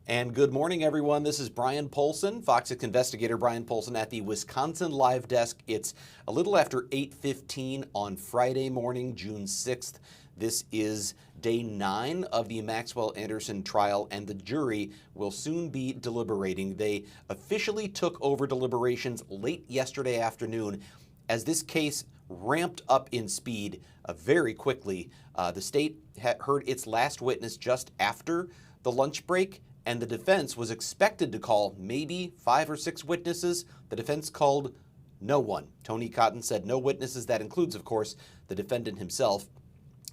And good morning, everyone. This is Brian Polson, Fox 6 investigator Brian Polson at the Wisconsin Live Desk. It's a little after 8:15 on Friday morning, June 6th. This is day 9 of the Maxwell Anderson trial, and the jury will soon be deliberating. They officially took over deliberations late yesterday afternoon as this case ramped up in speed very quickly. The state heard its last witness just after the lunch break, and the defense was expected to call maybe 5 or 6 witnesses. The defense called no one. Tony Cotton said no witnesses. That includes, of course, the defendant himself.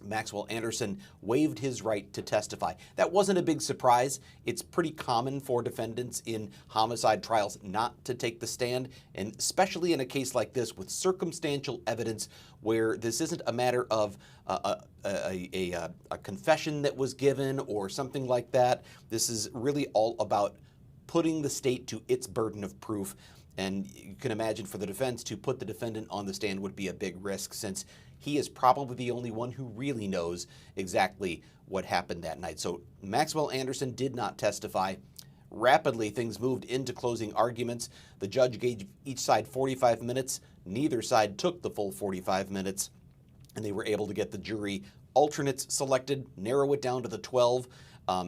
Maxwell Anderson waived his right to testify. That wasn't a big surprise. It's pretty common for defendants in homicide trials not to take the stand, and especially in a case like this with circumstantial evidence where this isn't a matter of a confession that was given or something like that. This is really all about putting the state to its burden of proof. And you can imagine for the defense to put the defendant on the stand would be a big risk, since he is probably the only one who really knows exactly what happened that night. So Maxwell Anderson did not testify. Rapidly, things moved into closing arguments. The judge gave each side 45 minutes. Neither side took the full 45 minutes, and they were able to get the jury alternates selected, narrow it down to the 12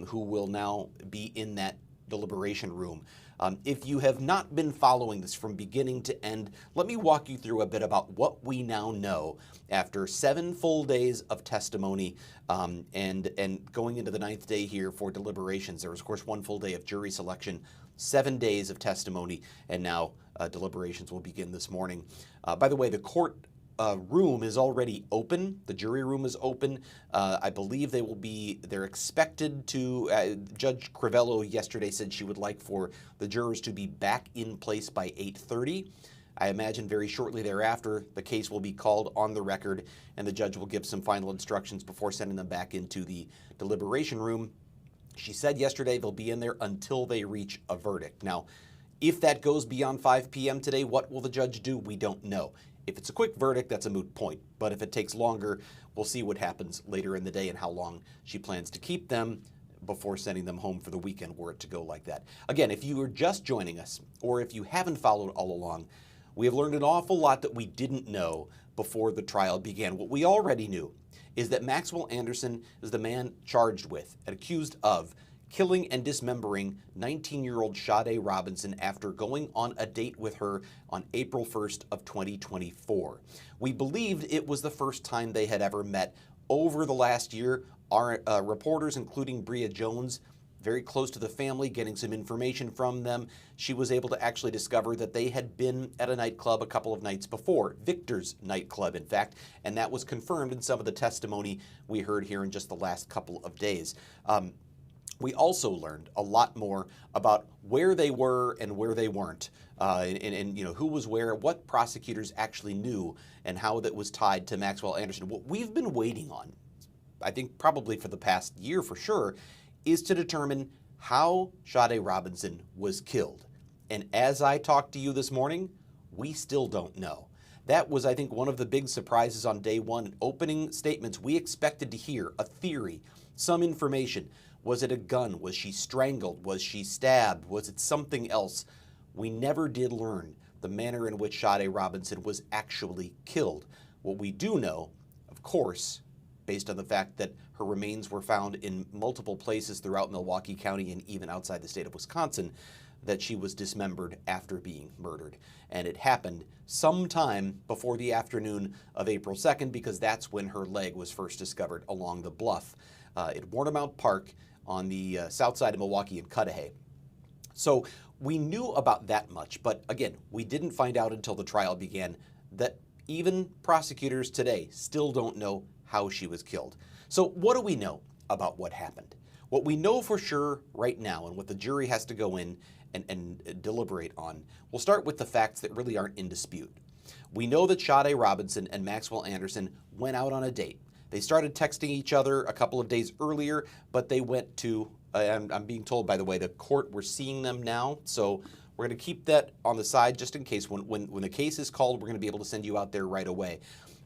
who will now be in that deliberation room. If you have not been following this from beginning to end, let me walk you through a bit about what we now know after 7 full days of testimony and going into the 9th day here for deliberations. There was, of course, 1 full day of jury selection, 7 days of testimony, and now deliberations will begin this morning. By the way, the court room is already open. The jury room is open. I believe they're expected to, Judge Crivello yesterday said she would like for the jurors to be back in place by 8:30. I imagine very shortly thereafter, the case will be called on the record, and the judge will give some final instructions before sending them back into the deliberation room. She said yesterday they'll be in there until they reach a verdict. Now, if that goes beyond 5 p.m. today, what will the judge do? We don't know. If it's a quick verdict, that's a moot point. But if it takes longer, we'll see what happens later in the day and how long she plans to keep them before sending them home for the weekend, were it to go like that. Again, if you are just joining us, or if you haven't followed all along, we have learned an awful lot that we didn't know before the trial began. What we already knew is that Maxwell Anderson is the man charged with and accused of killing and dismembering 19-year-old Sade Robinson after going on a date with her on April 1st of 2024. We believed it was the first time they had ever met. Over the last year, our reporters, including Bria Jones, very close to the family, getting some information from them, she was able to actually discover that they had been at a nightclub a couple of nights before, Victor's nightclub, in fact, and that was confirmed in some of the testimony we heard here in just the last couple of days. We also learned a lot more about where they were and where they weren't, and who was where, what prosecutors actually knew, and how that was tied to Maxwell Anderson. What we've been waiting on, I think probably for the past year for sure, is to determine how Sade Robinson was killed. And as I talked to you this morning, we still don't know. That was, I think, one of the big surprises on day 1. Opening statements, we expected to hear a theory, some information. Was it a gun? Was she strangled? Was she stabbed? Was it something else? We never did learn the manner in which Sade Robinson was actually killed. What we do know, of course, based on the fact that her remains were found in multiple places throughout Milwaukee County and even outside the state of Wisconsin, that she was dismembered after being murdered. And it happened sometime before the afternoon of April 2nd, because that's when her leg was first discovered along the bluff at Warnermount Park on the south side of Milwaukee in Cudahy. So we knew about that much, but again, we didn't find out until the trial began that even prosecutors today still don't know how she was killed. So what do we know about what happened? What we know for sure right now, and what the jury has to go in and deliberate on, we'll start with the facts that really aren't in dispute. We know that Sade Robinson and Maxwell Anderson went out on a date. They started texting each other a couple of days earlier, but they went to, I'm being told, by the way, the court, we're seeing them now. So we're going to keep that on the side just in case when the case is called, we're going to be able to send you out there right away.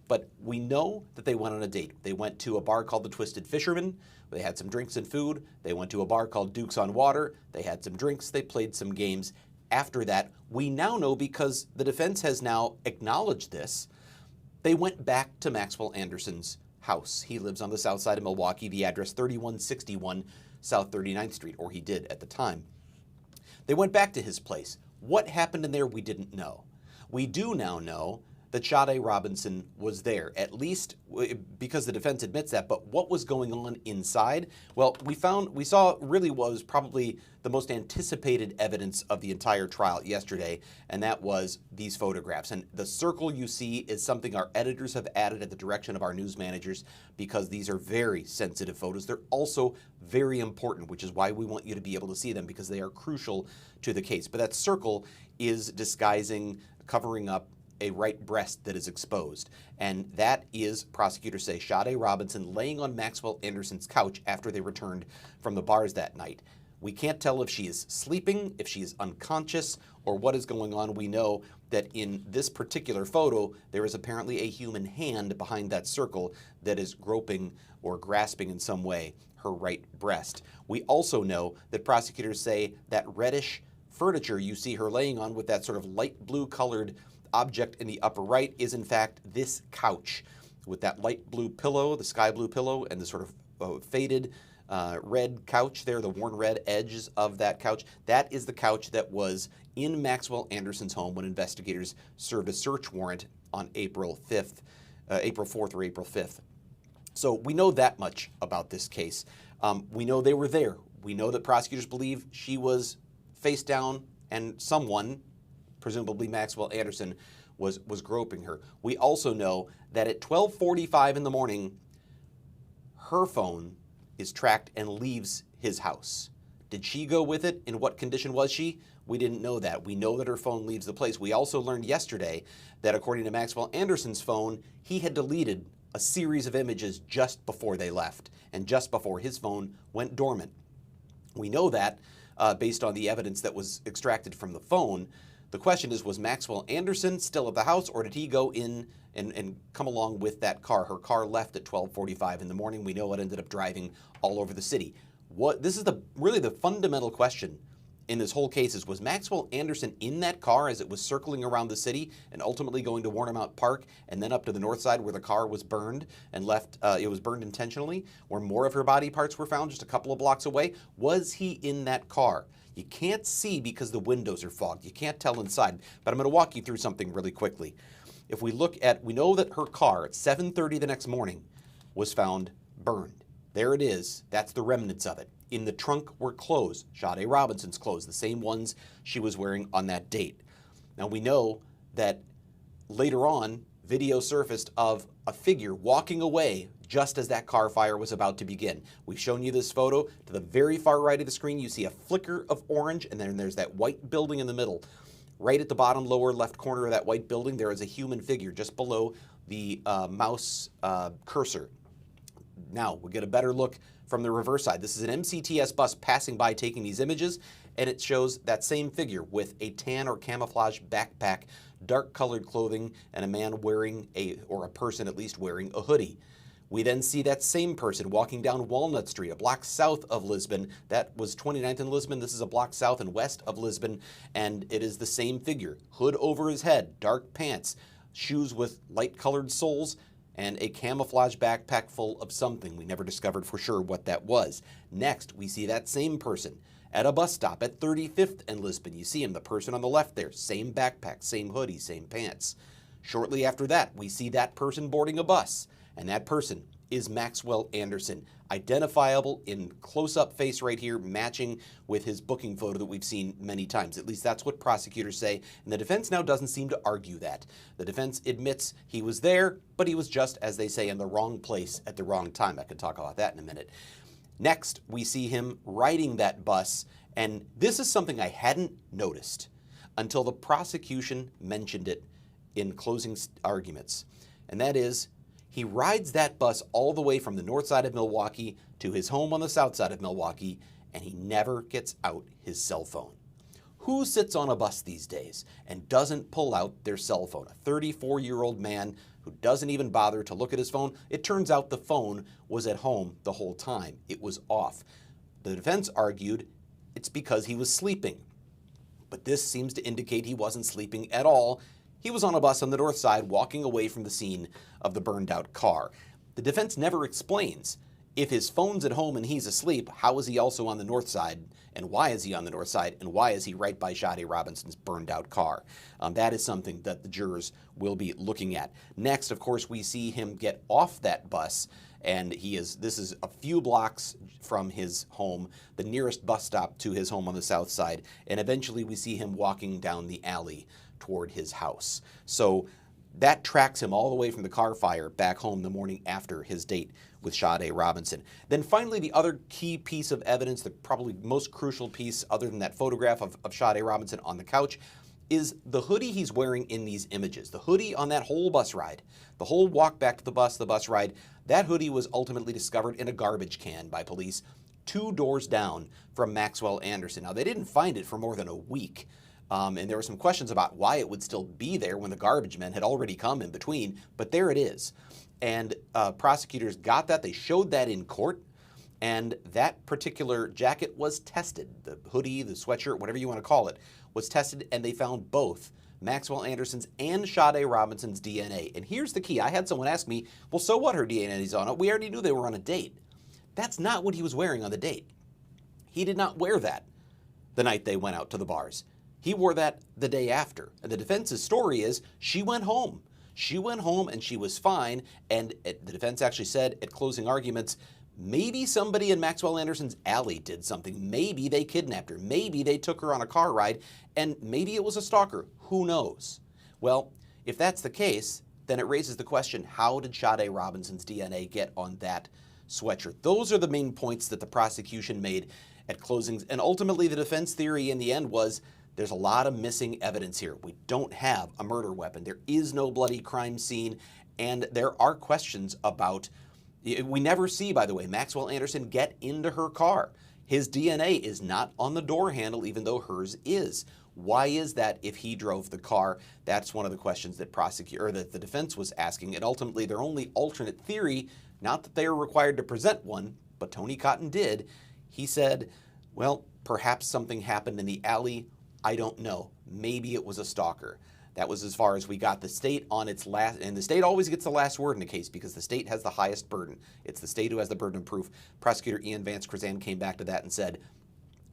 but we know that they went on a date. They went to a bar called the Twisted Fisherman. They had some drinks and food. They went to a bar called Duke's on Water. They had some drinks. They played some games. After that, we now know, because the defense has now acknowledged this, they went back to Maxwell Anderson's house. He lives on the south side of Milwaukee, the address 3161 South 39th Street, or he did at the time. They went back to his place. What happened in there, we didn't know. We do now know that Sade Robinson was there, at least because the defense admits that. But what was going on inside? Well, we saw really what was probably the most anticipated evidence of the entire trial yesterday, and that was these photographs. And the circle you see is something our editors have added at the direction of our news managers, because these are very sensitive photos. They're also very important, which is why we want you to be able to see them, because they are crucial to the case. But that circle is disguising, covering up a right breast that is exposed. And that is, prosecutors say, Sade Robinson laying on Maxwell Anderson's couch after they returned from the bars that night. We can't tell if she is sleeping, if she is unconscious, or what is going on. We know that in this particular photo, there is apparently a human hand behind that circle that is groping or grasping in some way her right breast. We also know that prosecutors say that reddish furniture you see her laying on with that sort of light blue colored object in the upper right is in fact this couch with that light blue pillow, the sky blue pillow, and the sort of faded red couch there, the worn red edges of that couch. That is the couch that was in Maxwell Anderson's home when investigators served a search warrant on April 4th or April 5th. So we know that much about this case. We know they were there. We know that prosecutors believe she was face down and someone, presumably Maxwell Anderson, was groping her. We also know that at 12:45 in the morning, her phone is tracked and leaves his house. Did she go with it? In what condition was she? We didn't know that. We know that her phone leaves the place. We also learned yesterday that according to Maxwell Anderson's phone, he had deleted a series of images just before they left and just before his phone went dormant. We know that based on the evidence that was extracted from the phone. The question is, was Maxwell Anderson still at the house, or did he go in and come along with that car? Her car left at 12:45 in the morning. We know it ended up driving all over the city. This is really the fundamental question in this whole case is, was Maxwell Anderson in that car as it was circling around the city and ultimately going to Warnermount Park and then up to the north side where the car was burned and left, it was burned intentionally, where more of her body parts were found just a couple of blocks away? Was he in that car? You can't see because the windows are fogged. You can't tell inside, but I'm going to walk you through something really quickly. If we look at, we know that her car at 7:30 the next morning was found burned. There it is. That's the remnants of it. In the trunk were clothes, Sade Robinson's clothes, the same ones she was wearing on that date. Now we know that later on, video surfaced of a figure walking away just as that car fire was about to begin. We've shown you this photo. To the very far right of the screen, you see a flicker of orange, and then there's that white building in the middle. Right at the bottom lower left corner of that white building, there is a human figure just below the mouse cursor. Now, we'll get a better look from the reverse side. This is an MCTS bus passing by taking these images, and it shows that same figure with a tan or camouflage backpack, dark colored clothing, and a man wearing or a person at least wearing a hoodie. We then see that same person walking down Walnut Street, a block south of Lisbon. That was 29th and Lisbon. This is a block south and west of Lisbon, and it is the same figure. Hood over his head, dark pants, shoes with light-colored soles, and a camouflage backpack full of something. We never discovered for sure what that was. Next, we see that same person at a bus stop at 35th and Lisbon. You see him, the person on the left there, same backpack, same hoodie, same pants. Shortly after that, we see that person boarding a bus, and that person is Maxwell Anderson, identifiable in close-up face right here, matching with his booking photo that we've seen many times. At least that's what prosecutors say, and the defense now doesn't seem to argue that. The defense admits he was there, but he was just, as they say, in the wrong place at the wrong time. I can talk about that in a minute. Next, we see him riding that bus, and this is something I hadn't noticed until the prosecution mentioned it in closing arguments, and that is, he rides that bus all the way from the north side of Milwaukee to his home on the south side of Milwaukee, and he never gets out his cell phone. Who sits on a bus these days and doesn't pull out their cell phone? A 34-year-old man who doesn't even bother to look at his phone. It turns out the phone was at home the whole time. It was off. The defense argued it's because he was sleeping. But this seems to indicate he wasn't sleeping at all. He was on a bus on the north side walking away from the scene of the burned out car. The defense never explains if his phone's at home and he's asleep, how is he also on the north side, and why is he on the north side, and why is he right by Sade Robinson's burned out car? That is something that the jurors will be looking at. Next, of course, we see him get off that bus, and this is a few blocks from his home, the nearest bus stop to his home on the south side, and eventually we see him walking down the alley toward his house. So that tracks him all the way from the car fire back home the morning after his date with Sade Robinson. Then finally, the other key piece of evidence, the probably most crucial piece other than that photograph of Sade Robinson on the couch, is the hoodie he's wearing in these images. The hoodie on that whole bus ride, the whole walk back to the bus ride, that hoodie was ultimately discovered in a garbage can by police 2 doors down from Maxwell Anderson. Now, they didn't find it for more than a week. And there were some questions about why it would still be there when the garbage men had already come in between, but there it is. And prosecutors got that. They showed that in court, and that particular jacket was tested. The hoodie, the sweatshirt, whatever you want to call it, was tested, and they found both Maxwell Anderson's and Sade Robinson's DNA. And here's the key. I had someone ask me, well, so what, her DNA is on it? We already knew they were on a date. That's not what he was wearing on the date. He did not wear that the night they went out to the bars. He wore that the day after. And the defense's story is she went home. She went home and she was fine. And the defense actually said at closing arguments, maybe somebody in Maxwell Anderson's alley did something. Maybe they kidnapped her. Maybe they took her on a car ride. And maybe it was a stalker. Who knows? Well, if that's the case, then it raises the question, how did Sade Robinson's DNA get on that sweatshirt? Those are the main points that the prosecution made at closings. And ultimately, the defense theory in the end was, there's a lot of missing evidence here. We don't have a murder weapon. There is no bloody crime scene. And there are questions about, we never see, by the way, Maxwell Anderson get into her car. His DNA is not on the door handle, even though hers is. Why is that if he drove the car? That's one of the questions that that the defense was asking. And ultimately, their only alternate theory, not that they are required to present one, but Tony Cotton did. He said, well, perhaps something happened in the alley. I don't know. Maybe it was a stalker. That was as far as we got. The state on its last, and the state always gets the last word in a case because the state has the highest burden. It's the state who has the burden of proof. Prosecutor Ian Vance Krazan came back to that and said,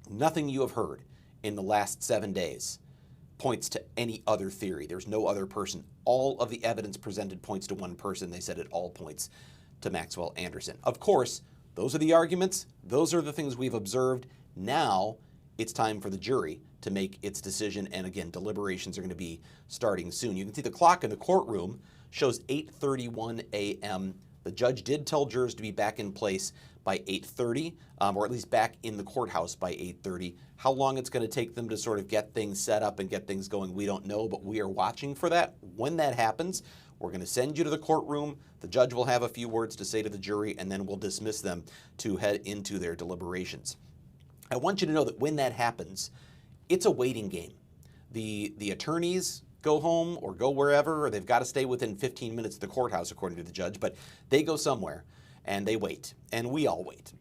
nothing you have heard in the last 7 days points to any other theory. There's no other person. All of the evidence presented points to one person. They said it all points to Maxwell Anderson. Of course, those are the arguments. Those are the things we've observed. Now it's time for the jury to make its decision. And again, deliberations are going to be starting soon. You can see the clock in the courtroom shows 8:31 a.m. The judge did tell jurors to be back in place by 8:30, or at least back in the courthouse by 8:30. How long it's going to take them to sort of get things set up and get things going, we don't know, but we are watching for that. When that happens, we're going to send you to the courtroom. The judge will have a few words to say to the jury, and then we'll dismiss them to head into their deliberations. I want you to know that when that happens, it's a waiting game. The attorneys go home or go wherever, or they've got to stay within 15 minutes of the courthouse, according to the judge, but they go somewhere and they wait, and we all wait.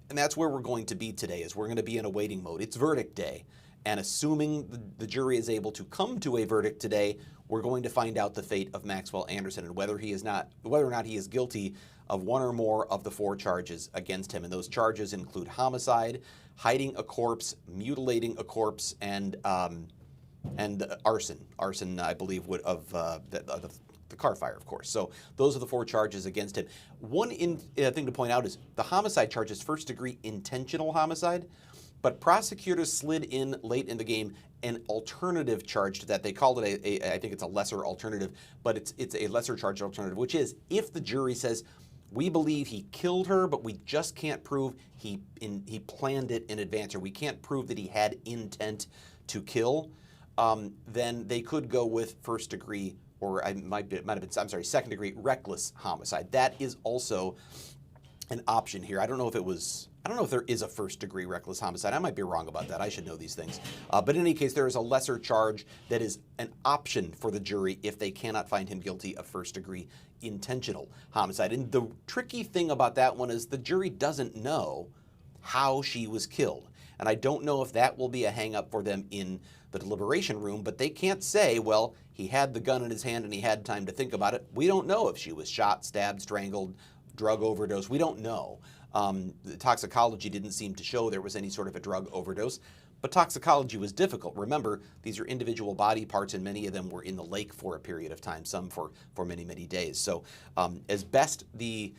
And that's where we're going to be today, is we're going to be in a waiting mode. It's verdict day, and assuming the jury is able to come to a verdict today, we're going to find out the fate of Maxwell Anderson and whether or not he is guilty of one or more of the 4 charges against him. And those charges include homicide, hiding a corpse, mutilating a corpse, and arson. Arson, I believe, of the car fire, of course. So those are the 4 charges against him. One thing to point out is the homicide charge is first-degree intentional homicide, but prosecutors slid in late in the game an alternative charge to that. They called it I think it's a lesser alternative, but it's a lesser charge alternative, which is if the jury says, we believe he killed her, but we just can't prove he planned it in advance, or we can't prove that he had intent to kill, then they could go with first degree, or second degree reckless homicide. That is also an option here. I don't know if there is a first-degree reckless homicide. I might be wrong about that. I should know these things. But in any case, there is a lesser charge that is an option for the jury if they cannot find him guilty of first-degree intentional homicide. And the tricky thing about that one is the jury doesn't know how she was killed. And I don't know if that will be a hang-up for them in the deliberation room, but they can't say, well, he had the gun in his hand and he had time to think about it. We don't know if she was shot, stabbed, strangled, drug overdose. We don't know. The toxicology didn't seem to show there was any sort of a drug overdose, but toxicology was difficult. Remember, these are individual body parts, and many of them were in the lake for a period of time, some for many, many days. So as best the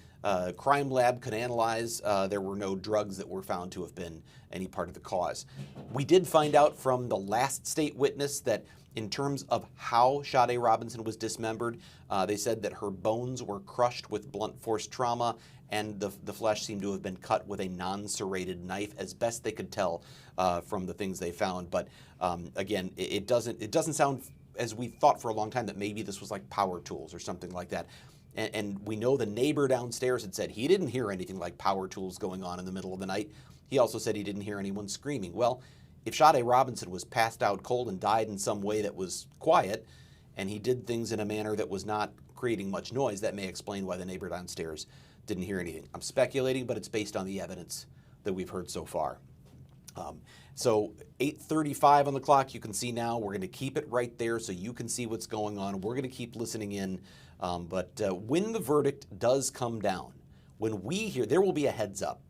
crime lab could analyze, there were no drugs that were found to have been any part of the cause. We did find out from the last state witness that in terms of how Sade Robinson was dismembered, they said that her bones were crushed with blunt force trauma, and the flesh seemed to have been cut with a non-serrated knife, as best they could tell from the things they found. But again, it doesn't sound, as we thought for a long time, that maybe this was like power tools or something like that. And we know the neighbor downstairs had said he didn't hear anything like power tools going on in the middle of the night. He also said he didn't hear anyone screaming. Well, if Sade Robinson was passed out cold and died in some way that was quiet, and he did things in a manner that was not creating much noise, that may explain why the neighbor downstairs didn't hear anything. I'm speculating, but it's based on the evidence that we've heard so far. So 8:35 on the clock, you can see now. We're going to keep it right there so you can see what's going on. We're going to keep listening in. But when the verdict does come down, when we hear, there will be a heads up.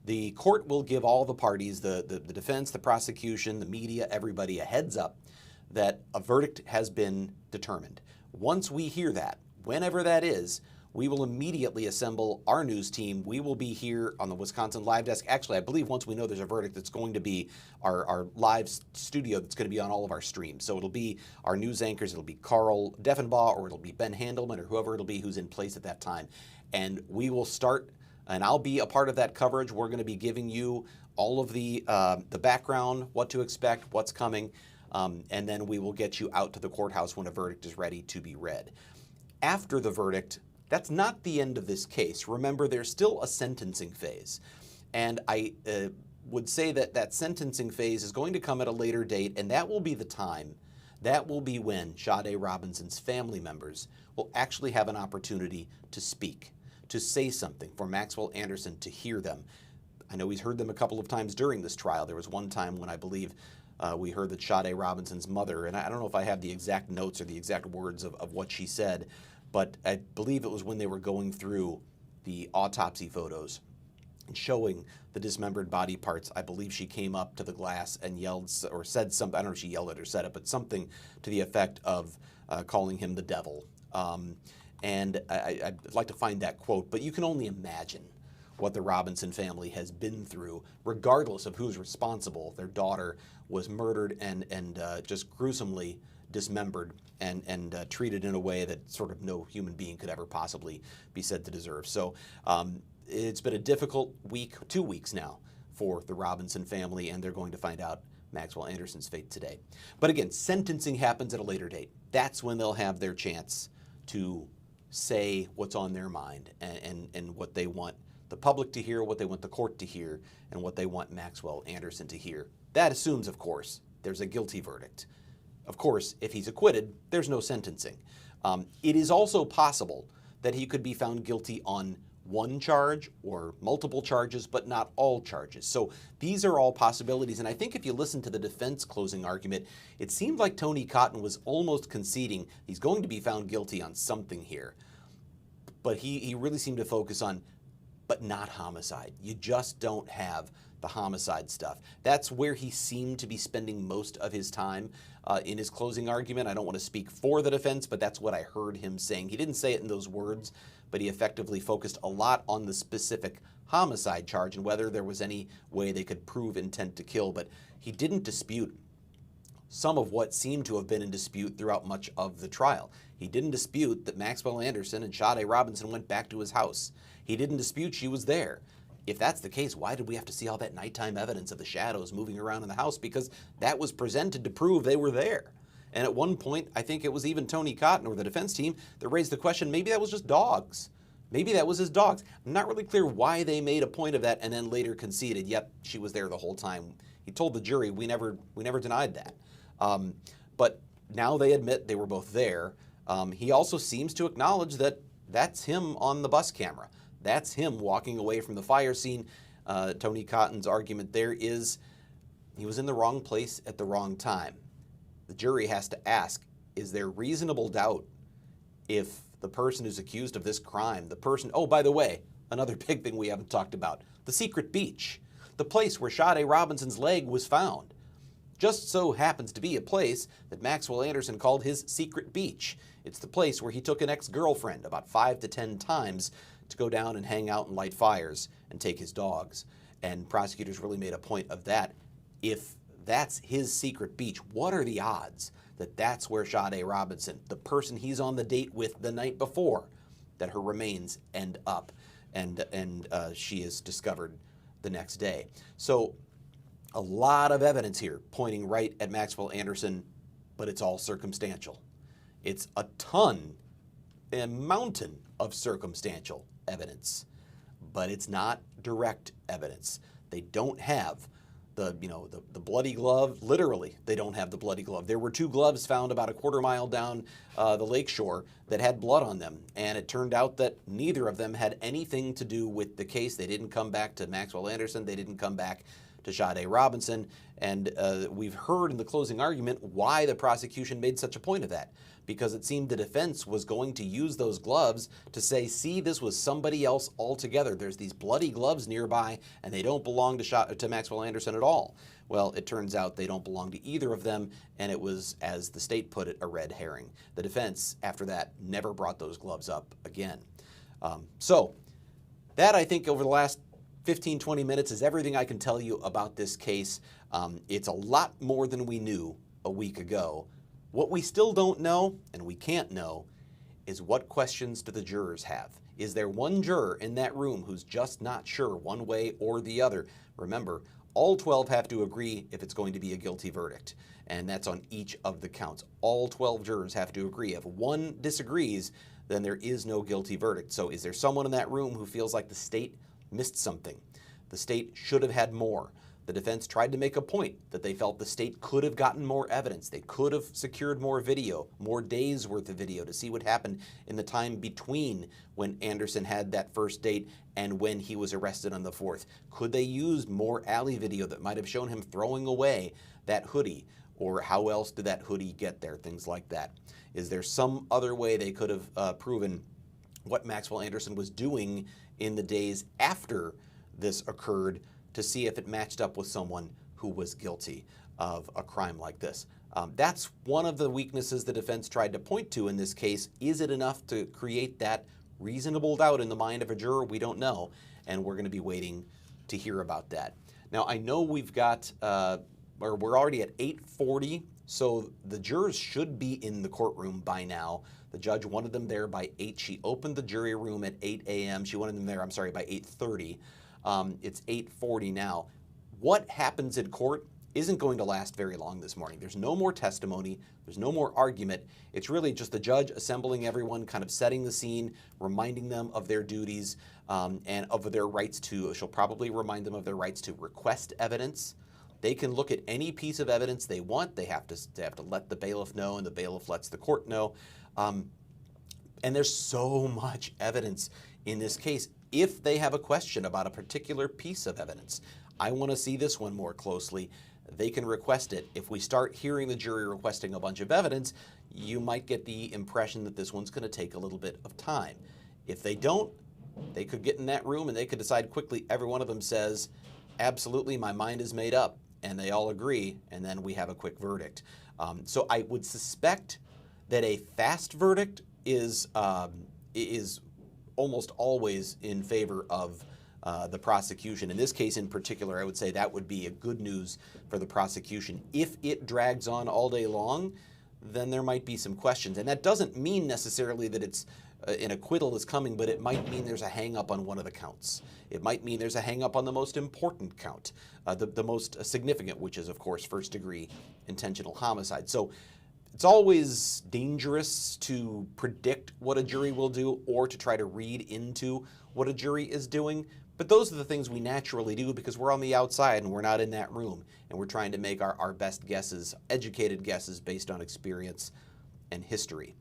The court will give all the parties, the defense, the prosecution, the media, everybody, a heads up that a verdict has been determined. Once we hear that, whenever that is, we will immediately assemble our news team. We will be here on the Wisconsin Live Desk. Actually, I believe once we know there's a verdict, it's going to be our live studio that's going to be on all of our streams. So it'll be our news anchors. It'll be Carl Deffenbaugh, or it'll be Ben Handelman, or whoever it'll be who's in place at that time. And we will start, and I'll be a part of that coverage. We're going to be giving you all of the background, what to expect, what's coming, and then we will get you out to the courthouse when a verdict is ready to be read. After the verdict, that's not the end of this case. Remember, there's still a sentencing phase. And I would say that that sentencing phase is going to come at a later date, and that will be the time, that will be when Sade Robinson's family members will actually have an opportunity to speak, to say something, for Maxwell Anderson to hear them. I know he's heard them a couple of times during this trial. There was one time when I believe we heard that Sade Robinson's mother, and I don't know if I have the exact notes or the exact words of what she said, but I believe it was when they were going through the autopsy photos and showing the dismembered body parts. I believe she came up to the glass and yelled or said something. I don't know if she yelled it or said it, but something to the effect of calling him the devil. And I'd like to find that quote, but you can only imagine what the Robinson family has been through, regardless of who's responsible. Their daughter was murdered and just gruesomely dismembered and treated in a way that sort of no human being could ever possibly be said to deserve. So it's been a difficult week, 2 weeks now, for the Robinson family, and they're going to find out Maxwell Anderson's fate today. But again, sentencing happens at a later date. That's when they'll have their chance to say what's on their mind and what they want the public to hear, what they want the court to hear, and what they want Maxwell Anderson to hear. That assumes, of course, there's a guilty verdict. Of course, if he's acquitted, there's no sentencing. It is also possible that he could be found guilty on one charge or multiple charges, but not all charges. So these are all possibilities. And I think if you listen to the defense closing argument, it seemed like Tony Cotton was almost conceding he's going to be found guilty on something here. But he really seemed to focus on, but not homicide. You just don't have the homicide stuff. That's where he seemed to be spending most of his time in his closing argument. I don't want to speak for the defense, but that's what I heard him saying. He didn't say it in those words, but he effectively focused a lot on the specific homicide charge and whether there was any way they could prove intent to kill. But he didn't dispute some of what seemed to have been in dispute throughout much of the trial. He didn't dispute that Maxwell Anderson and Sade Robinson went back to his house. He didn't dispute she was there. If that's the case, why did we have to see all that nighttime evidence of the shadows moving around in the house? Because that was presented to prove they were there. And at one point, I think it was even Tony Cotton or the defense team that raised the question, maybe that was just dogs. Maybe that was his dogs. I'm not really clear why they made a point of that and then later conceded, yep, she was there the whole time. He told the jury, we never denied that. But now they admit they were both there. He also seems to acknowledge that that's him on the bus camera. That's him walking away from the fire scene. Tony Cotton's argument there is he was in the wrong place at the wrong time. The jury has to ask, is there reasonable doubt if the person who's accused of this crime, the person, oh, by the way, another big thing we haven't talked about, the secret beach, the place where Sade Robinson's leg was found, just so happens to be a place that Maxwell Anderson called his secret beach. It's the place where he took an ex-girlfriend about 5 to 10 times to go down and hang out and light fires and take his dogs. And prosecutors really made a point of that. If that's his secret beach, what are the odds that that's where Sade Robinson, the person he's on the date with the night before, that her remains end up and she is discovered the next day? So a lot of evidence here pointing right at Maxwell Anderson, but it's all circumstantial. It's a mountain of circumstantial evidence, but it's not direct evidence. They don't have the bloody glove. Literally, they don't have the bloody glove. There were 2 gloves found about a quarter mile down the lakeshore that had blood on them, and it turned out that neither of them had anything to do with the case. They didn't come back to Maxwell Anderson. They didn't come back to Sade Robinson, and we've heard in the closing argument why the prosecution made such a point of that, because it seemed the defense was going to use those gloves to say, see, this was somebody else altogether. There's these bloody gloves nearby, and they don't belong to Maxwell Anderson at all. Well, it turns out they don't belong to either of them, and it was, as the state put it, a red herring. The defense, after that, never brought those gloves up again. So that, I think, over the last 15, 20 minutes is everything I can tell you about this case. It's a lot more than we knew a week ago. What we still don't know, and we can't know, is what questions do the jurors have? Is there one juror in that room who's just not sure one way or the other? Remember, all 12 have to agree if it's going to be a guilty verdict, and that's on each of the counts. All 12 jurors have to agree. If one disagrees, then there is no guilty verdict. So is there someone in that room who feels like the state missed something? The state should have had more. The defense tried to make a point that they felt the state could have gotten more evidence. They could have secured more video, more days worth of video to see what happened in the time between when Anderson had that first date and when he was arrested on the 4th. Could they use more alley video that might have shown him throwing away that hoodie? Or how else did that hoodie get there? Things like that. Is there some other way they could have proven what Maxwell Anderson was doing in the days after this occurred to see if it matched up with someone who was guilty of a crime like this? That's one of the weaknesses the defense tried to point to in this case. Is it enough to create that reasonable doubt in the mind of a juror? We don't know, and we're going to be waiting to hear about that. Now, I know we've got, or we're already at 8:40, so the jurors should be in the courtroom by now. The judge wanted them there by 8. She opened the jury room at 8 a.m. She wanted them there, I'm sorry, by 8:30. It's 8:40 now. What happens in court isn't going to last very long this morning. There's no more testimony. There's no more argument. It's really just the judge assembling everyone, kind of setting the scene, reminding them of their duties and of their rights to, she'll probably remind them of their rights to request evidence. They can look at any piece of evidence they want. They have to let the bailiff know, and the bailiff lets the court know. And there's so much evidence in this case. If they have a question about a particular piece of evidence, I want to see this one more closely, they can request it. If we start hearing the jury requesting a bunch of evidence, you might get the impression that this one's going to take a little bit of time. If they don't, they could get in that room and they could decide quickly. Every one of them says, absolutely, my mind is made up, and they all agree, and then we have a quick verdict. So I would suspect that a fast verdict is almost always in favor of the prosecution. In this case in particular, I would say that would be a good news for the prosecution. If it drags on all day long, then there might be some questions. And that doesn't mean necessarily that it's an acquittal is coming, but it might mean there's a hang-up on one of the counts. It might mean there's a hang-up on the most important count, the most significant, which is, of course, first-degree intentional homicide. So It's always dangerous to predict what a jury will do or to try to read into what a jury is doing. But those are the things we naturally do because we're on the outside and we're not in that room. And we're trying to make our best guesses, educated guesses based on experience and history.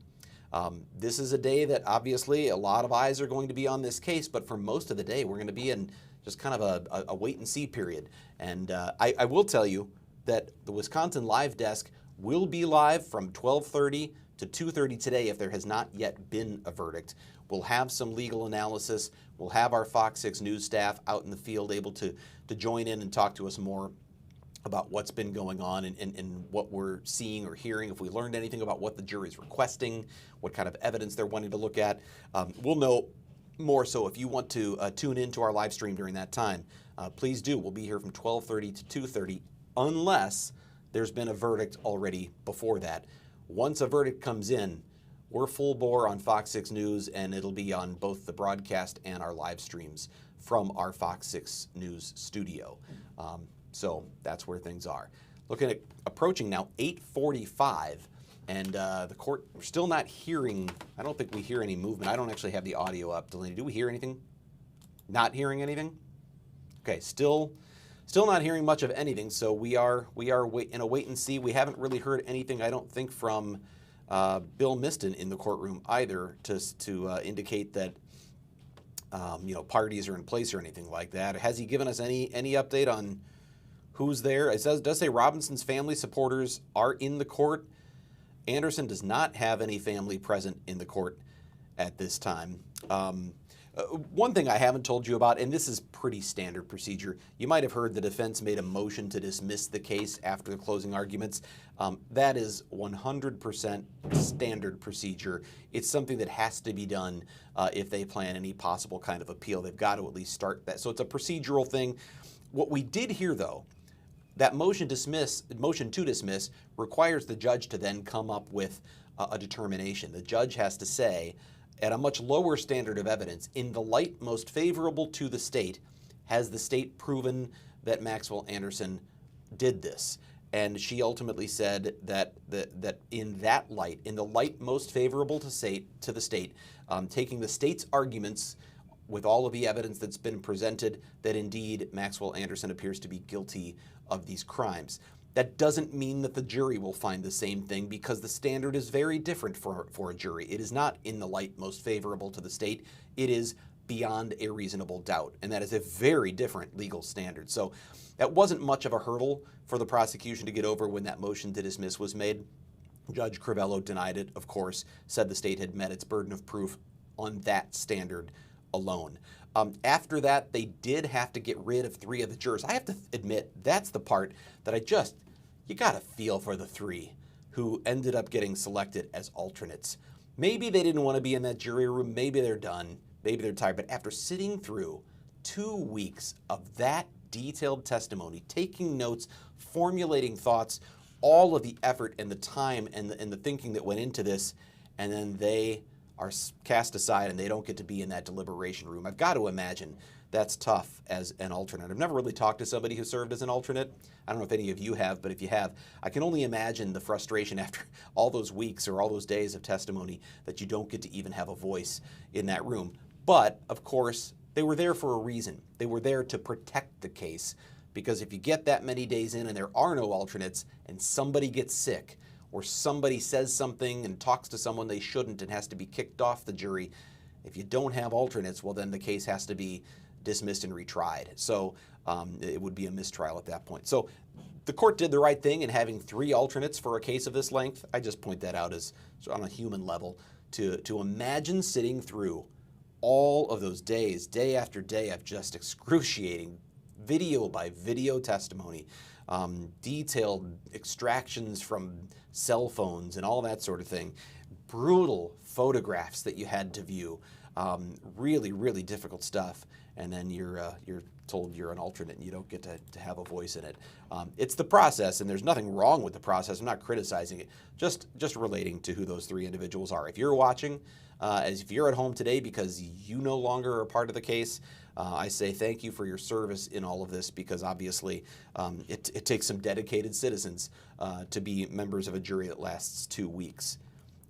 This is a day that obviously a lot of eyes are going to be on this case, but for most of the day we're going to be in just kind of a wait and see period. And I will tell you that the Wisconsin Live Desk will be live from 12:30 to 2:30 today if there has not yet been a verdict. We'll have some legal analysis. We'll have our Fox 6 News staff out in the field able to join in and talk to us more about what's been going on and what we're seeing or hearing, if we learned anything about what the jury's requesting, what kind of evidence they're wanting to look at. We'll know more, so if you want to tune into our live stream during that time, please do. We'll be here from 12:30 to 2:30 unless there's been a verdict already before that. Once a verdict comes in, we're full bore on Fox 6 News, and it'll be on both the broadcast and our live streams from our Fox 6 News studio. So that's where things are. Looking at approaching now 8:45, and the court, we're still not hearing, I don't think we hear any movement. I don't actually have the audio up. Delaney, do we hear anything? Not hearing anything? Okay, still not hearing much of anything, so we are in a wait and see. We haven't really heard anything, I don't think, from Bill Miston in the courtroom either to indicate that parties are in place or anything like that. Has he given us any update on who's there? It does say Robinson's family supporters are in the court. Anderson does not have any family present in the court at this time. One thing I haven't told you about, and this is pretty standard procedure, you might have heard the defense made a motion to dismiss the case after the closing arguments. That is 100% standard procedure. It's something that has to be done if they plan any possible kind of appeal. They've got to at least start that. So it's a procedural thing. What we did here, though, that motion to dismiss requires the judge to then come up with a determination. The judge has to say, at a much lower standard of evidence, in the light most favorable to the state, has the state proven that Maxwell Anderson did this? And she ultimately said that in that light, in the light most favorable to the state, taking the state's arguments with all of the evidence that's been presented, that indeed Maxwell Anderson appears to be guilty of these crimes. That doesn't mean that the jury will find the same thing, because the standard is very different for a jury. It is not in the light most favorable to the state. It is beyond a reasonable doubt, and that is a very different legal standard. So that wasn't much of a hurdle for the prosecution to get over when that motion to dismiss was made. Judge Crivello denied it, of course, said the state had met its burden of proof on that standard alone. After that, they did have to get rid of 3 of the jurors. I have to admit, that's the part that you gotta feel for the 3 who ended up getting selected as alternates. Maybe they didn't want to be in that jury room, maybe they're done, maybe they're tired, but after sitting through 2 weeks of that detailed testimony, taking notes, formulating thoughts, all of the effort and the time and the thinking that went into this, and then they are cast aside and they don't get to be in that deliberation room. I've got to imagine that's tough as an alternate. I've never really talked to somebody who served as an alternate. I don't know if any of you have, but if you have, I can only imagine the frustration after all those weeks or all those days of testimony that you don't get to even have a voice in that room. But, of course, they were there for a reason. They were there to protect the case, because if you get that many days in and there are no alternates and somebody gets sick or somebody says something and talks to someone they shouldn't and has to be kicked off the jury, if you don't have alternates, well, then the case has to be dismissed and retried. So it would be a mistrial at that point. So the court did the right thing in having 3 alternates for a case of this length. I just point that out as on a human level. To imagine sitting through all of those days, day after day, of just excruciating video by video testimony, detailed extractions from cell phones and all that sort of thing, brutal photographs that you had to view, really, really difficult stuff. And then you're told you're an alternate and you don't get to have a voice in it. It's the process, and there's nothing wrong with the process. I'm not criticizing it, just relating to who those three individuals are. If you're watching, as if you're at home today because you no longer are a part of the case, I say thank you for your service in all of this, because obviously it takes some dedicated citizens to be members of a jury that lasts 2 weeks.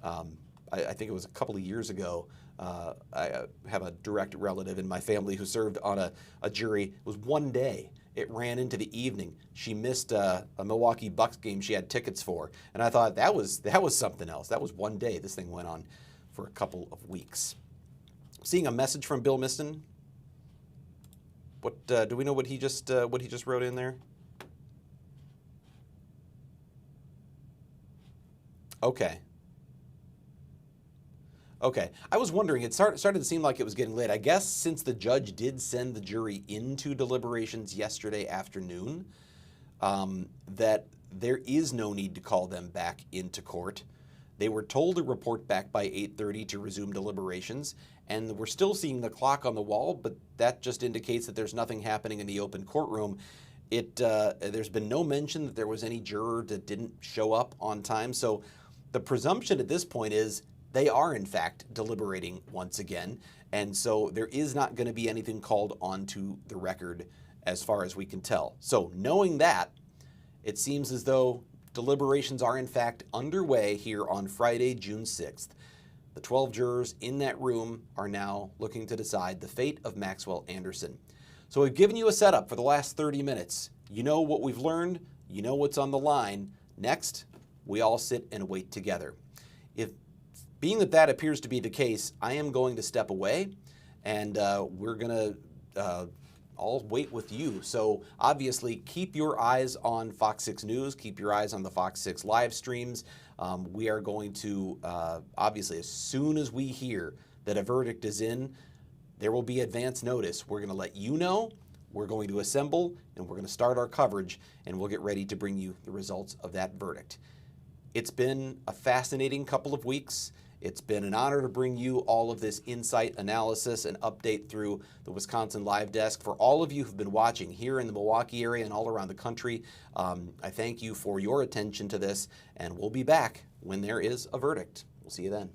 I think it was a couple of years ago. I have a direct relative in my family who served on a jury. It was 1 day. It ran into the evening. She missed a Milwaukee Bucks game she had tickets for, and I thought that was something else. That was 1 day. This thing went on for a couple of weeks. Seeing a message from Bill Miston. What do we know? What he just wrote in there? Okay. Okay, I was wondering, it started to seem like it was getting late. I guess since the judge did send the jury into deliberations yesterday afternoon, that there is no need to call them back into court. They were told to report back by 8:30 to resume deliberations, and we're still seeing the clock on the wall, but that just indicates that there's nothing happening in the open courtroom. There's been no mention that there was any juror that didn't show up on time, so the presumption at this point is they are, in fact, deliberating once again, and so there is not going to be anything called onto the record as far as we can tell. So knowing that, it seems as though deliberations are, in fact, underway here on Friday, June 6th. The 12 jurors in that room are now looking to decide the fate of Maxwell Anderson. So we've given you a setup for the last 30 minutes. You know what we've learned. You know what's on the line. Next, we all sit and wait together. Being that appears to be the case, I am going to step away, and we're going to all wait with you. So obviously, keep your eyes on Fox 6 News. Keep your eyes on the Fox 6 live streams. We are going to, obviously, as soon as we hear that a verdict is in, there will be advance notice. We're going to let you know. We're going to assemble, and we're going to start our coverage, and we'll get ready to bring you the results of that verdict. It's been a fascinating couple of weeks. It's been an honor to bring you all of this insight, analysis, and update through the Wisconsin Live Desk. For all of you who've been watching here in the Milwaukee area and all around the country, I thank you for your attention to this, and we'll be back when there is a verdict. We'll see you then.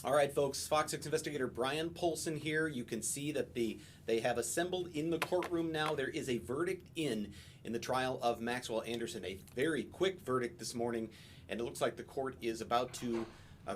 All right, folks, Fox 6 investigator Brian Polson here. You can see that they have assembled in the courtroom now. There is a verdict in the trial of Maxwell Anderson. A very quick verdict this morning, and it looks like the court is about to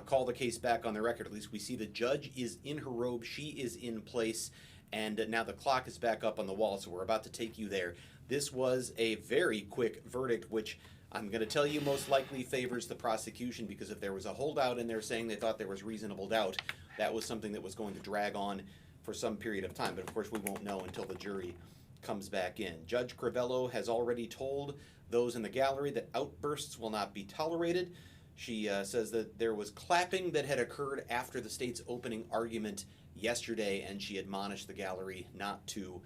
call the case back on the record. At least we see the judge is in her robe. She is in place, and now the clock is back up on the wall, so we're about to take you there. This was a very quick verdict, which I'm going to tell you most likely favors the prosecution, because if there was a holdout in there saying they thought there was reasonable doubt, that was something that was going to drag on for some period of time. But of course we won't know until the jury comes back in. Judge Crivello has already told those in the gallery that outbursts will not be tolerated. She says that there was clapping that had occurred after the state's opening argument yesterday, and she admonished the gallery not to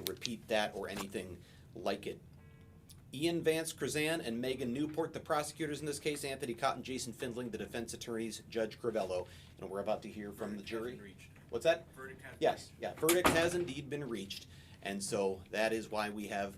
repeat that or anything like it. Ian Vance Krazan and Megan Newport, the prosecutors in this case, Anthony Cotton, Jason Findling, the defense attorneys, Judge Crivello, and we're about to hear from the jury. What's that? Verdict has yes, yeah, verdict has indeed been reached, and so that is why we have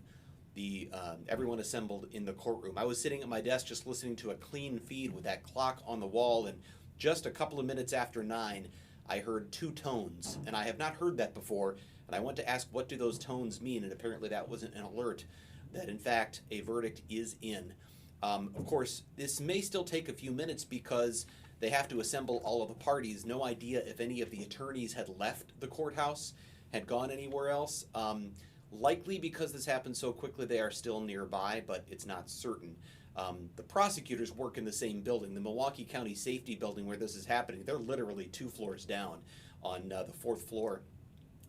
the everyone assembled in the courtroom. I was sitting at my desk just listening to a clean feed with that clock on the wall, and just a couple of minutes after 9, I heard 2 tones, and I have not heard that before, and I went to ask what do those tones mean, and apparently that wasn't an alert that in fact a verdict is in. Of course, this may still take a few minutes because they have to assemble all of the parties. No idea if any of the attorneys had left the courthouse, had gone anywhere else. Likely because this happened so quickly they are still nearby, but it's not certain. The prosecutors work in the same building, the Milwaukee County Safety Building where this is happening. They're literally 2 floors down on the 4th floor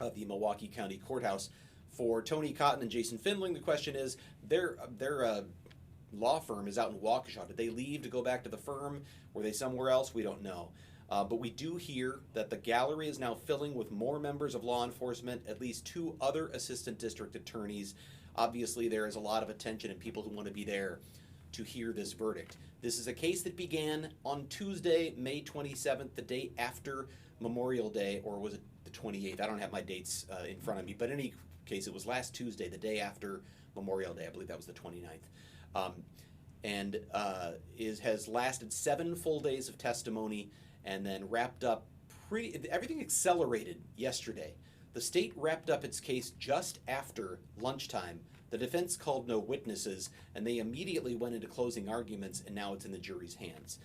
of the Milwaukee County Courthouse. For Tony Cotton and Jason Findling, the question is, their law firm is out in Waukesha. Did they leave to go back to the firm? Were they somewhere else? We don't know. But we do hear that the gallery is now filling with more members of law enforcement, at least 2 other assistant district attorneys. Obviously, there is a lot of attention and people who want to be there to hear this verdict. This is a case that began on Tuesday, May 27th, the day after Memorial Day, or was it the 28th? I don't have my dates in front of me, but in any case, it was last Tuesday, the day after Memorial Day. I believe that was the 29th. Has lasted 7 full days of testimony and then wrapped up everything accelerated yesterday. The state wrapped up its case just after lunchtime. The defense called no witnesses, and they immediately went into closing arguments, and now it's in the jury's hands.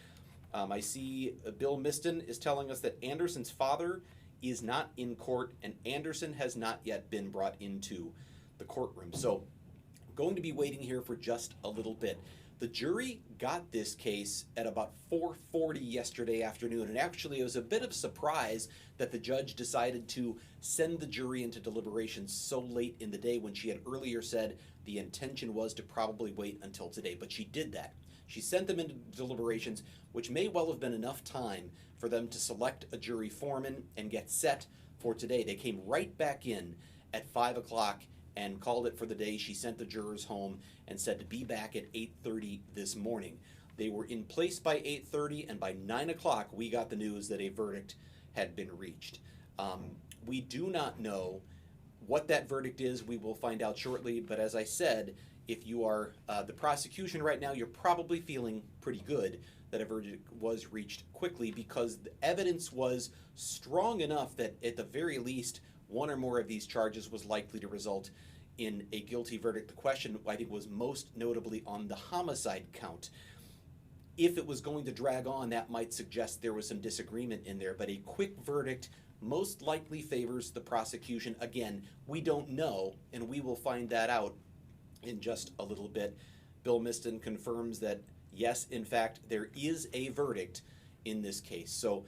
I see Bill Miston is telling us that Anderson's father is not in court, and Anderson has not yet been brought into the courtroom. So we're going to be waiting here for just a little bit. The jury got this case at about 4:40 yesterday afternoon, and actually it was a bit of a surprise that the judge decided to send the jury into deliberations so late in the day when she had earlier said the intention was to probably wait until today, but she did that. She sent them into deliberations, which may well have been enough time for them to select a jury foreman and get set for today. They came right back in at 5 o'clock and called it for the day. She sent the jurors home and said to be back at 8:30 this morning. They were in place by 8:30, and by 9 o'clock we got the news that a verdict had been reached. We do not know what that verdict is. We will find out shortly, but as I said, if you are the prosecution right now, you're probably feeling pretty good that a verdict was reached quickly, because the evidence was strong enough that at the very least one or more of these charges was likely to result in a guilty verdict. The question, I think, was most notably on the homicide count. If it was going to drag on, that might suggest there was some disagreement in there, but a quick verdict most likely favors the prosecution. Again, we don't know, and we will find that out in just a little bit. Bill Miston confirms that yes, in fact, there is a verdict in this case. So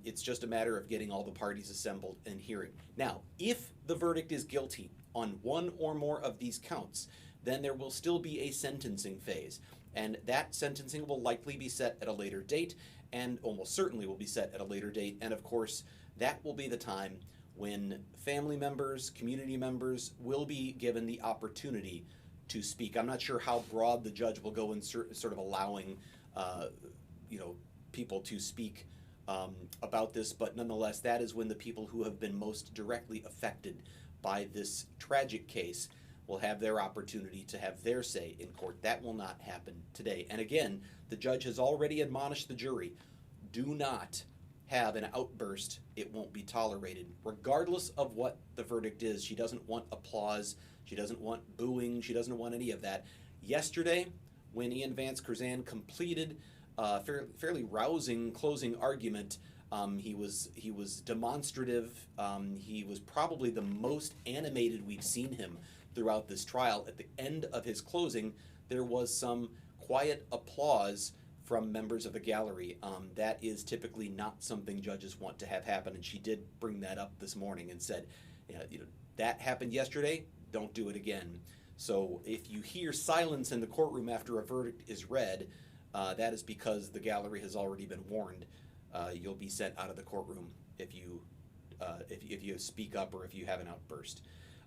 it's just a matter of getting all the parties assembled and hearing. Now, if the verdict is guilty on one or more of these counts, then there will still be a sentencing phase. And that sentencing will likely be set at a later date, and almost certainly will be set at a later date. And of course, that will be the time when family members, community members will be given the opportunity to speak. I'm not sure how broad the judge will go in sort of allowing people to speak about this, but nonetheless, that is when the people who have been most directly affected by this tragic case will have their opportunity to have their say in court. That will not happen today. And again, the judge has already admonished the jury, do not have an outburst, it won't be tolerated, regardless of what the verdict is. She doesn't want applause. She doesn't want booing. She doesn't want any of that. Yesterday, when Ian Vance Curzan completed a fairly rousing closing argument, he was demonstrative. He was probably the most animated we've seen him throughout this trial. At the end of his closing, there was some quiet applause from members of the gallery. That is typically not something judges want to have happen, and she did bring that up this morning and said, that happened yesterday, don't do it again. So if you hear silence in the courtroom after a verdict is read, that is because the gallery has already been warned. You'll be sent out of the courtroom if you speak up or if you have an outburst.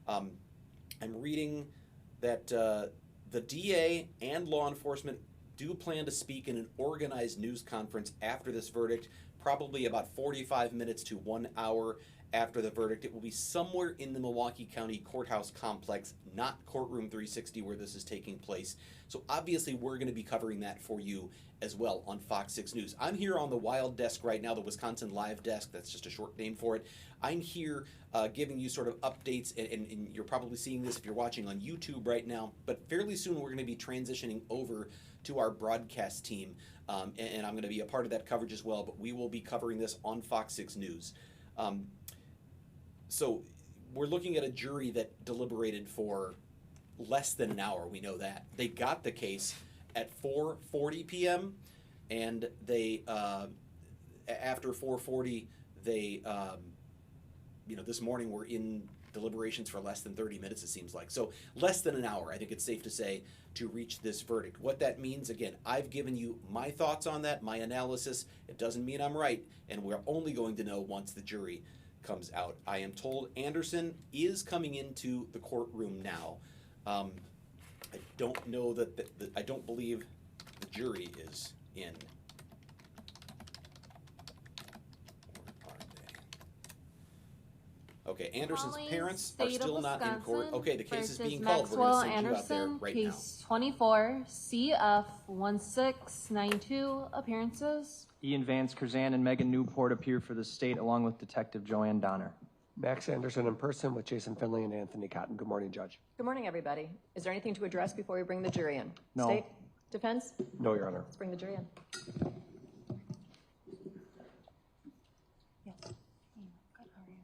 I'm reading that the DA and law enforcement do plan to speak in an organized news conference after this verdict, probably about 45 minutes to 1 hour after the verdict. It will be somewhere in the Milwaukee County Courthouse complex, not Courtroom 360 where this is taking place. So obviously we're going to be covering that for you as well on Fox 6 News. I'm here on the Wild Desk right now, the Wisconsin Live Desk. That's just a short name for it. I'm here giving you sort of updates, and you're probably seeing this if you're watching on YouTube right now, but fairly soon we're going to be transitioning over to our broadcast team, and I'm going to be a part of that coverage as well, but we will be covering this on Fox 6 News. So we're looking at a jury that deliberated for less than an hour. We know that. They got the case at 4:40 p.m. and they, after 4:40, they, this morning were in deliberations for less than 30 minutes, it seems like. So less than an hour, I think it's safe to say, to reach this verdict. What that means, again, I've given you my thoughts on that, my analysis. It doesn't mean I'm right, and we're only going to know once the jury comes out. I am told Anderson is coming into the courtroom now. I don't know that, I don't believe the jury is in. Or are they? Okay, Anderson's parents are still not in court. Okay, the case is being called. We're going to send you out there right now. Case 24, CF1692, appearances. Ian Vance Curzan and Megan Newport appear for the state along with Detective Joanne Donner. Max Anderson in person with Jason Finley and Anthony Cotton. Good morning, Judge. Good morning, everybody. Is there anything to address before we bring the jury in? No. State? Defense? No, Your Honor. Let's bring the jury in. Yes. Good, how are you?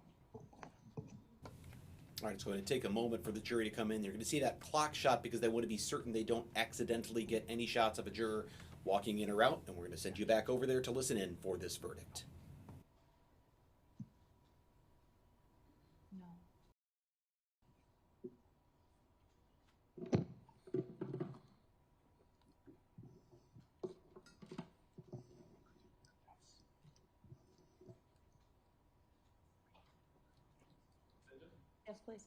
All right, it's going to take a moment for the jury to come in. You're going to see that clock shot because they want to be certain they don't accidentally get any shots of a juror walking in or out, and we're going to send you back over there to listen in for this verdict. No. Yes, please.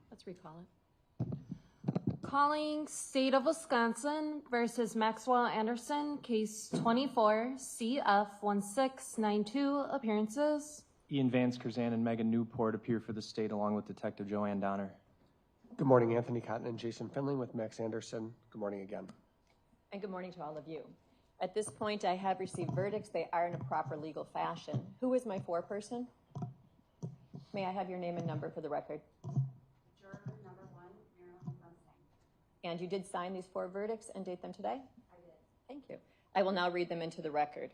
Let's recall it. Calling State of Wisconsin versus Maxwell Anderson, case 24, CF1692, appearances. Ian Vance Curzan and Megan Newport appear for the state along with Detective Joanne Donner. Good morning, Anthony Cotton and Jason Finley with Max Anderson. Good morning again. And good morning to all of you. At this point, I have received verdicts. They are in a proper legal fashion. Who is my foreperson? May I have your name and number for the record? Juror number 1, Marilyn Dunstan. And you did sign these 4 verdicts and date them today? I did. Thank you. I will now read them into the record.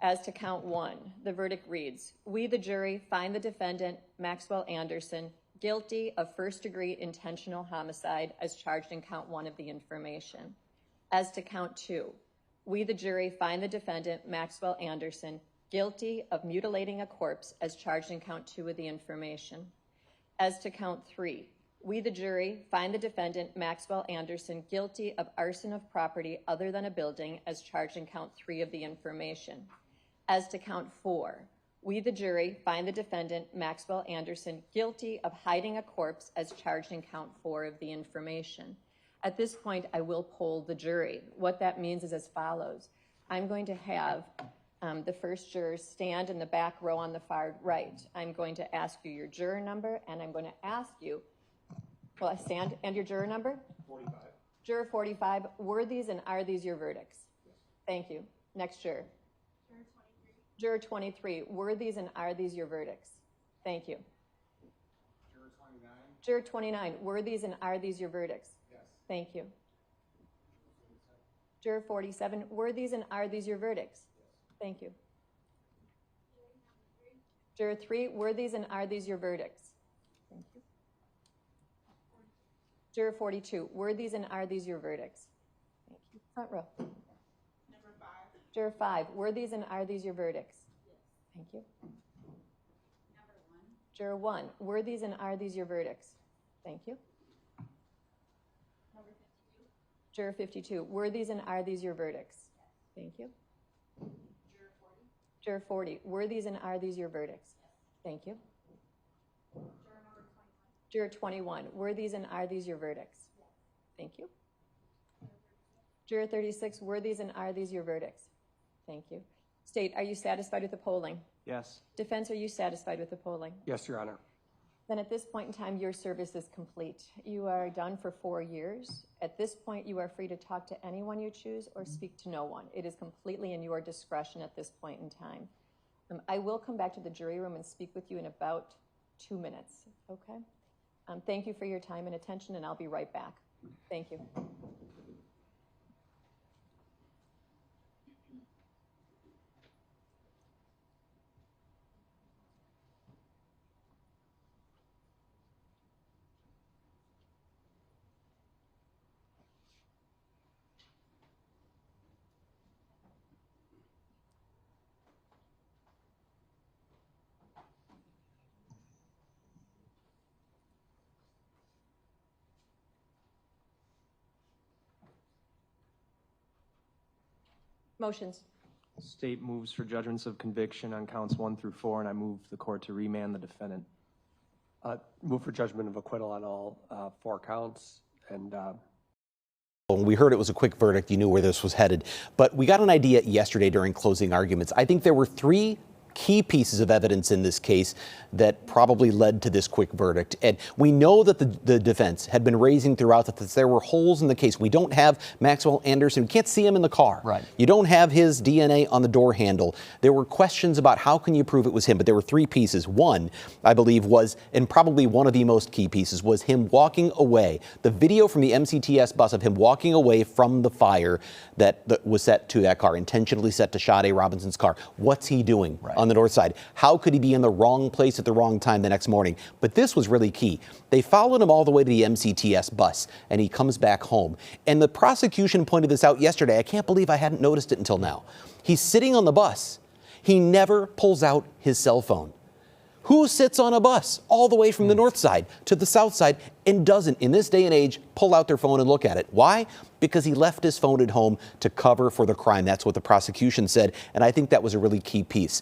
As to count 1, the verdict reads, we, the jury, find the defendant, Maxwell Anderson, guilty of first-degree intentional homicide as charged in count 1 of the information. As to count 2, we, the jury, find the defendant, Maxwell Anderson, guilty of mutilating a corpse as charged in count 2 of the information. As to count 3, We, the jury, find the defendant, Maxwell Anderson, guilty of arson of property other than a building as charged in count 3 of the information. As to count 4, we, the jury, find the defendant, Maxwell Anderson, guilty of hiding a corpse as charged in count 4 of the information. At this point, I will poll the jury. What that means is as follows. I'm going to have the first juror stand in the back row on the far right. I'm going to ask you your juror number, and I'm going to ask you, will I stand and your juror number? 45. Juror 45, were these and are these your verdicts? Yes. Thank you. Next juror. Juror 23, were these and are these your verdicts? Thank you. Juror 29. Juror 29, were these and are these your verdicts? Yes. Thank you. Juror 47, were these and are these your verdicts? Yes. Thank you. Juror 3, were these and are these your verdicts? Thank you. Juror 42, were these and are these your verdicts? Thank you. Front row. Number 5. Juror 5, were these and are these your verdicts? Yes. Thank you. Number 1. Juror 1, were these and are these your verdicts? Thank you. Number 52. Juror 52, were these and are these your verdicts? Yes. Thank you. Juror 40. Juror 40, were these and are these your verdicts? Yes. Thank you. Juror number 21. Juror 21, were these and are these your verdicts? Yes. Thank you. Juror 36, were these and are these your verdicts? Thank you. State, are you satisfied with the polling? Yes. Defense, are you satisfied with the polling? Yes, Your Honor. Then at this point in time, your service is complete. You are done for 4 years. At this point, you are free to talk to anyone you choose or speak to no one. It is completely in your discretion at this point in time. I will come back to the jury room and speak with you in about 2 minutes, okay? Thank you for your time and attention, and I'll be right back. Thank you. Motions. State moves for judgments of conviction on counts 1 through 4, and I move the court to remand the defendant. Move for judgment of acquittal on all 4 counts. And When we heard it was a quick verdict, you knew where this was headed. But we got an idea yesterday during closing arguments. I think there were 3 key pieces of evidence in this case that probably led to this quick verdict. And we know that the defense had been raising throughout that there were holes in the case. We don't have Maxwell Anderson. We can't see him in the car. Right. You don't have his DNA on the door handle. There were questions about how can you prove it was him, but there were 3 pieces. One, I believe, was, and probably one of the most key pieces, was him walking away. The video from the MCTS bus of him walking away from the fire that was set to that car, intentionally set to Sade Robinson's car. What's he doing on the north side? How could he be in the wrong place at the wrong time the next morning? But this was really key. They followed him all the way to the MCTS bus, and he comes back home. And the prosecution pointed this out yesterday. I can't believe I hadn't noticed it until now. He's sitting on the bus. He never pulls out his cell phone. Who sits on a bus all the way from the north side to the south side and doesn't, in this day and age, pull out their phone and look at it? Why? Because he left his phone at home to cover for the crime. That's what the prosecution said, and I think that was a really key piece.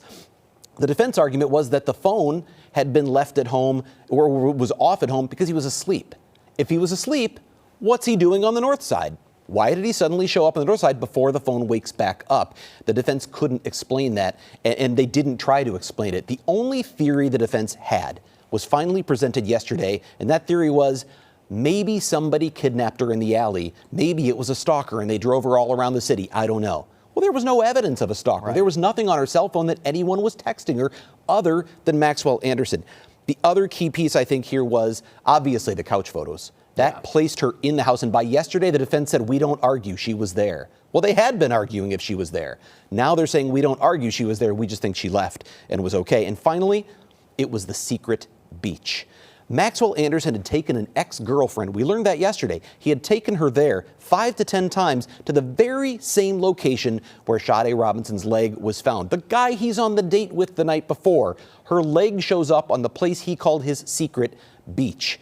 The defense argument was that the phone had been left at home or was off at home because he was asleep. If he was asleep, what's he doing on the north side? Why did he suddenly show up on the north side before the phone wakes back up? The defense couldn't explain that, and they didn't try to explain it. The only theory the defense had was finally presented yesterday, and that theory was maybe somebody kidnapped her in the alley. Maybe it was a stalker and they drove her all around the city. I don't know. Well, there was no evidence of a stalker. There was nothing on her cell phone that anyone was texting her other than Maxwell Anderson. The other key piece, I think, here was obviously the couch photos. That placed her in the house. And by yesterday, the defense said, we don't argue she was there. Well, they had been arguing if she was there. Now they're saying we don't argue she was there. We just think she left and was okay. And finally, it was the secret beach. Maxwell Anderson had taken an ex-girlfriend. We learned that yesterday. He had taken her there 5 to 10 times to the very same location where Sade Robinson's leg was found. The guy he's on the date with the night before, her leg shows up on the place he called his secret beach.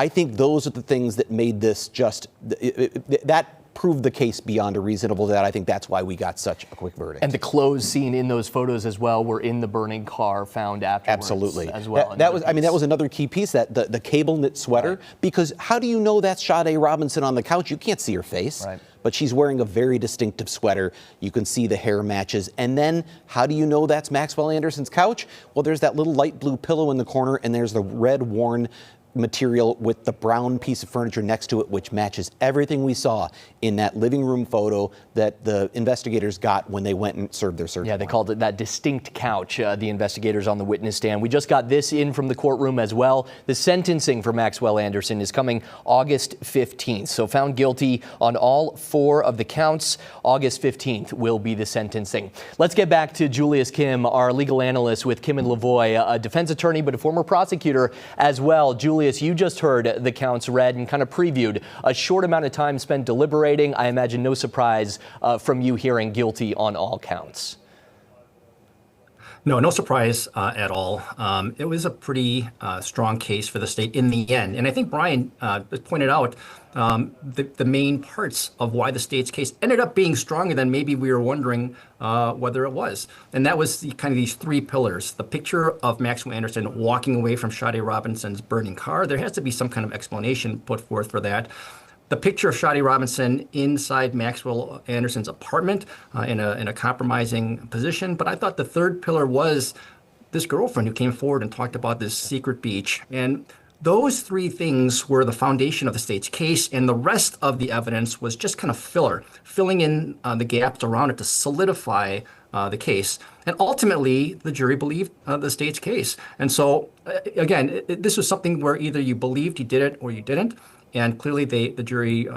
I think those are the things that made this just, that proved the case beyond a reasonable doubt. I think that's why we got such a quick verdict. And the clothes seen in those photos as well were in the burning car found afterwards. Absolutely. As well. That was, I mean, that was another key piece, that the cable knit sweater, Right. because how do you know that's Sade Robinson on the couch? You can't see her face. Right. But she's wearing a very distinctive sweater. You can see the hair matches. And then how do you know that's Maxwell Anderson's couch? Well, there's that little light blue pillow in the corner, and there's the red worn material with the brown piece of furniture next to it, which matches everything we saw in that living room photo that the investigators got when they went and served their search Yeah, they warrant. called it that distinct couch, the investigators on the witness stand. We just got this in from the courtroom as well. The sentencing for Maxwell Anderson is coming August 15th. So found guilty on all 4 of the counts. August 15th will be the sentencing. Let's get back to Julius Kim, our legal analyst with Kim and Lavoie, a defense attorney but a former prosecutor as well. Julius, you just heard the counts read and kind of previewed a short amount of time spent deliberating. I imagine no surprise from you hearing guilty on all counts. No surprise at all. It was a pretty strong case for the state in the end. And I think Brian pointed out the main parts of why the state's case ended up being stronger than maybe we were wondering whether it was. And that was kind of these 3 pillars. The picture of Maxwell Anderson walking away from Sade Robinson's burning car. There has to be some kind of explanation put forth for that. The picture of Sade Robinson inside Maxwell Anderson's apartment in a compromising position. But I thought the third pillar was this girlfriend who came forward and talked about this secret beach. And those 3 things were the foundation of the state's case, and the rest of the evidence was just kind of filling in the gaps around it to solidify the case. And ultimately, the jury believed the state's case. And so, again, this was something where either you believed he did it or you didn't. And clearly, the jury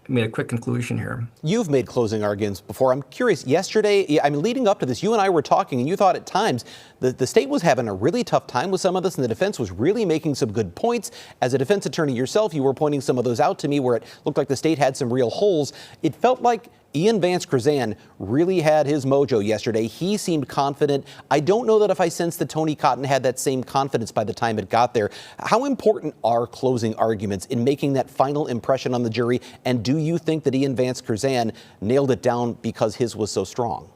made a quick conclusion here. You've made closing arguments before. I'm curious, yesterday, I mean, leading up to this, you and I were talking, and you thought at times the state was having a really tough time with some of this, and the defense was really making some good points. As a defense attorney yourself, you were pointing some of those out to me where it looked like the state had some real holes. It felt like Ian Vance Krzan really had his mojo yesterday. He seemed confident. I don't know that if I sensed that Tony Cotton had that same confidence by the time it got there. How important are closing arguments in making that final impression on the jury? And do you think that Ian Vance Krzan nailed it down because his was so strong?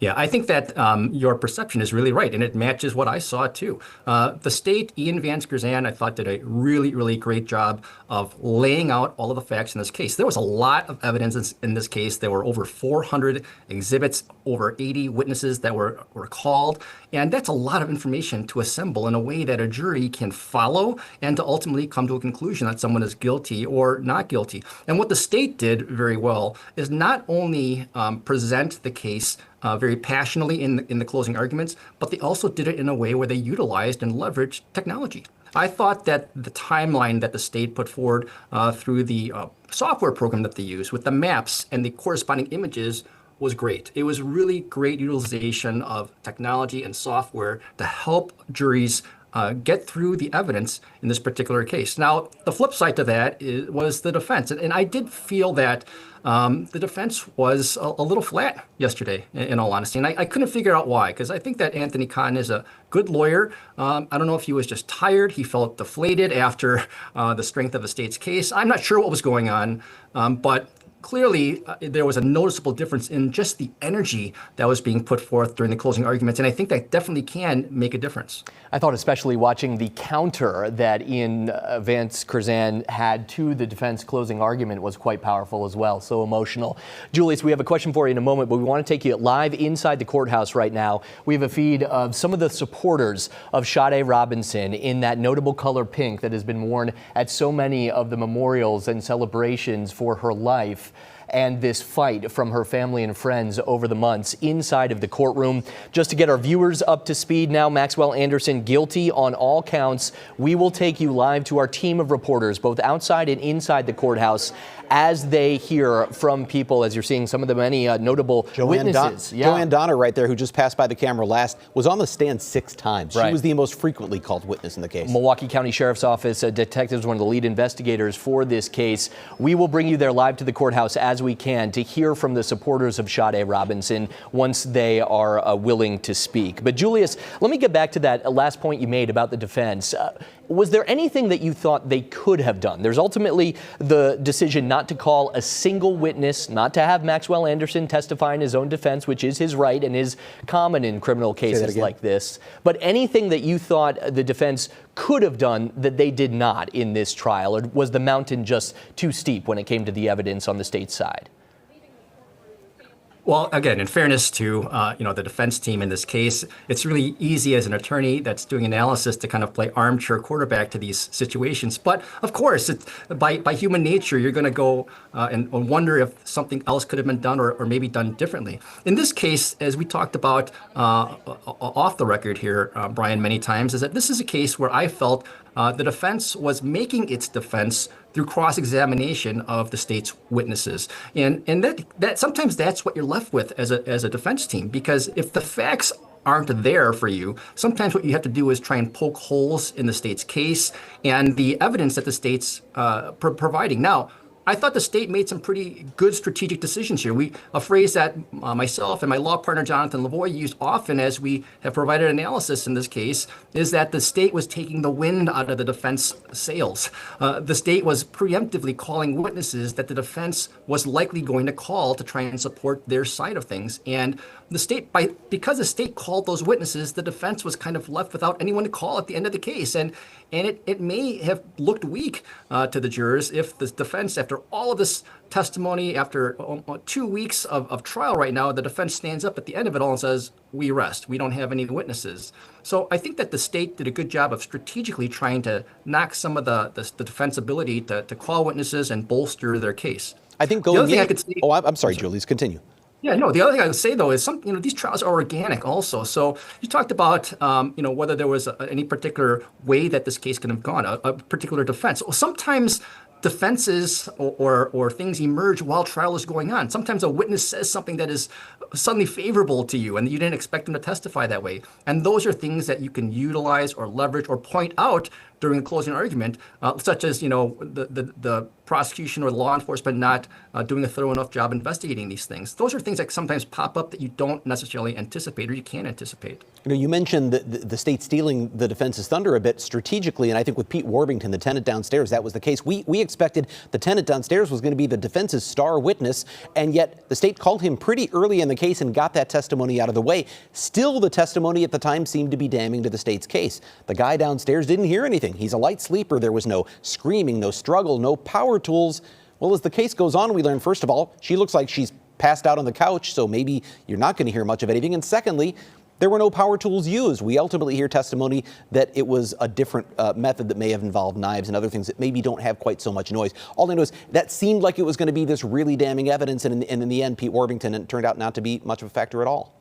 Yeah, I think that your perception is really right, and it matches what I saw too. The state, Ian Vance Krzan, I thought did a really, really great job of laying out all of the facts in this case. There was a lot of evidence in this case. There were over 400 exhibits, over 80 witnesses that were called, and that's a lot of information to assemble in a way that a jury can follow and to ultimately come to a conclusion that someone is guilty or not guilty. And what the state did very well is not only present the case very passionately in the closing arguments, but they also did it in a way where they utilized and leveraged technology. I thought that the timeline that the state put forward through the software program that they use with the maps and the corresponding images was great. It was really great utilization of technology and software to help juries get through the evidence in this particular case. Now, the flip side to that was the defense. And I did feel that the defense was a little flat yesterday, in all honesty. And I couldn't figure out why, because I think that Anthony Cotton is a good lawyer. I don't know if he was just tired. He felt deflated after the strength of the state's case. I'm not sure what was going on, but clearly, there was a noticeable difference in just the energy that was being put forth during the closing arguments, and I think that definitely can make a difference. I thought especially watching the counter that Ian Vance Krzan had to the defense closing argument was quite powerful as well, so emotional. Julius, we have a question for you in a moment, but we want to take you live inside the courthouse right now. We have a feed of some of the supporters of Sade Robinson in that notable color pink that has been worn at so many of the memorials and celebrations for her life, and this fight from her family and friends over the months inside of the courtroom. Just to get our viewers up to speed now, Maxwell Anderson guilty on all counts. We will take you live to our team of reporters, both outside and inside the courthouse, as they hear from people, as you're seeing some of the many notable witnesses. Joanne Donner right there, who just passed by the camera last, was on the stand 6 times. Right. She was the most frequently called witness in the case. Milwaukee County Sheriff's Office detectives, one of the lead investigators for this case. We will bring you there live to the courthouse as we can to hear from the supporters of Sade Robinson once they are willing to speak. But Julius, let me get back to that last point you made about the defense. Was there anything that you thought they could have done? There's ultimately the decision not to call a single witness, not to have Maxwell Anderson testify in his own defense, which is his right and is common in criminal cases like this. But anything that you thought the defense could have done that they did not in this trial, or was the mountain just too steep when it came to the evidence on the state's side? Well, again, in fairness to the defense team in this case, it's really easy as an attorney that's doing analysis to kind of play armchair quarterback to these situations. But of course, by human nature, you're going to go and wonder if something else could have been done or maybe done differently. In this case, as we talked about off the record here, Brian, many times, is that this is a case where I felt the defense was making its defense through cross-examination of the state's witnesses, and that sometimes that's what you're left with as a defense team, because if the facts aren't there for you, sometimes what you have to do is try and poke holes in the state's case and the evidence that the state's providing. Now, I thought the state made some pretty good strategic decisions here. A phrase that myself and my law partner, Jonathan Lavoie, used often as we have provided analysis in this case is that the state was taking the wind out of the defense sails. The state was preemptively calling witnesses that the defense was likely going to call to try and support their side of things. And the state, because the state called those witnesses, the defense was kind of left without anyone to call at the end of the case. And it may have looked weak to the jurors if the defense, after all of this testimony, after 2 weeks of trial right now, the defense stands up at the end of it all and says, we rest, we don't have any witnesses. So I think that the state did a good job of strategically trying to knock some of the defense ability to call witnesses and bolster their case. I think I'm sorry, Julius, continue. Yeah, no, the other thing I would say, though, is these trials are organic also. So you talked about, whether there was any particular way that this case could have gone, a particular defense. Well, sometimes defenses or things emerge while trial is going on. Sometimes a witness says something that is suddenly favorable to you and you didn't expect them to testify that way. And those are things that you can utilize or leverage or point out during the closing argument, such as, the prosecution or law enforcement not doing a thorough enough job investigating these things. Those are things that sometimes pop up that you don't necessarily anticipate or you can't anticipate. You mentioned the state stealing the defense's thunder a bit strategically, and I think with Pete Warbington, the tenant downstairs, that was the case. We expected the tenant downstairs was going to be the defense's star witness, and yet the state called him pretty early in the case and got that testimony out of the way. Still, the testimony at the time seemed to be damning to the state's case. The guy downstairs didn't hear anything. He's a light sleeper. There was no screaming, no struggle, no power tools. Well, as the case goes on, we learn, first of all, she looks like she's passed out on the couch, so maybe you're not going to hear much of anything. And secondly, there were no power tools used. We ultimately hear testimony that it was a different method that may have involved knives and other things that maybe don't have quite so much noise. All I know is that seemed like it was going to be this really damning evidence, and in the end, Pete Warbington, it turned out not to be much of a factor at all.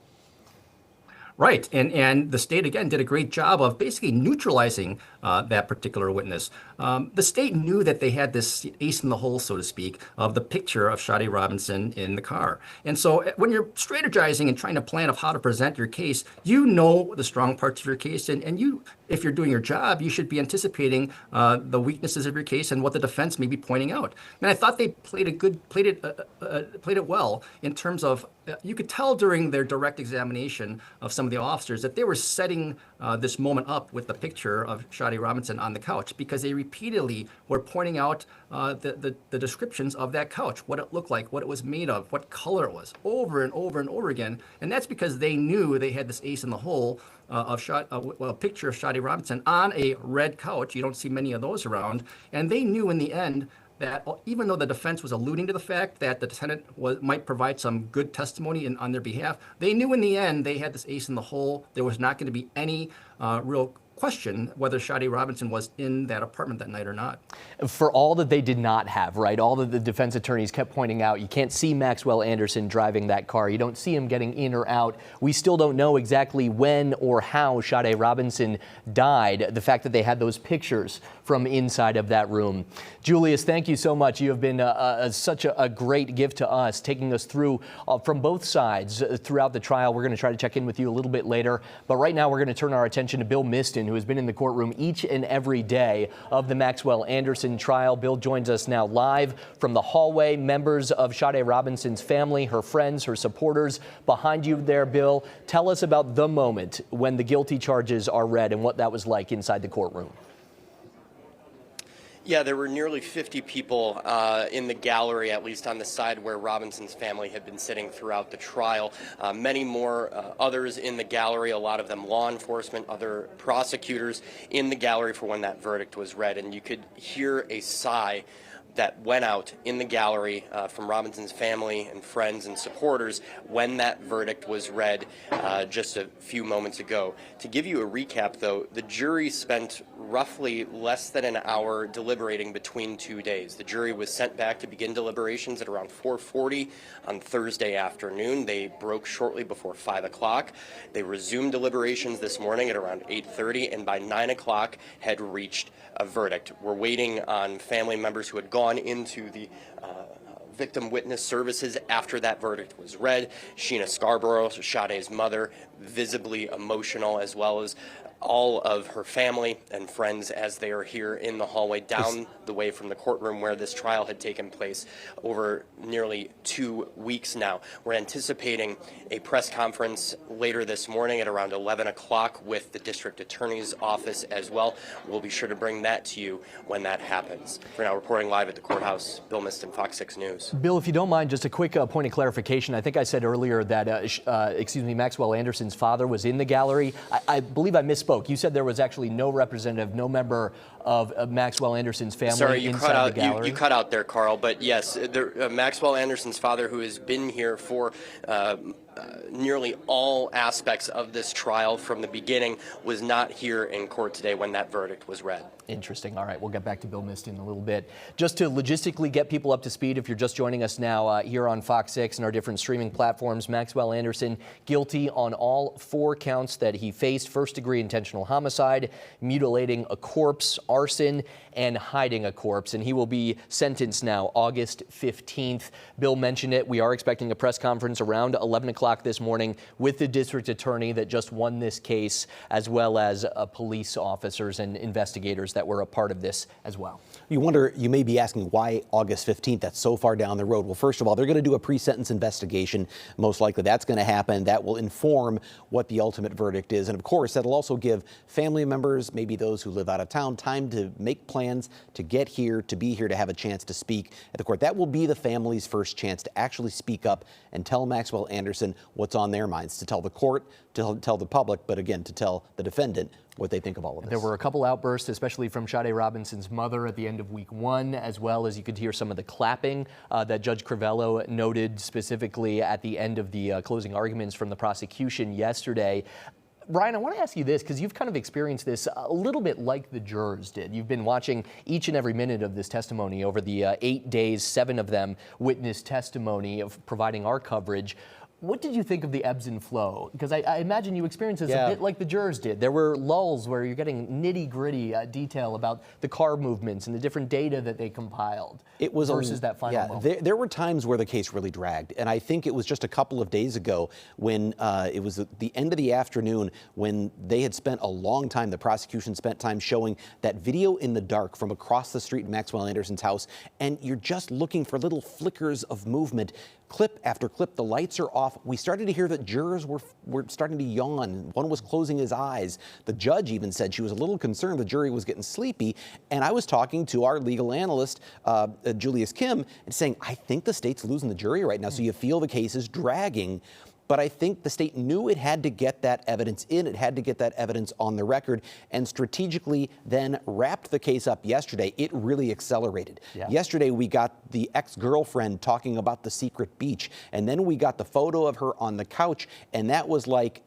Right, and the state, again, did a great job of basically neutralizing that particular witness. The state knew that they had this ace in the hole, so to speak, of the picture of Sade Robinson in the car. And so when you're strategizing and trying to plan of how to present your case, you know the strong parts of your case, and you, if you're doing your job, you should be anticipating the weaknesses of your case and what the defense may be pointing out. And I thought they played it well in terms of, you could tell during their direct examination of some of the officers that they were setting this moment up with the picture of Sade Robinson on the couch, because they repeatedly were pointing out the descriptions of that couch, what it looked like, what it was made of, what color it was, over and over and over again. And that's because they knew they had this ace in the hole of a picture of Sade Robinson on a red couch. You don't see many of those around. And they knew in the end that even though the defense was alluding to the fact that the defendant might provide some good testimony on their behalf, they knew in the end they had this ace in the hole. There was not going to be any real question whether Sade Robinson was in that apartment that night or not. For all that they did not have, right, all that the defense attorneys kept pointing out, you can't see Maxwell Anderson driving that car. You don't see him getting in or out. We still don't know exactly when or how Sade Robinson died. The fact that they had those pictures from inside of that room. Julius, thank you so much. You have been such a great gift to us, taking us through from both sides throughout the trial. We're going to try to check in with you a little bit later. But right now, we're going to turn our attention to Bill Miston, who has been in the courtroom each and every day of the Maxwell Anderson trial. Bill joins us now live from the hallway. Members of Sade Robinson's family, her friends, her supporters behind you there, Bill. Tell us about the moment when the guilty charges are read and what that was like inside the courtroom. Yeah, there were nearly 50 people in the gallery, at least on the side where Robinson's family had been sitting throughout the trial. Many more others in the gallery, a lot of them law enforcement, other prosecutors in the gallery for when that verdict was read. And you could hear a sigh that went out in the gallery from Robinson's family and friends and supporters when that verdict was read just a few moments ago. To give you a recap, though, the jury spent roughly less than an hour deliberating between 2 days. The jury was sent back to begin deliberations at around 4:40 on Thursday afternoon. They broke shortly before 5 o'clock. They resumed deliberations this morning at around 8:30, and by 9 o'clock had reached a verdict. We're waiting on family members who had gone into the victim witness services after that verdict was read. Sheena Scarborough, Sade's mother, visibly emotional, as well as all of her family and friends as they are here in the hallway down the way from the courtroom where this trial had taken place over nearly 2 weeks now. We're anticipating a press conference later this morning at around 11 o'clock with the district attorney's office as well. We'll be sure to bring that to you when that happens. For now, reporting live at the courthouse, Bill Miston, Fox 6 News. Bill, if you don't mind, just a quick point of clarification. I think I said earlier that, Maxwell Anderson's father was in the gallery. I believe I misspoke. You said there was actually no representative, no member of Maxwell Anderson's family inside the gallery. You cut out there, Carl. But yes, Maxwell Anderson's father, who has been here for nearly all aspects of this trial from the beginning, was not here in court today when that verdict was read. Interesting. All right, we'll get back to Bill Miston in a little bit. Just to logistically get people up to speed, if you're just joining us now here on Fox 6 and our different streaming platforms, Maxwell Anderson guilty on all 4 counts that he faced: first-degree intentional homicide, mutilating a corpse, arson, and hiding a corpse. And he will be sentenced now August 15th. Bill mentioned it. We are expecting a press conference around 11 o'clock this morning with the district attorney that just won this case, as well as police officers and investigators that were a part of this as well. You wonder, you may be asking why August 15th? That's so far down the road. Well, first of all, they're going to do a pre-sentence investigation. Most likely that's going to happen. That will inform what the ultimate verdict is. And of course, that'll also give family members, maybe those who live out of town, time to make plans to get here, to be here, to have a chance to speak at the court. That will be the family's first chance to actually speak up and tell Maxwell Anderson what's on their minds, to tell the court, to tell the public, but again, to tell the defendant what they think of all of this. There were a couple outbursts, especially from Sade Robinson's mother at the end of week 1, as well as you could hear some of the clapping that Judge Crivello noted specifically at the end of the closing arguments from the prosecution yesterday. Brian, I want to ask you this, because you've kind of experienced this a little bit like the jurors did. You've been watching each and every minute of this testimony over the 8 days, 7 of them witness testimony of providing our coverage. What did you think of the ebbs and flow? Because I imagine you experienced this a bit like the jurors did. There were lulls where you're getting nitty-gritty detail about the car movements and the different data that they compiled. It was versus that final moment. There were times where the case really dragged, and I think it was just a couple of days ago when it was at the end of the afternoon when they had spent a long time, the prosecution spent time showing that video in the dark from across the street in Maxwell Anderson's house, and you're just looking for little flickers of movement. Clip after clip, the lights are off. We started to hear that jurors were starting to yawn. One was closing his eyes. The judge even said she was a little concerned the jury was getting sleepy. And I was talking to our legal analyst, Julius Kim, and saying, I think the state's losing the jury right now. So you feel the case is dragging. But I think the state knew it had to get that evidence in. It had to get that evidence on the record, and strategically then wrapped the case up yesterday. It really accelerated. Yeah. Yesterday, we got the ex-girlfriend talking about the secret beach, and then we got the photo of her on the couch, and that was like,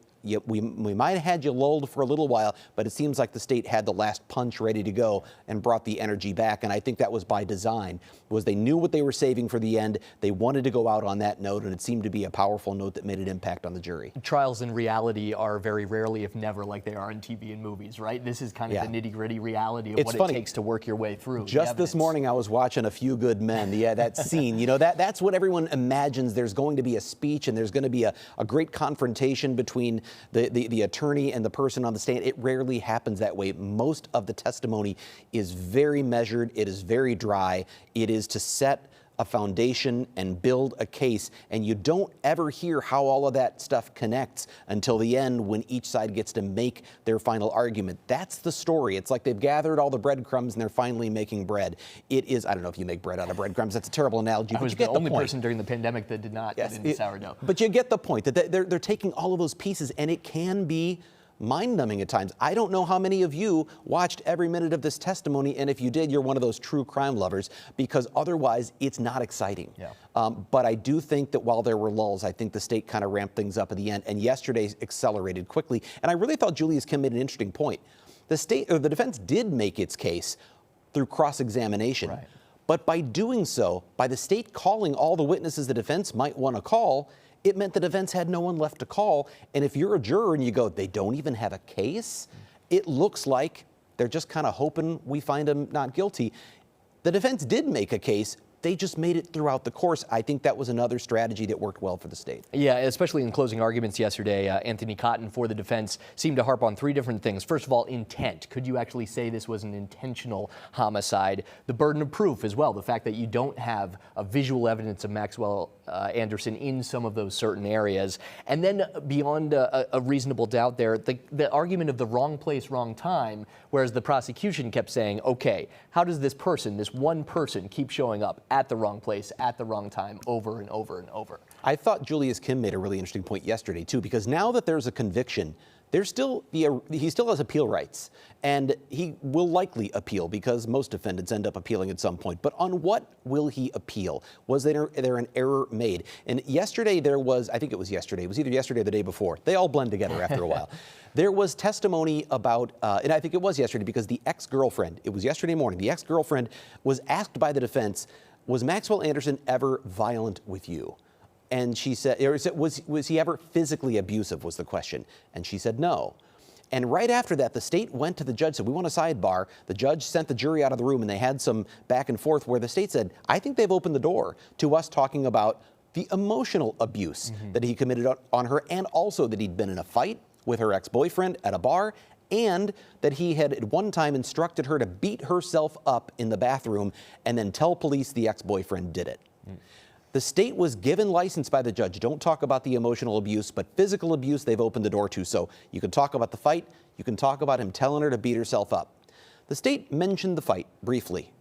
we might have had you lulled for a little while, but it seems like the state had the last punch ready to go and brought the energy back. And I think that was by design, was they knew what they were saving for the end. They wanted to go out on that note, and it seemed to be a powerful note that made an impact on the jury. Trials in reality are very rarely, if never, like they are in TV and movies, right? This is kind of the nitty-gritty reality of what it takes to work your way through. Just this morning, I was watching A Few Good Men. Yeah, that scene, that's what everyone imagines. There's going to be a speech, and there's going to be a great confrontation between the attorney and the person on the stand. It rarely happens that way. Most of the testimony is very measured. It is very dry. It is to set a foundation and build a case, and you don't ever hear how all of that stuff connects until the end when each side gets to make their final argument. That's the story. It's like they've gathered all the breadcrumbs and they're finally making bread. It is, I don't know if you make bread out of breadcrumbs, that's a terrible analogy, I but was you get the the only point. person during the pandemic that did not get into sourdough. But you get the point, that they're taking all of those pieces, and it can be mind-numbing at times. I don't know how many of you watched every minute of this testimony, and if you did, you're one of those true crime lovers, because otherwise it's not exciting. Yeah. But I do think that while there were lulls, I think the state kind of ramped things up at the end, and yesterday accelerated quickly. And I really thought Julius Kim made an interesting point. The defense did make its case through cross-examination. Right. But by doing so, by the state calling all the witnesses the defense might want to call, it meant the defense had no one left to call. And if you're a juror and you go, they don't even have a case, it looks like they're just kind of hoping we find him not guilty. The defense did make a case. They just made it throughout the course. I think that was another strategy that worked well for the state. Yeah, especially in closing arguments yesterday, Anthony Cotton for the defense seemed to harp on three different things. First of all, intent. Could you actually say this was an intentional homicide? The burden of proof as well, the fact that you don't have a visual evidence of Maxwell Anderson in some of those certain areas. And then beyond a reasonable doubt there, the argument of the wrong place, wrong time, whereas the prosecution kept saying, okay, how does this person, this one person, keep showing up at the wrong place, at the wrong time, over and over and over? I thought Julius Kim made a really interesting point yesterday, too, because now that there's a conviction, he still has appeal rights, and he will likely appeal because most defendants end up appealing at some point. But on what will he appeal? Was there an error made? And yesterday there was, I think it was yesterday, it was either yesterday or the day before. They all blend together after a while. There was testimony about, and I think it was yesterday because the ex-girlfriend, it was yesterday morning, the ex-girlfriend was asked by the defense, was Maxwell Anderson ever violent with you? And she said, was he ever physically abusive, was the question. And she said no. And right after that, the state went to the judge, said, we want a sidebar. The judge sent the jury out of the room, and they had some back and forth where the state said, I think they've opened the door to us talking about the emotional abuse that he committed on her, and also that he'd been in a fight with her ex-boyfriend at a bar, and that he had at one time instructed her to beat herself up in the bathroom and then tell police the ex-boyfriend did it. The state was given license by the judge. Don't talk about the emotional abuse, but physical abuse they've opened the door to. So you can talk about the fight. You can talk about him telling her to beat herself up. The state mentioned the fight briefly.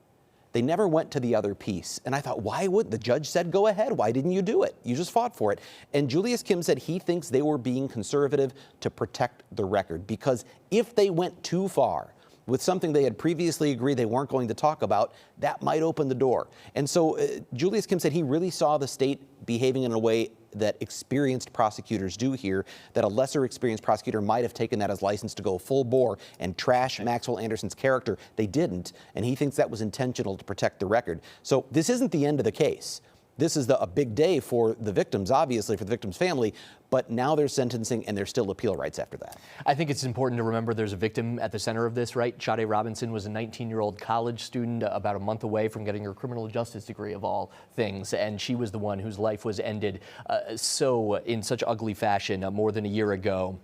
They never went to the other piece. And I thought, why would the judge said, go ahead. Why didn't you do it? You just fought for it. And Julius Kim said he thinks they were being conservative to protect the record, because if they went too far with something they had previously agreed they weren't going to talk about, that might open the door. And so Julius Kim said he really saw the state behaving in a way that experienced prosecutors do here, that a lesser experienced prosecutor might have taken that as license to go full bore and trash Maxwell Anderson's character. They didn't, and he thinks that was intentional to protect the record. So this isn't the end of the case. This is a big day for the victims, obviously, for the victim's family, but now there's sentencing and there's still appeal rights after that. I think it's important to remember there's a victim at the center of this, right? Sade Robinson was a 19-year-old college student about a month away from getting her criminal justice degree, of all things, and she was the one whose life was ended in such ugly fashion more than a year ago.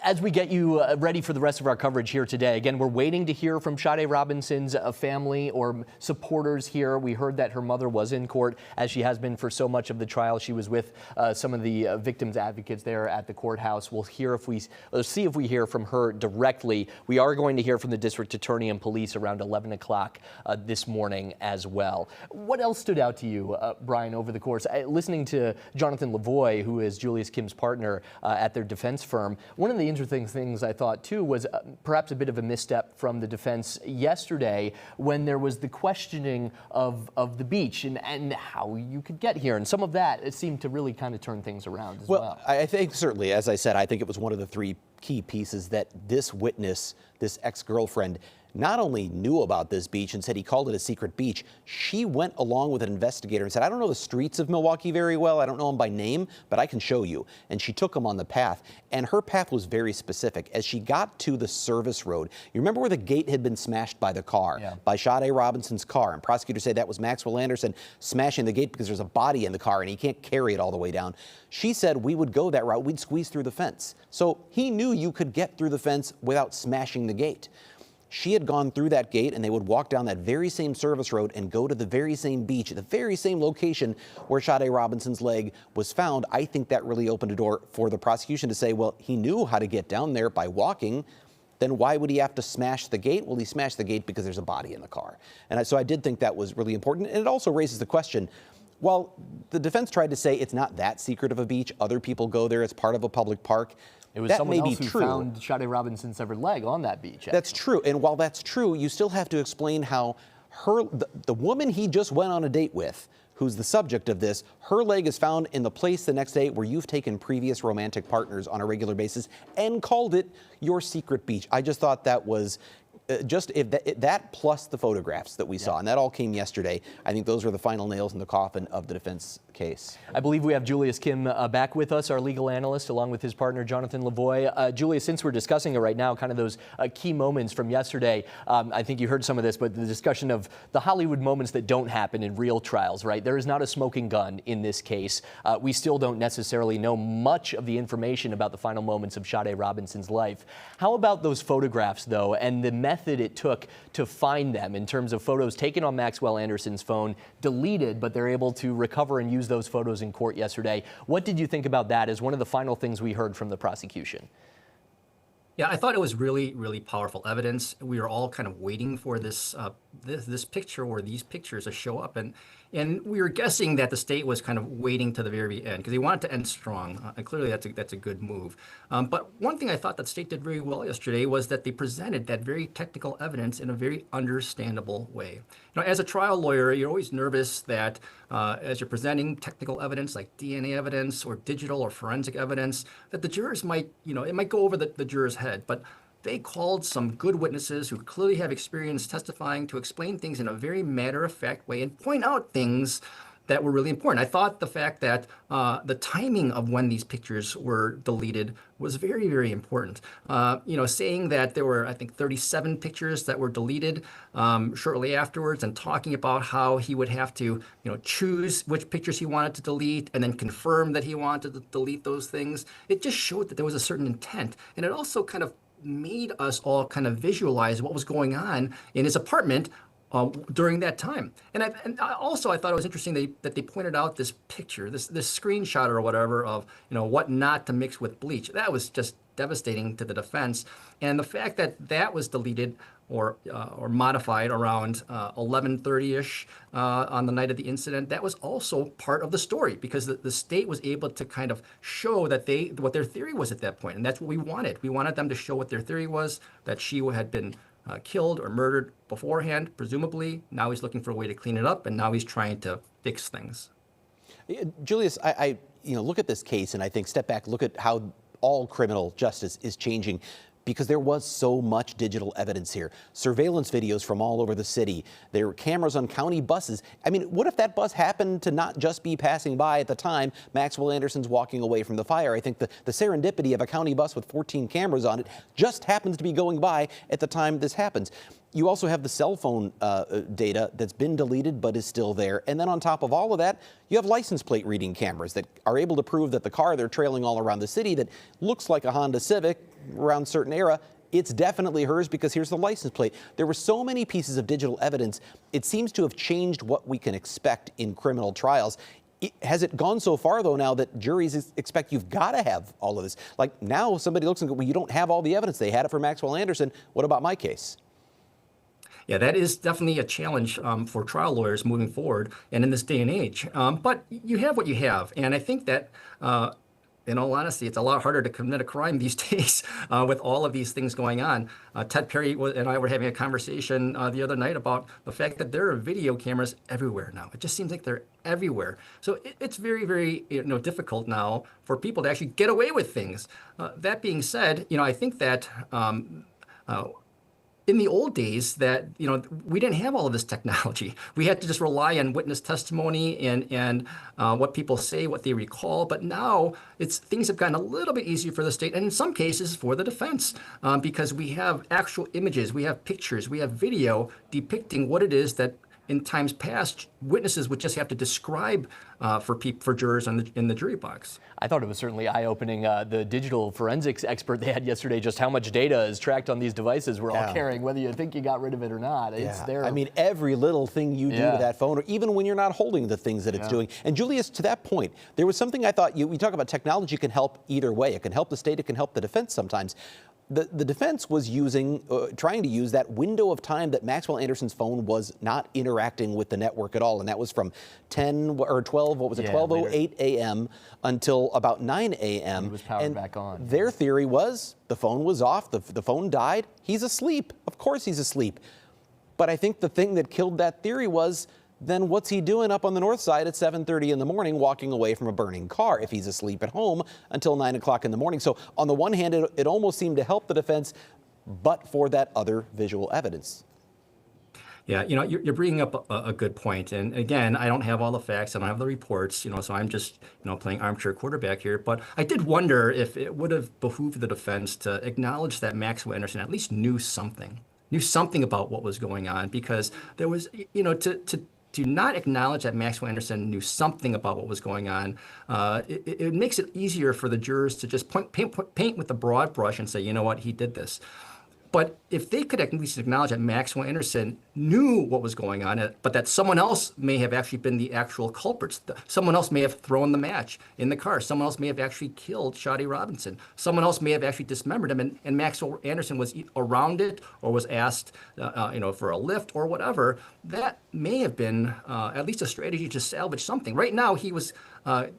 As we get you ready for the rest of our coverage here today, again, we're waiting to hear from Sade Robinson's family or supporters here. We heard that her mother was in court, as she has been for so much of the trial. She was with some of the victims' advocates there at the courthouse. We'll see if we hear from her directly. We are going to hear from the district attorney and police around 11 o'clock this morning as well. What else stood out to you, Brian, over the course? Listening to Jonathan Lavoie, who is Julius Kim's partner at their defense firm, one of the interesting things I thought, too, was perhaps a bit of a misstep from the defense yesterday when there was the questioning of the beach and how you could get here. And some of that, it seemed to really kind of turn things around as well. I think certainly, as I said, I think it was one of the three key pieces that this witness, this ex-girlfriend, not only knew about this beach and said he called it a secret beach, she went along with an investigator and said, I don't know the streets of Milwaukee very well. I don't know them by name, but I can show you. And she took him on the path. And her path was very specific. As she got to the service road, you remember where the gate had been smashed by the car, by Sade Robinson's car. And prosecutors say that was Maxwell Anderson smashing the gate because there's a body in the car and he can't carry it all the way down. She said we would go that route. We'd squeeze through the fence. So he knew you could get through the fence without smashing the gate. she had gone through that gate and they would walk down that very same service road and go to the very same beach, the very same location where Sade Robinson's leg was found, I think that really opened a door for the prosecution to say, well, he knew how to get down there by walking. Then why would he have to smash the gate? Well, he smashed the gate because there's a body in the car. And so I did think that was really important. And it also raises the question, well, the defense tried to say it's not that secret of a beach. Other people go there. It's part of a public park. It was that someone may else be who true. found Sade Robinson's severed leg on that beach. That's true. And while that's true, you still have to explain how the woman he just went on a date with, who's the subject of this, her leg is found in the place the next day where you've taken previous romantic partners on a regular basis and called it your secret beach. I just thought that was that plus the photographs that we saw, and that all came yesterday. I think those were the final nails in the coffin of the defense case. I believe we have Julius Kim back with us, our legal analyst, along with his partner, Jonathan Lavoie. Julius, since we're discussing it right now, kind of those key moments from yesterday, I think you heard some of this, but the discussion of the Hollywood moments that don't happen in real trials, right? There is not a smoking gun in this case. We still don't necessarily know much of the information about the final moments of Sade Robinson's life. How about those photographs, though, and the method it took to find them in terms of photos taken on Maxwell Anderson's phone, deleted, but they're able to recover and use those photos in court yesterday? What did you think about that as one of the final things we heard from the prosecution? Yeah, I thought it was really, really powerful evidence. We were all kind of waiting for this this picture or these pictures to show up, and we were guessing that the state was kind of waiting to the very end because they wanted to end strong. And clearly, that's a good move. But one thing I thought that the state did very well yesterday was that they presented that very technical evidence in a very understandable way. You know, as a trial lawyer, you're always nervous that as you're presenting technical evidence like DNA evidence or digital or forensic evidence, that the jurors might, it might go over the juror's head. But they called some good witnesses who clearly have experience testifying to explain things in a very matter-of-fact way and point out things that were really important. I thought the fact that the timing of when these pictures were deleted was very, very important. Saying that there were, I think, 37 pictures that were deleted shortly afterwards, and talking about how he would have to, choose which pictures he wanted to delete and then confirm that he wanted to delete those things. It just showed that there was a certain intent, and it also kind of made us all kind of visualize what was going on in his apartment during that time. And I thought it was interesting that they pointed out this picture, this screenshot or whatever of, what not to mix with bleach. That was just devastating to the defense. And the fact that that was deleted or modified around 11:30-ish on the night of the incident, that was also part of the story, because the state was able to kind of show that what their theory was at that point. And that's what we wanted. We wanted them to show what their theory was, that she had been killed or murdered beforehand, presumably. Now he's looking for a way to clean it up, and now he's trying to fix things. Julius, I look at this case and I think step back, look at how all criminal justice is changing, because there was so much digital evidence here. Surveillance videos from all over the city. There were cameras on county buses. I mean, what if that bus happened to not just be passing by at the time Maxwell Anderson's walking away from the fire? I think the serendipity of a county bus with 14 cameras on it just happens to be going by at the time this happens. You also have the cell phone data that's been deleted but is still there. And then on top of all of that, you have license plate reading cameras that are able to prove that the car they're trailing all around the city that looks like a Honda Civic around a certain era, it's definitely hers because here's the license plate. There were so many pieces of digital evidence. It seems to have changed what we can expect in criminal trials. Has it gone so far, though, now that juries expect you've got to have all of this? Like now somebody looks and goes, well, you don't have all the evidence. They had it for Maxwell Anderson. What about my case? Yeah, that is definitely a challenge for trial lawyers moving forward and in this day and age. But you have what you have. And I think that, in all honesty, it's a lot harder to commit a crime these days with all of these things going on. Ted Perry and I were having a conversation the other night about the fact that there are video cameras everywhere now. It just seems like they're everywhere. So it's very, very difficult now for people to actually get away with things. That being said, I think that in the old days that, we didn't have all of this technology. We had to just rely on witness testimony and what people say, what they recall. But now things have gotten a little bit easier for the state, and in some cases for the defense, because we have actual images, we have pictures, we have video depicting what it is that in times past, witnesses would just have to describe for jurors in the jury box. I thought it was certainly eye-opening. The digital forensics expert they had yesterday, just how much data is tracked on these devices we're all carrying, whether you think you got rid of it or not. It's there. I mean, every little thing you do to that phone, or even when you're not holding the things that it's doing. And Julius, to that point, there was something I thought we talk about technology can help either way. It can help the state, it can help the defense sometimes. The defense was trying to use that window of time that Maxwell Anderson's phone was not interacting with the network at all, and that was from 12:08 a.m. until about 9 a.m. He was powered back on. Their theory was the phone was off, the phone died, he's asleep. Of course he's asleep. But I think the thing that killed that theory was, then what's he doing up on the north side at 7:30 in the morning walking away from a burning car if he's asleep at home until 9 o'clock in the morning? So on the one hand, it almost seemed to help the defense, but for that other visual evidence. Yeah, you're bringing up a good point. And again, I don't have all the facts, I don't have the reports, so I'm just, playing armchair quarterback here. But I did wonder if it would have behooved the defense to acknowledge that Maxwell Anderson at least knew something about what was going on, because there was, to not acknowledge that Maxwell Anderson knew something about what was going on, it makes it easier for the jurors to just paint with a broad brush and say, you know what, he did this. But if they could at least acknowledge that Maxwell Anderson knew what was going on, but that someone else may have actually been the actual culprits, someone else may have thrown the match in the car, someone else may have actually killed Sade Robinson, someone else may have actually dismembered him, and Maxwell Anderson was around it or was asked, for a lift or whatever, that may have been at least a strategy to salvage something. Right now, he was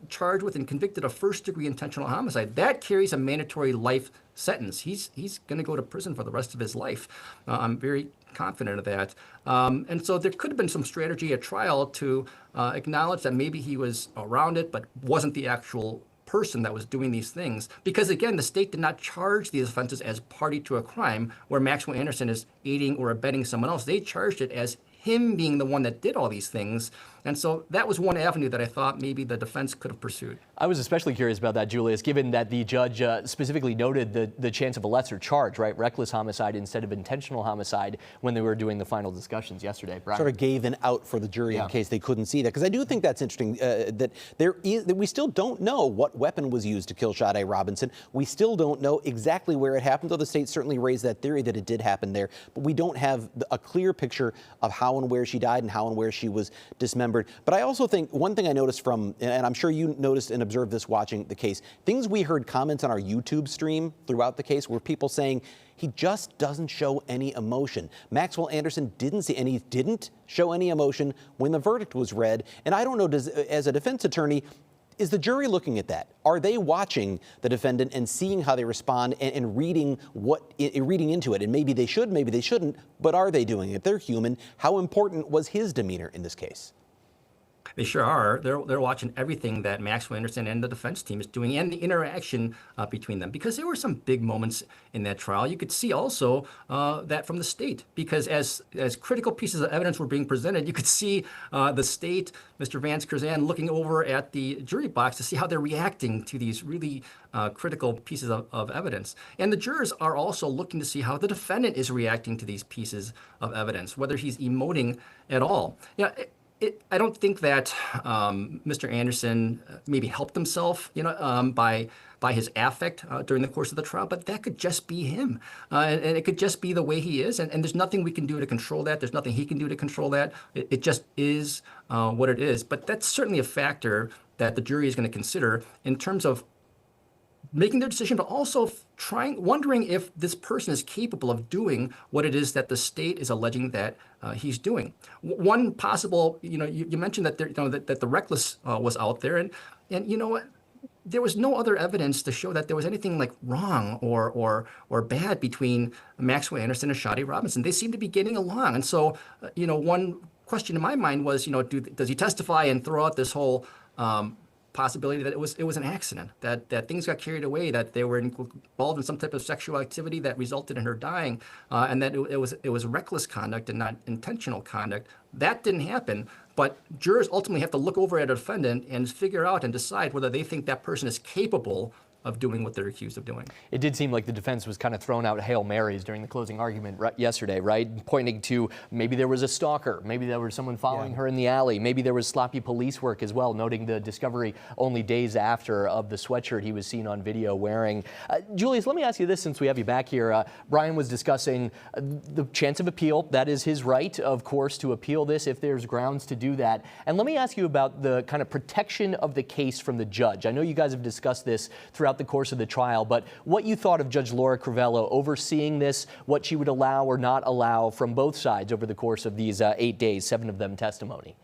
charged with and convicted of first-degree intentional homicide. That carries a mandatory life sentence. He's going to go to prison for the rest of his life. I'm very confident of that. And so there could have been some strategy at trial to acknowledge that maybe he was around it, but wasn't the actual person that was doing these things. Because again, the state did not charge these offenses as party to a crime where Maxwell Anderson is aiding or abetting someone else. They charged it as him being the one that did all these things. And so that was one avenue that I thought maybe the defense could have pursued. I was especially curious about that, Julius, given that the judge specifically noted the chance of a lesser charge, right? Reckless homicide instead of intentional homicide when they were doing the final discussions yesterday. Brian? Sort of gave an out for the jury in case they couldn't see that. Because I do think that's interesting that we still don't know what weapon was used to kill Sade Robinson. We still don't know exactly where it happened, though the state certainly raised that theory that it did happen there. But we don't have a clear picture of how and where she died and how and where she was dismembered. But I also think one thing I noticed and I'm sure you noticed and observed this watching the case, things we heard comments on our YouTube stream throughout the case were people saying he just doesn't show any emotion. Maxwell Anderson didn't show any emotion when the verdict was read. And I don't know, as a defense attorney, is the jury looking at that? Are they watching the defendant and seeing how they respond and reading into it? And maybe they should, maybe they shouldn't, but are they doing it? They're human. How important was his demeanor in this case? They sure are. They're watching everything that Maxwell Anderson and the defense team is doing and the interaction between them, because there were some big moments in that trial. You could see also that from the state, because as critical pieces of evidence were being presented, you could see the state, Mr. Vance Curzan, looking over at the jury box to see how they're reacting to these really critical pieces of evidence. And the jurors are also looking to see how the defendant is reacting to these pieces of evidence, whether he's emoting at all. I don't think that Mr. Anderson maybe helped himself, by his affect during the course of the trial, but that could just be him. And it could just be the way he is. And there's nothing we can do to control that. There's nothing he can do to control that. It just is what it is. But that's certainly a factor that the jury is going to consider in terms of making their decision, but also wondering if this person is capable of doing what it is that the state is alleging that he's doing. One possible, you mentioned that that the reckless was out there, and you know what? There was no other evidence to show that there was anything like wrong or bad between Maxwell Anderson and Sade Robinson. They seemed to be getting along, and so one question in my mind was, does he testify and throw out this whole possibility that it was an accident, that things got carried away, that they were involved in some type of sexual activity that resulted in her dying, and that it was reckless conduct and not intentional conduct. That didn't happen, but jurors ultimately have to look over at a defendant and figure out and decide whether they think that person is capable of doing what they're accused of doing. It did seem like the defense was kind of throwing out Hail Marys during the closing argument yesterday, right? Pointing to maybe there was a stalker, maybe there was someone following her in the alley, maybe there was sloppy police work as well, noting the discovery only days after of the sweatshirt he was seen on video wearing. Julius, let me ask you this since we have you back here. Brian was discussing the chance of appeal. That is his right, of course, to appeal this if there's grounds to do that. And let me ask you about the kind of protection of the case from the judge. I know you guys have discussed this throughout the course of the trial, but what you thought of Judge Laura Crivello overseeing this, what she would allow or not allow from both sides over the course of these 8 days, 7 of them testimony.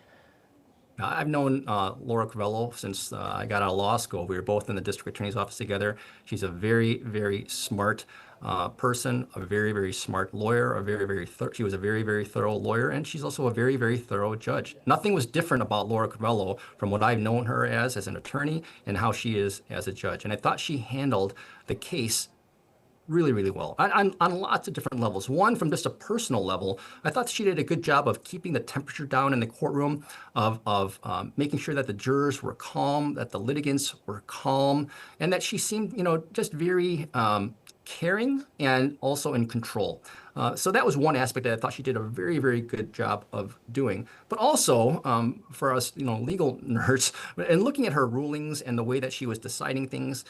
I've known Laura Crivello since I got out of law school. We were both in the district attorney's office together. She's a very, very smart person, a very, very smart lawyer, she was a very, very thorough lawyer, and she's also a very, very thorough judge. Nothing was different about Laura Crivello from what I've known her as an attorney and how she is as a judge. And I thought she handled the case really, really well on lots of different levels. One, from just a personal level, I thought she did a good job of keeping the temperature down in the courtroom, of making sure that the jurors were calm, that the litigants were calm, and that she seemed, just very caring and also in control. So that was one aspect that I thought she did a very, very good job of doing. But also, for us, legal nerds, and looking at her rulings and the way that she was deciding things,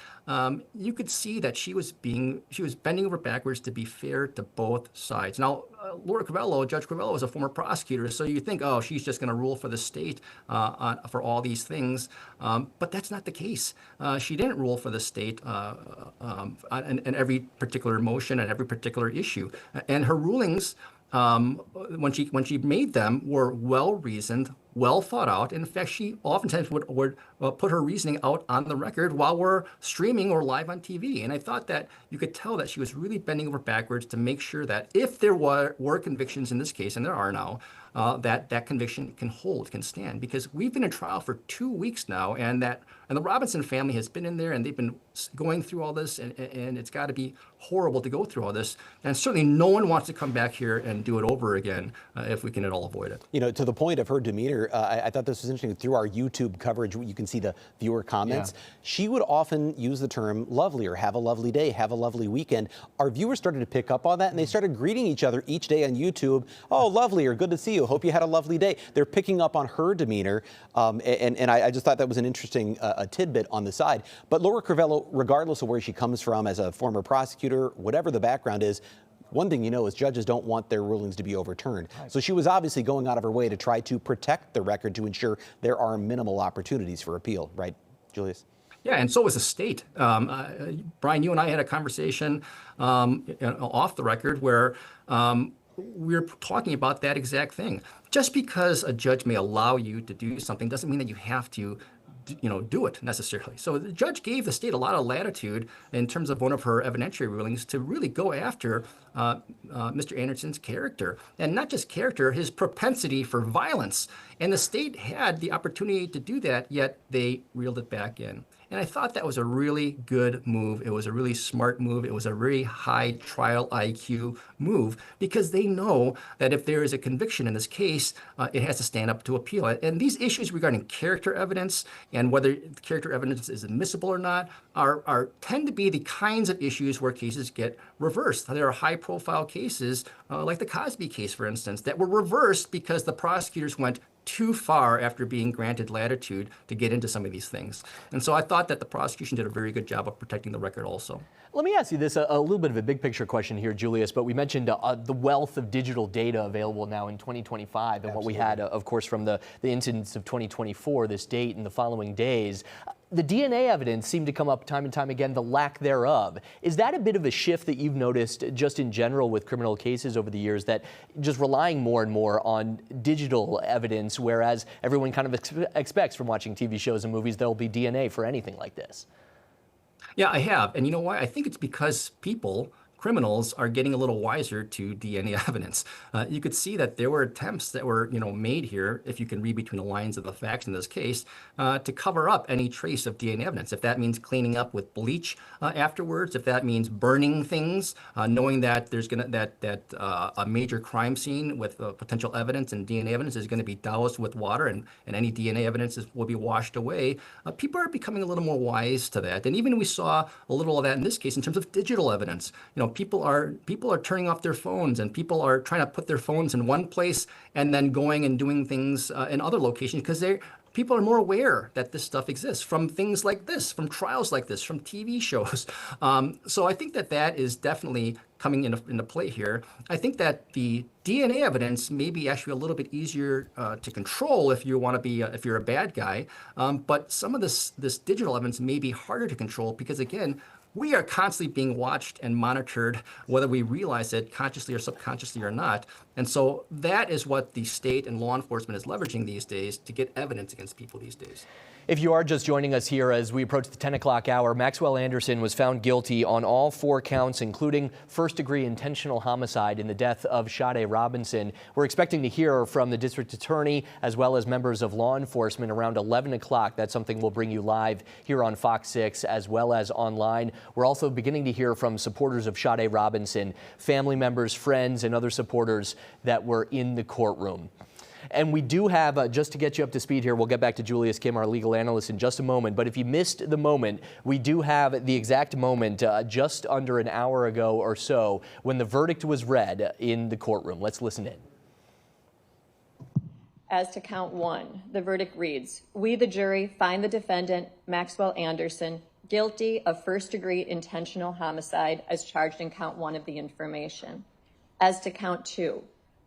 you could see that she was bending over backwards to be fair to both sides. Now, Laura Crivello, Judge Crivello, is a former prosecutor, so you think, oh, she's just going to rule for the state for all these things. But that's not the case. She didn't rule for the state in every particular motion and every particular issue. And her rulings, when she made them, were well-reasoned, well thought out. In fact, she oftentimes would put her reasoning out on the record while we're streaming or live on TV. And I thought that you could tell that she was really bending over backwards to make sure that if there were convictions in this case, and there are now, that conviction can stand. Because we've been in trial for 2 weeks now, and the Robinson family has been in there, and they've been going through all this, and it's got to be horrible to go through all this. And certainly no one wants to come back here and do it over again if we can at all avoid it. To the point of her demeanor, I thought this was interesting. Through our YouTube coverage, you can see the viewer comments. Yeah. She would often use the term lovely, or have a lovely day, have a lovely weekend. Our viewers started to pick up on that, and they started greeting each other each day on YouTube. Oh, lovely, or good to see you. Hope you had a lovely day. They're picking up on her demeanor, and I just thought that was an interesting tidbit on the side. But Laura Crivello, regardless of where she comes from as a former prosecutor, whatever the background is, one thing is judges don't want their rulings to be overturned. Right. So she was obviously going out of her way to try to protect the record to ensure there are minimal opportunities for appeal, right, Julius? Yeah, and so was the state. Brian, you and I had a conversation off the record where we were talking about that exact thing. Just because a judge may allow you to do something doesn't mean that you have to do it necessarily. So the judge gave the state a lot of latitude in terms of one of her evidentiary rulings to really go after Mr. Anderson's character, and not just character, his propensity for violence. And the state had the opportunity to do that, yet they reeled it back in. And I thought that was a really good move. It was a really smart move. It was a very high trial IQ move, because they know that if there is a conviction in this case, it has to stand up to appeal. And these issues regarding character evidence and whether character evidence is admissible or not tend to be the kinds of issues where cases get reversed. There are high-profile cases, like the Cosby case, for instance, that were reversed because the prosecutors went too far after being granted latitude to get into some of these things. And so I thought that the prosecution did a very good job of protecting the record also. Let me ask you this, a little bit of a big picture question here, Julius, but we mentioned the wealth of digital data available now in 2025 and Absolutely. What we had, of course, from the incidents of 2024, this date and the following days. The DNA evidence seemed to come up time and time again, the lack thereof. Is that a bit of a shift that you've noticed just in general with criminal cases over the years, that just relying more and more on digital evidence, whereas everyone kind of expects from watching TV shows and movies there'll be DNA for anything like this? Yeah, I have. And you know why? I think it's because people, criminals are getting a little wiser to DNA evidence. You could see that there were attempts that were, made here, if you can read between the lines of the facts in this case, to cover up any trace of DNA evidence. If that means cleaning up with bleach afterwards, if that means burning things, knowing that there's a major crime scene with potential evidence and DNA evidence is going to be doused with water, and any DNA evidence will be washed away. People are becoming a little more wise to that, and even we saw a little of that in this case in terms of digital evidence. People are turning off their phones, and people are trying to put their phones in one place and then going and doing things in other locations because people are more aware that this stuff exists from things like this, from trials like this, from TV shows. So I think that is definitely coming into play here. I think that the DNA evidence may be actually a little bit easier to control if you want to be if you're a bad guy, but some of this digital evidence may be harder to control because, again, we are constantly being watched and monitored, whether we realize it consciously or subconsciously or not. And so that is what the state and law enforcement is leveraging these days to get evidence against people these days. If you are just joining us here as we approach the 10 o'clock hour, Maxwell Anderson was found guilty on all 4 counts, including first-degree intentional homicide in the death of Sade Robinson. We're expecting to hear from the district attorney as well as members of law enforcement around 11 o'clock. That's something we'll bring you live here on Fox 6 as well as online. We're also beginning to hear from supporters of Sade Robinson, family members, friends, and other supporters that were in the courtroom. And we do have, just to get you up to speed here, we'll get back to Julius Kim, our legal analyst, in just a moment. But if you missed the moment, we do have the exact moment just under an hour ago or so when the verdict was read in the courtroom. Let's listen in. As to count 1, the verdict reads, "We, the jury, find the defendant, Maxwell Anderson, guilty of first-degree intentional homicide as charged in count 1 of the information." As to count 2,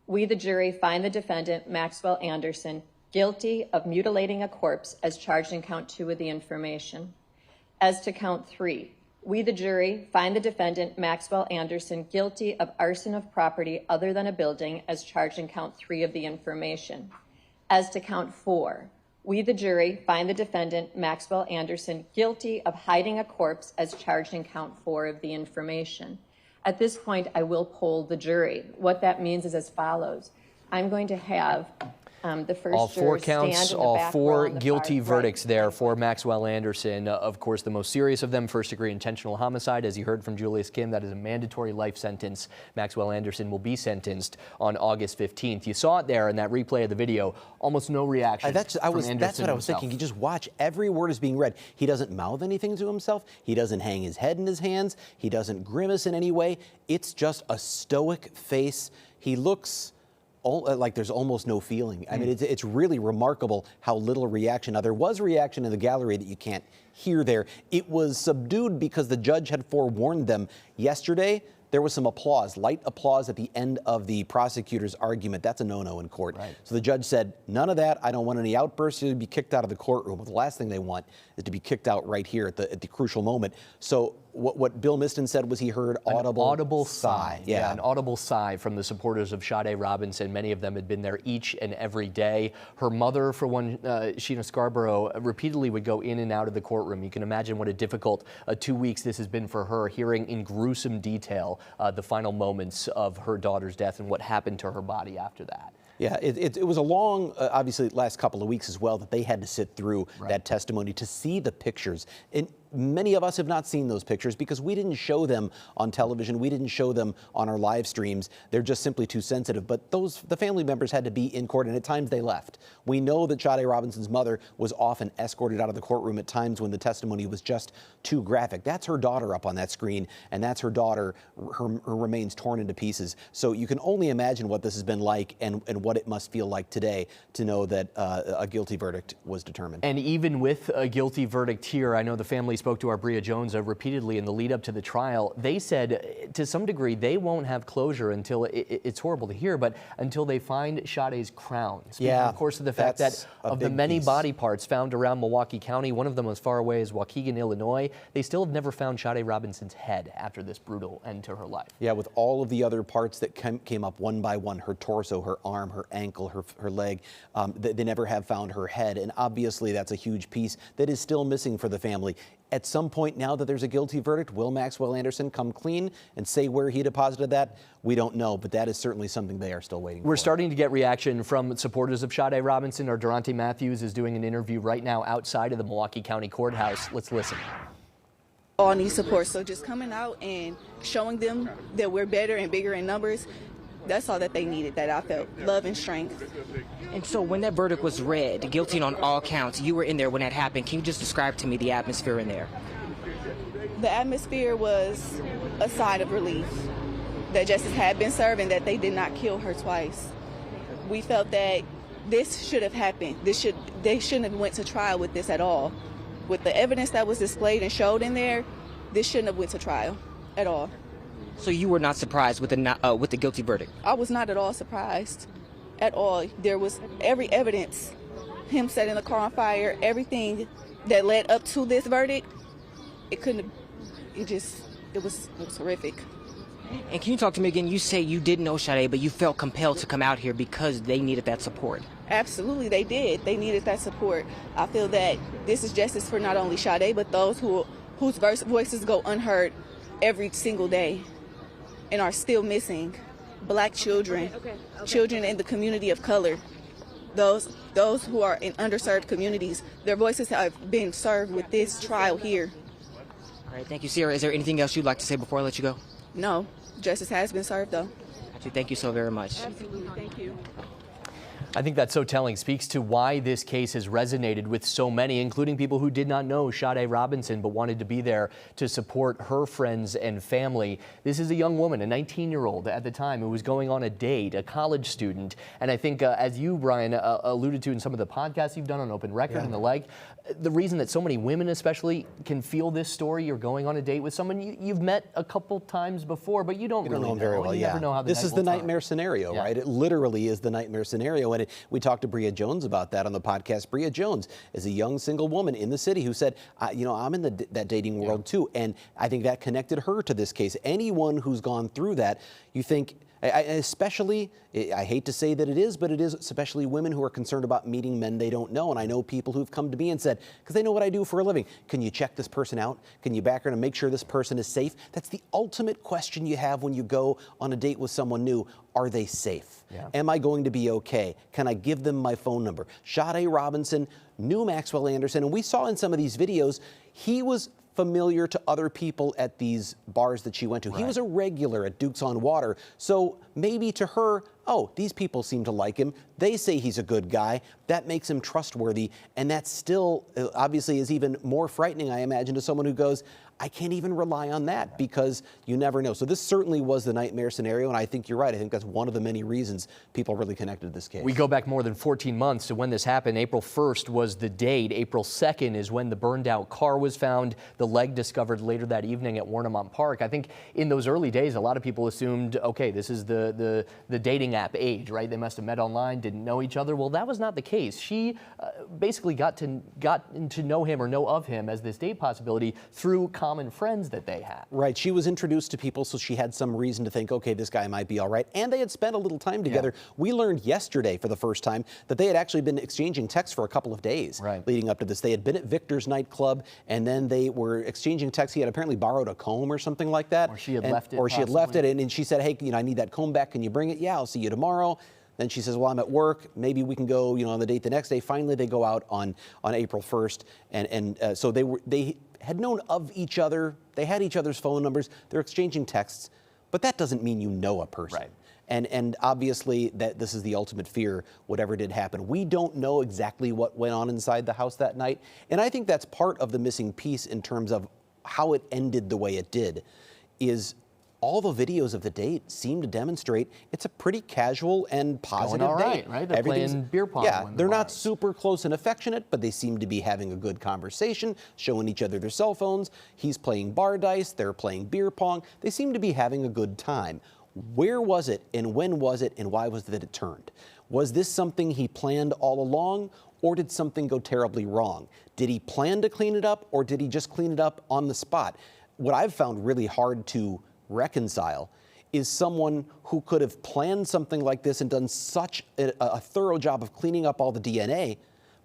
we, the jury, find the defendant, Maxwell Anderson, guilty of mutilating a corpse as charged in count 2 of the information. As to count 3, we, the jury, find the defendant, Maxwell Anderson, guilty of arson of property other than a building as charged in count 3 of the information. As to count 4, we, the jury, find the defendant, Maxwell Anderson, guilty of hiding a corpse as charged in count 4 of the information. At this point, I will poll the jury. What that means is as follows. I'm going to have the first all 4 counts, all 4 guilty verdicts there for Maxwell Anderson. Of course, the most serious of them, first-degree intentional homicide. As you heard from Julius Kim, that is a mandatory life sentence. Maxwell Anderson will be sentenced on August 15th. You saw it there in that replay of the video. Almost no reaction. That's what I was himself. thinking. You just watch. Every word is being read. He doesn't mouth anything to himself. He doesn't hang his head in his hands. He doesn't grimace in any way. It's just a stoic face. He looks like there's almost no feeling. I mean, it's really remarkable how little reaction. Now, there was reaction in the gallery that you can't hear there. It was subdued because the judge had forewarned them yesterday. There was some applause, light applause at the end of the prosecutor's argument. That's a no-no in court. Right. So the judge said, none of that. I don't want any outbursts. You'll be kicked out of the courtroom. Well, the last thing they want is to be kicked out right here at the crucial moment. So what Bill Miston said was he heard an audible sigh. Yeah, an audible sigh from the supporters of Sade Robinson. Many of them had been there each and every day. Her mother, for one, Sheena Scarborough, repeatedly would go in and out of the courtroom. You can imagine what a difficult 2 weeks this has been for her, hearing in gruesome detail the final moments of her daughter's death and what happened to her body after that. Yeah, it was a long, obviously, last couple of weeks as well that they had to sit through that testimony to see the pictures. And many of us have not seen those pictures because we didn't show them on television. We didn't show them on our live streams. They're just simply too sensitive. But the family members had to be in court, and at times they left. We know that Sade Robinson's mother was often escorted out of the courtroom at times when the testimony was just too graphic. That's her daughter up on that screen, and that's her daughter, her remains torn into pieces. So you can only imagine what this has been like and what it must feel like today to know that a guilty verdict was determined. And even with a guilty verdict here, I know the family spoke to our Bria Jones repeatedly in the lead up to the trial. They said to some degree they won't have closure until it's horrible to hear, but until they find Sade's crown. Speaking, of course, of the fact that of the many body parts found around Milwaukee County, one of them as far away as Waukegan, Illinois, they still have never found Sade Robinson's head after this brutal end to her life. Yeah, with all of the other parts that came up one by one, her torso, her arm, her ankle, her leg, they never have found her head. And obviously that's a huge piece that is still missing for the family. At some point, now that there's a guilty verdict, will Maxwell Anderson come clean and say where he deposited that? We don't know, but that is certainly something they are still waiting for. We're starting to get reaction from supporters of Sade Robinson. Our Durante Matthews is doing an interview right now outside of the Milwaukee County Courthouse. Let's listen. All need support, so just coming out and showing them that we're better and bigger in numbers, that's all that they needed, that I felt, love and strength. And so when that verdict was read, guilty on all counts, you were in there when that happened. Can you just describe to me the atmosphere in there? The atmosphere was a sigh of relief that justice had been served and that they did not kill her twice. We felt that this should have happened. They shouldn't have went to trial with this at all. With the evidence that was displayed and showed in there, this shouldn't have went to trial at all. So you were not surprised with the guilty verdict? I was not at all surprised at all. There was every evidence, him setting the car on fire, everything that led up to this verdict. It was horrific. And can you talk to me again? You say you didn't know Sade, but you felt compelled to come out here because they needed that support. Absolutely, they did. They needed that support. I feel that this is justice for not only Sade, but those whose voices go unheard every single day and are still missing. Black children, children in the community of color, those who are in underserved communities, their voices have been served with this trial here. All right, thank you, Sierra. Is there anything else you'd like to say before I let you go? No, justice has been served, though. Thank you so very much. Absolutely, thank you. I think that's so telling. Speaks to why this case has resonated with so many, including people who did not know Sade Robinson but wanted to be there to support her friends and family. This is a young woman, a 19-year-old at the time, who was going on a date, a college student. And I think, as you, Brian, alluded to in some of the podcasts you've done on Open Record and the like, the reason that so many women especially can feel this story, you're going on a date with someone you've met a couple times before, but you don't really know them very well. You never know how this is the nightmare scenario, right? It literally is the nightmare scenario. And we talked to Bria Jones about that on the podcast. Bria Jones is a young single woman in the city who said, I'm in that dating world too. And I think that connected her to this case. Anyone who's gone through that, you think, especially, I hate to say that it is, but it is especially women who are concerned about meeting men they don't know. And I know people who've come to me and said, because they know what I do for a living, can you check this person out? Can you back her and make sure this person is safe? That's the ultimate question you have when you go on a date with someone new. Are they safe? Am I going to be okay? Can I give them my phone number? Sade Robinson knew Maxwell Anderson, and we saw in some of these videos, he was familiar to other people at these bars that she went to. He was a regular at Duke's on Water. So maybe to her, oh, these people seem to like him. They say he's a good guy. That makes him trustworthy. And that still obviously is even more frightening, I imagine, to someone who goes, I can't even rely on that, because you never know. So this certainly was the nightmare scenario, and I think you're right. I think that's one of the many reasons people really connected to this case. We go back more than 14 months to when this happened. April 1st was the date. April 2nd is when the burned out car was found, the leg discovered later that evening at Warnemont Park. I think in those early days, a lot of people assumed, okay, this is the dating app age, right? They must have met online, didn't know each other. Well, that was not the case. She basically got to know him or know of him as this date possibility through common friends that they had. Right. She was introduced to people, so she had some reason to think, okay, this guy might be all right. And they had spent a little time together. We learned yesterday for the first time that they had actually been exchanging texts for a couple of days leading up to this. They had been at Victor's nightclub, and then they were exchanging texts. He had apparently borrowed a comb or something like that. Or she had left it. Or she had left it, and she said, hey, I need that comb back. Can you bring it? Yeah, I'll see you tomorrow. Then she says, well, I'm at work. Maybe we can go, on the date the next day. Finally, they go out on April 1st. And so they had known of each other. They had each other's phone numbers. They're exchanging texts. But that doesn't mean you know a person. Right. And obviously, that this is the ultimate fear, whatever did happen. We don't know exactly what went on inside the house that night. And I think that's part of the missing piece in terms of how it ended the way it did, is all the videos of the date seem to demonstrate it's a pretty casual and positive all date. Right? They're playing beer pong. Yeah, they're not super close and affectionate, but they seem to be having a good conversation, showing each other their cell phones. He's playing bar dice, they're playing beer pong. They seem to be having a good time. Where was it, and when was it, and why was it that it turned? Was this something he planned all along, or did something go terribly wrong? Did he plan to clean it up, or did he just clean it up on the spot? What I've found really hard to reconcile is someone who could have planned something like this and done such a thorough job of cleaning up all the DNA,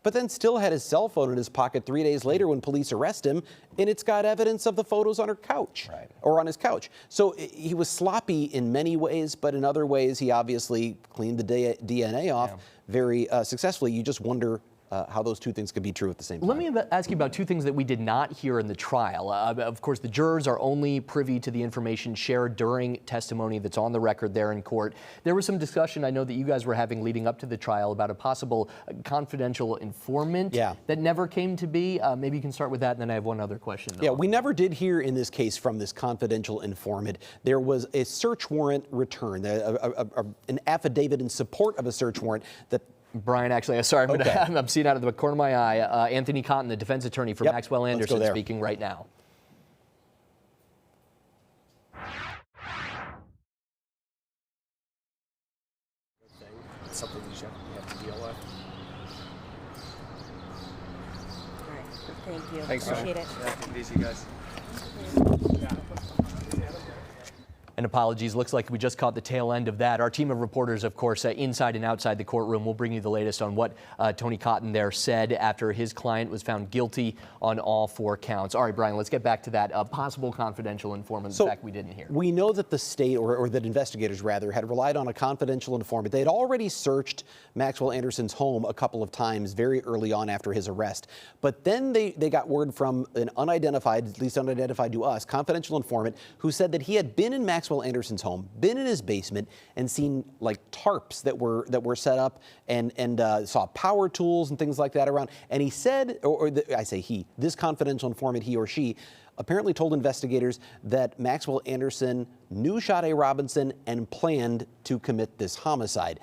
but then still had his cell phone in his pocket 3 days later when police arrest him, and it's got evidence of the photos on her couch, or on his couch. So he was sloppy in many ways, but in other ways he obviously cleaned the DNA off very successfully. You just wonder how those two things could be true at the same time. Let me ask you about two things that we did not hear in the trial. Of course, the jurors are only privy to the information shared during testimony that's on the record there in court. There was some discussion I know that you guys were having leading up to the trial about a possible confidential informant that never came to be. Maybe you can start with that, and then I have one other question. Yeah, we never did hear in this case from this confidential informant. There was a search warrant return, an affidavit in support of a search warrant that Brian, actually, sorry, I'm seeing out of the corner of my eye. Anthony Cotton, the defense attorney for Maxwell Anderson, speaking right now. It's something you have to deal with. All right. Thank you. Thanks, Appreciate it. Yeah, take it easy, guys. And apologies, looks like we just caught the tail end of that. Our team of reporters, of course, inside and outside the courtroom, will bring you the latest on what Tony Cotton there said after his client was found guilty on all 4 counts. All right, Brian, let's get back to that possible confidential informant, So, in fact, we didn't hear. We know that the state, or that investigators rather, had relied on a confidential informant. They had already searched Maxwell Anderson's home a couple of times very early on after his arrest. But then they got word from an unidentified, at least unidentified to us, confidential informant who said that he had been in Maxwell Anderson's home, been in his basement, and seen like tarps that were set up, and saw power tools and things like that around. And he said, I say he, this confidential informant, he or she, apparently told investigators that Maxwell Anderson knew Sade Robinson and planned to commit this homicide.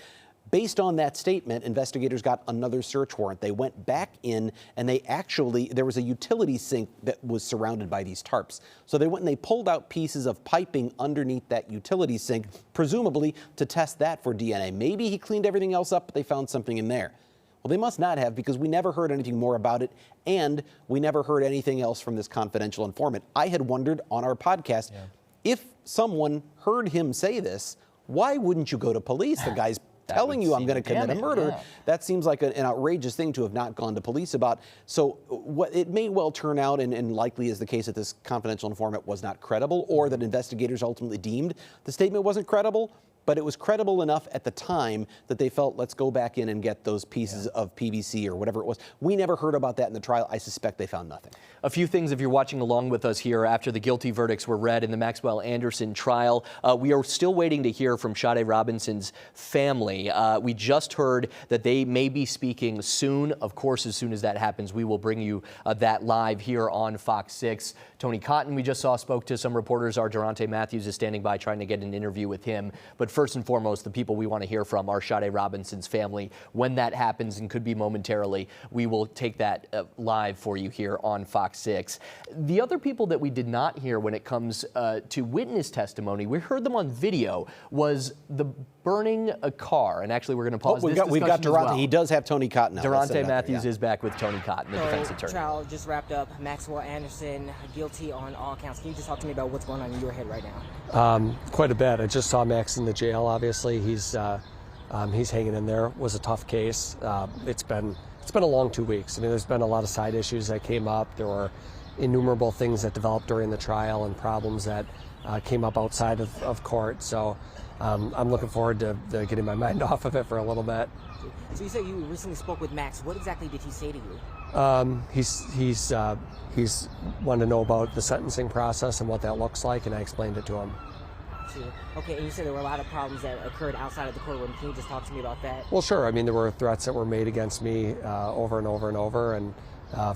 Based on that statement, investigators got another search warrant. They went back in and there was a utility sink that was surrounded by these tarps. So they went and they pulled out pieces of piping underneath that utility sink, presumably to test that for DNA. Maybe he cleaned everything else up, but they found something in there. Well, they must not have, because we never heard anything more about it, and we never heard anything else from this confidential informant. I had wondered on our podcast, if someone heard him say this, why wouldn't you go to police? The guy's telling you I'm going to commit a murder. That seems like an outrageous thing to have not gone to police about. So what it may well turn out, and likely is the case, that this confidential informant was not credible, or that investigators ultimately deemed the statement wasn't credible. But it was credible enough at the time that they felt, let's go back in and get those pieces of PVC or whatever it was. We never heard about that in the trial. I suspect they found nothing. A few things, if you're watching along with us here after the guilty verdicts were read in the Maxwell Anderson trial. We are still waiting to hear from Sade Robinson's family. We just heard that they may be speaking soon. Of course, as soon as that happens, we will bring you that live here on Fox 6. Tony Cotton, we just saw, spoke to some reporters. Our Durante Matthews is standing by trying to get an interview with him. But first and foremost, the people we want to hear from are Sade Robinson's family. When that happens, and could be momentarily, we will take that live for you here on Fox 6. The other people that we did not hear when it comes to witness testimony, we heard them on video, was the burning a car. And actually, we're going to pause this discussion. We've got Durante. Well. He does have Tony Cotton now. Durante Matthews is back with Tony Cotton, the defense attorney. Trial just wrapped up. Maxwell Anderson guilty on all counts. Can you just talk to me about what's going on in your head right now? Quite a bit. I just saw Max in the jail. Obviously, he's hanging in there. It was a tough case. It's been a long 2 weeks. I mean, there's been a lot of side issues that came up. There were innumerable things that developed during the trial and problems that came up outside of court. So I'm looking forward to getting my mind off of it for a little bit. So you said you recently spoke with Max. What exactly did he say to you? He's wanted to know about the sentencing process and what that looks like, and I explained it to him. Okay, and you said there were a lot of problems that occurred outside of the courtroom. Can you just talk to me about that? Well, sure. I mean, there were threats that were made against me over and over and over, and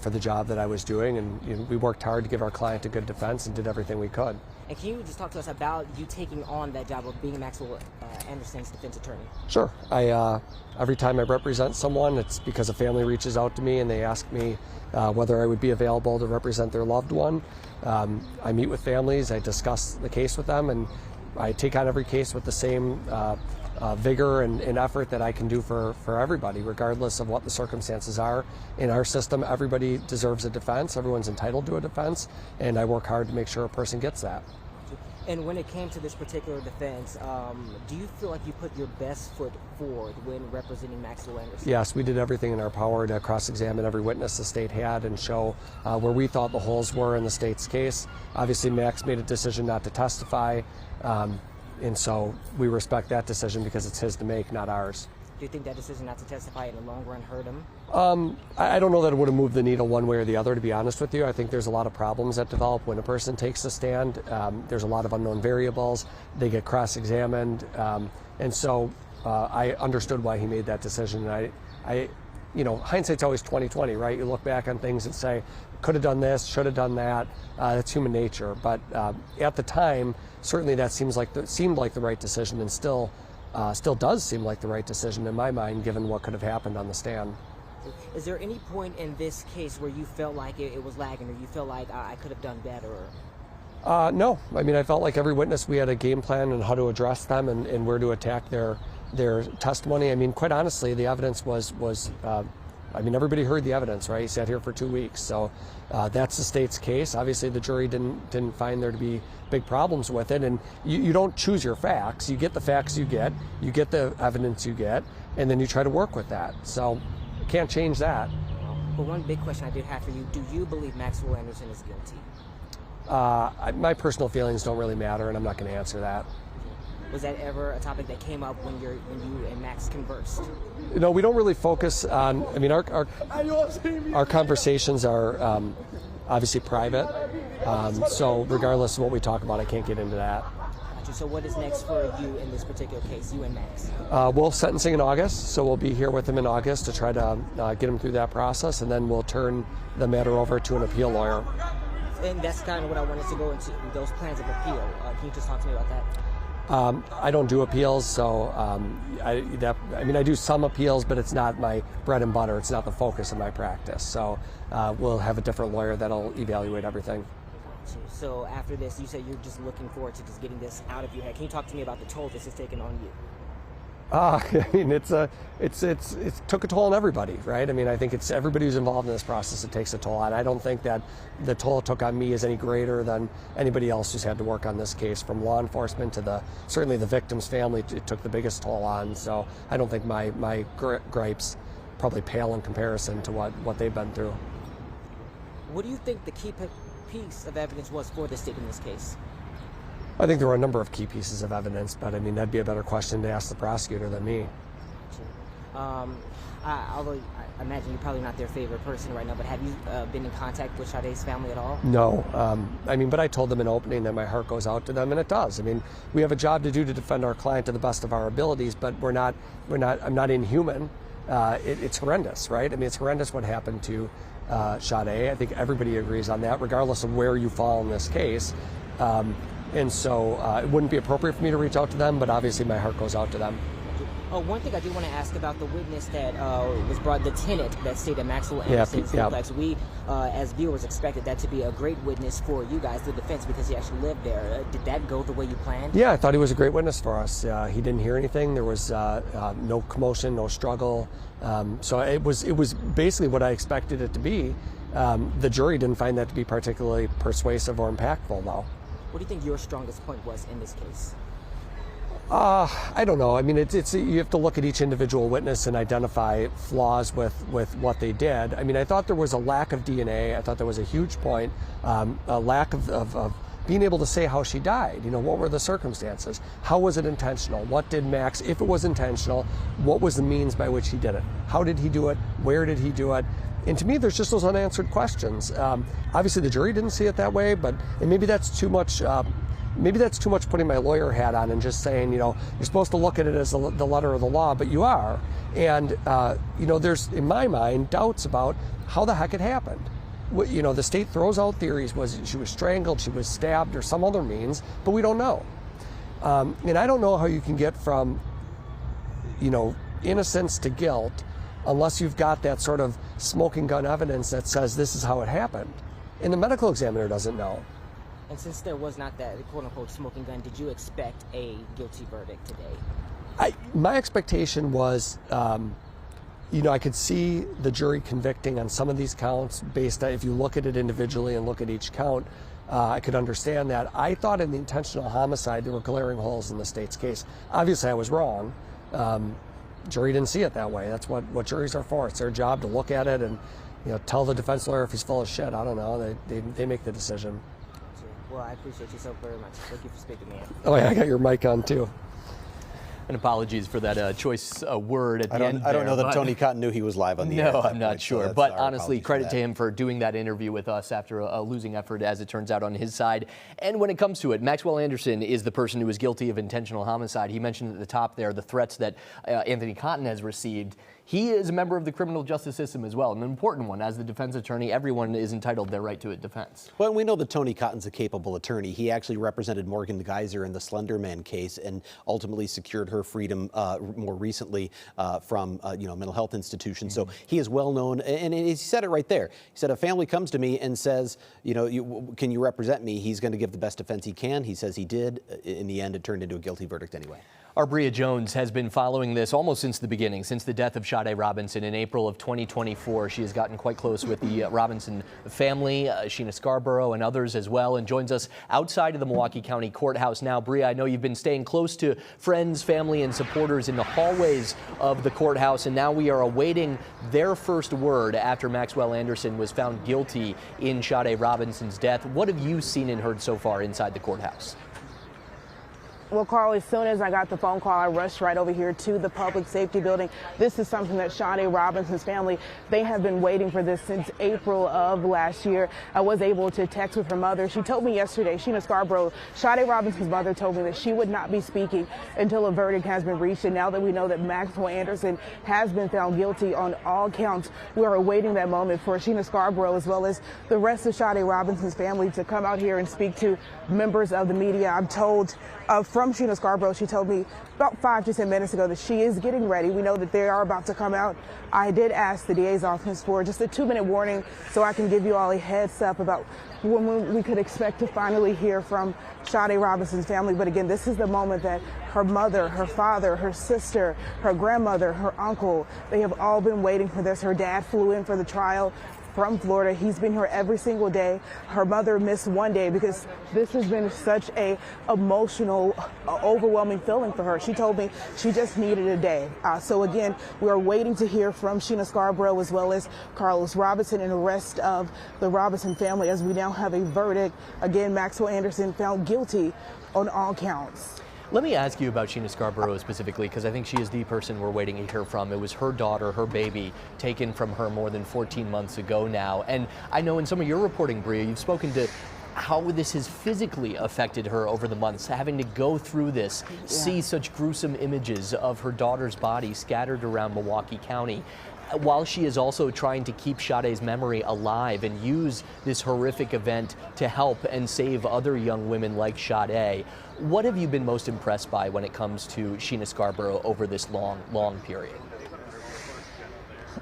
for the job that I was doing, and we worked hard to give our client a good defense and did everything we could. And can you just talk to us about you taking on that job of being Maxwell Anderson's defense attorney? Sure. Every time I represent someone, it's because a family reaches out to me and they ask me whether I would be available to represent their loved one. I meet with families, I discuss the case with them, and I take on every case with the same vigor and effort that I can do for everybody, regardless of what the circumstances are. In our system, everybody deserves a defense. Everyone's entitled to a defense, and I work hard to make sure a person gets that. And when it came to this particular defense, do you feel like you put your best foot forward when representing Maxwell Anderson? Yes, we did everything in our power to cross-examine every witness the state had and show where we thought the holes were in the state's case. Obviously, Max made a decision not to testify, and so we respect that decision because it's his to make, not ours. Do you think that decision not to testify in the long run hurt him? I don't know that it would have moved the needle one way or the other, to be honest with you. I think there's a lot of problems that develop when a person takes a stand. There's a lot of unknown variables. They get cross-examined. And so I understood why he made that decision. And hindsight's always 20/20, right? You look back on things and say, could have done this, should have done that. That's human nature. But at the time, certainly that seemed like the right decision, and still does seem like the right decision in my mind, given what could have happened on the stand. Is there any point in this case where you felt like it was lagging, or you felt like I could have done better? No. I mean, I felt like every witness, we had a game plan on how to address them and where to attack their testimony. I mean, quite honestly, the evidence was everybody heard the evidence, right? He sat here for 2 weeks. So that's the state's case. Obviously, the jury didn't find there to be big problems with it. And you don't choose your facts. You get the facts you get the evidence you get, and then you try to work with that. So can't change that. But one big question I did have for you, do you believe Maxwell Anderson is guilty? My personal feelings don't really matter, and I'm not going to answer that. Was that ever a topic that came up when you and Max conversed? No, we don't really focus on. I mean, our conversations are obviously private. So regardless of what we talk about, I can't get into that. Gotcha. So what is next for you in this particular case, you and Max? We'll sentencing in August, so we'll be here with him in August to try to get him through that process, and then we'll turn the matter over to an appeal lawyer. And that's kind of what I wanted to go into, those plans of appeal. Can you just talk to me about that? I don't do appeals, so I do some appeals, but it's not my bread and butter. It's not the focus of my practice. So we'll have a different lawyer that'll evaluate everything. So after this, you said you're just looking forward to just getting this out of your head. Can you talk to me about the toll this has taken on you? I mean, it's took a toll on everybody, right? I mean, I think it's everybody who's involved in this process. It takes a toll on. I don't think that the toll it took on me is any greater than anybody else who's had to work on this case, from law enforcement to certainly the victim's family. It took the biggest toll on. So I don't think my gripes probably pale in comparison to what they've been through. What do you think the key piece of evidence was for the state in this case? I think there were a number of key pieces of evidence, but I mean, that'd be a better question to ask the prosecutor than me. Although I imagine you're probably not their favorite person right now, but have you been in contact with Sade's family at all? No. But I told them in opening that my heart goes out to them, and it does. I mean, we have a job to do to defend our client to the best of our abilities, but I'm not inhuman. It's horrendous, right? I mean, it's horrendous what happened to Sade. I think everybody agrees on that, regardless of where you fall in this case. And so it wouldn't be appropriate for me to reach out to them, but obviously my heart goes out to them. One thing I do want to ask about the witness that was brought, the tenant that stayed at Maxwell Anderson's duplex. We, as viewers, expected that to be a great witness for you guys, the defense, because he actually lived there. Did that go the way you planned? Yeah, I thought he was a great witness for us. He didn't hear anything. There was no commotion, no struggle. So it was basically what I expected it to be. The jury didn't find that to be particularly persuasive or impactful, though. What do you think your strongest point was in this case? I don't know. I mean, you have to look at each individual witness and identify flaws with what they did. I mean, I thought there was a lack of DNA. I thought there was a huge point, a lack of being able to say how she died. You know, what were the circumstances? How was it intentional? What did Max, if it was intentional, what was the means by which he did it? How did he do it? Where did he do it? And to me, there's just those unanswered questions. Obviously, the jury didn't see it that way, and maybe that's too much. Maybe that's too much putting my lawyer hat on and just saying, you're supposed to look at it as the letter of the law, but you are. And there's, in my mind, doubts about how the heck it happened. The state throws out theories: was she was strangled, she was stabbed, or some other means, but we don't know. And I don't know how you can get from, innocence to guilt unless you've got that sort of smoking gun evidence that says this is how it happened. And the medical examiner doesn't know. And since there was not that quote-unquote smoking gun, did you expect a guilty verdict today? My expectation was, I could see the jury convicting on some of these counts based on, if you look at it individually and look at each count, I could understand that. I thought in the intentional homicide there were glaring holes in the state's case. Obviously, I was wrong. Jury didn't see it that way. That's what juries are for. It's their job to look at it and tell the defense lawyer if he's full of shit. I don't know. They make the decision. Well, I appreciate you so very much. Thank you for speaking, man. Oh yeah, I got your mic on too. And apologies for that choice word at the end. I don't know that Tony Cotton knew he was live on the air. No, I'm not sure. So but honestly, credit to him for doing that interview with us after a losing effort, as it turns out, on his side. And when it comes to it, Maxwell Anderson is the person who is guilty of intentional homicide. He mentioned at the top there the threats that Anthony Cotton has received. He is a member of the criminal justice system as well, an important one. As the defense attorney, everyone is entitled their right to a defense. Well, we know that Tony Cotton's a capable attorney. He actually represented Morgan Geyser in the Slender Man case and ultimately secured her freedom more recently from a mental health institution. So he is well known, and he said it right there. He said, a family comes to me and says, can you represent me? He's going to give the best defense he can. He says he did. In the end, it turned into a guilty verdict anyway. Our Bria Jones has been following this almost since the beginning, since the death of Sade Robinson in April of 2024. She has gotten quite close with the Robinson family, Sheena Scarborough and others as well, and joins us outside of the Milwaukee County Courthouse now. Bria, I know you've been staying close to friends, family, and supporters in the hallways of the courthouse, and now we are awaiting their first word after Maxwell Anderson was found guilty in Sade Robinson's death. What have you seen and heard so far inside the courthouse? Well, Carl, as soon as I got the phone call, I rushed right over here to the public safety building. This is something that Sade Robinson's family, they have been waiting for this since April of last year. I was able to text with her mother. She told me yesterday, Sheena Scarborough, Sade Robinson's mother told me that she would not be speaking until a verdict has been reached. And now that we know that Maxwell Anderson has been found guilty on all counts, we are awaiting that moment for Sheena Scarborough as well as the rest of Sade Robinson's family to come out here and speak to members of the media. I'm told from Sheena Scarborough, she told me about 5 to 10 minutes ago that she is getting ready. We know that they are about to come out. I did ask the DA's office for just a 2-minute warning so I can give you all a heads up about when we could expect to finally hear from Sade Robinson's family. But again, this is the moment that her mother, her father, her sister, her grandmother, her uncle, they have all been waiting for this. Her dad flew in for the trial from Florida. He's been here every single day. Her mother missed one day because this has been such a emotional, overwhelming feeling for her. She told me she just needed a day. So again, we are waiting to hear from Sheena Scarborough as well as Carlos Robinson and the rest of the Robinson family as we now have a verdict. Again, Maxwell Anderson found guilty on all counts. Let me ask you about Sheena Scarborough specifically, because I think she is the person we're waiting to hear from. It was her daughter, her baby, taken from her more than 14 months ago now. And I know in some of your reporting, Bria, you've spoken to how this has physically affected her over the months, having to go through this, see such gruesome images of her daughter's body scattered around Milwaukee County, while she is also trying to keep Sade's memory alive and use this horrific event to help and save other young women like Sade. What have you been most impressed by when it comes to Sheena Scarborough over this long period?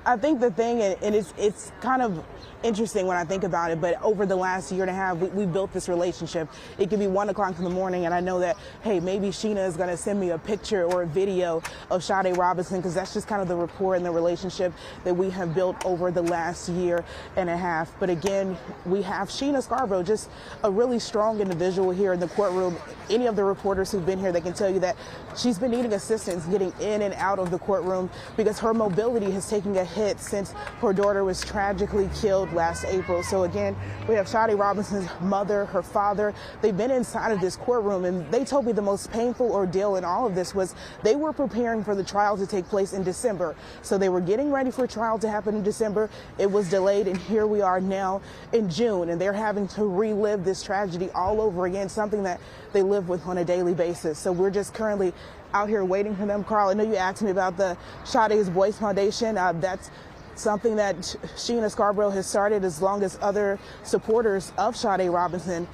I think the thing, and it's kind of interesting when I think about it, but over the last year and a half, we built this relationship. It could be 1 o'clock in the morning, and I know that, hey, maybe Sheena is going to send me a picture or a video of Sade Robinson, because that's just kind of the rapport and the relationship that we have built over the last year and a half. But again, we have Sheena Scarborough, just a really strong individual here in the courtroom. Any of the reporters who've been here, they can tell you that she's been needing assistance getting in and out of the courtroom because her mobility has taken a hit since her daughter was tragically killed last April. So again, we have Sade Robinson's mother, her father. They've been inside of this courtroom, and they told me the most painful ordeal in all of this was they were preparing for the trial to take place in December. So they were getting ready for a trial to happen in December. It was delayed, and here we are now in June, and they're having to relive this tragedy all over again, something that they live with on a daily basis. So we're just currently out here waiting for them. Carl, I know you asked me about the Sade's Voice Foundation. That's something that Sheena Scarborough has started, as long as other supporters of Sade Robinson,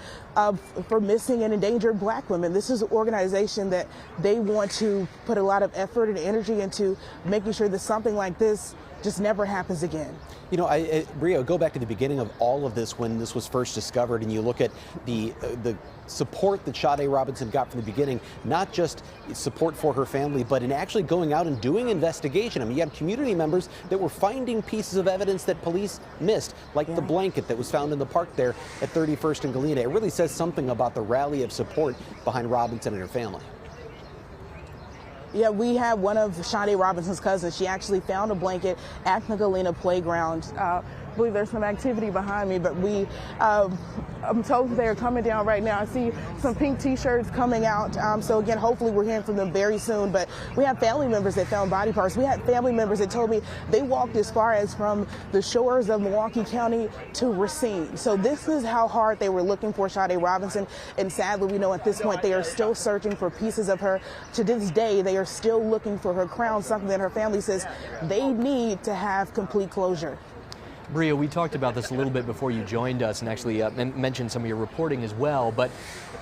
for missing and endangered Black women. This is an organization that they want to put a lot of effort and energy into making sure that something like this just never happens again. You know, Bria, go back to the beginning of all of this when this was first discovered, and you look at the support that Sade Robinson got from the beginning, not just support for her family, but in actually going out and doing investigation. I mean, you had community members that were finding pieces of evidence that police missed, like the blanket that was found in the park there at 31st and Galena. It really says something about the rally of support behind Robinson and her family. Yeah, we had one of Sade Robinson's cousins. She actually found a blanket at the Galena playground. I believe there's some activity behind me, but I'm told they're coming down right now. I see some pink t-shirts coming out. So again, hopefully we're hearing from them very soon. But we have family members that found body parts. We had family members that told me they walked as far as from the shores of Milwaukee County to Racine. So this is how hard they were looking for Sade Robinson. And sadly, we know at this point they are still searching for pieces of her. To this day, they are still looking for her crown, something that her family says they need to have complete closure. Bria, we talked about this a little bit before you joined us and actually mentioned some of your reporting as well, but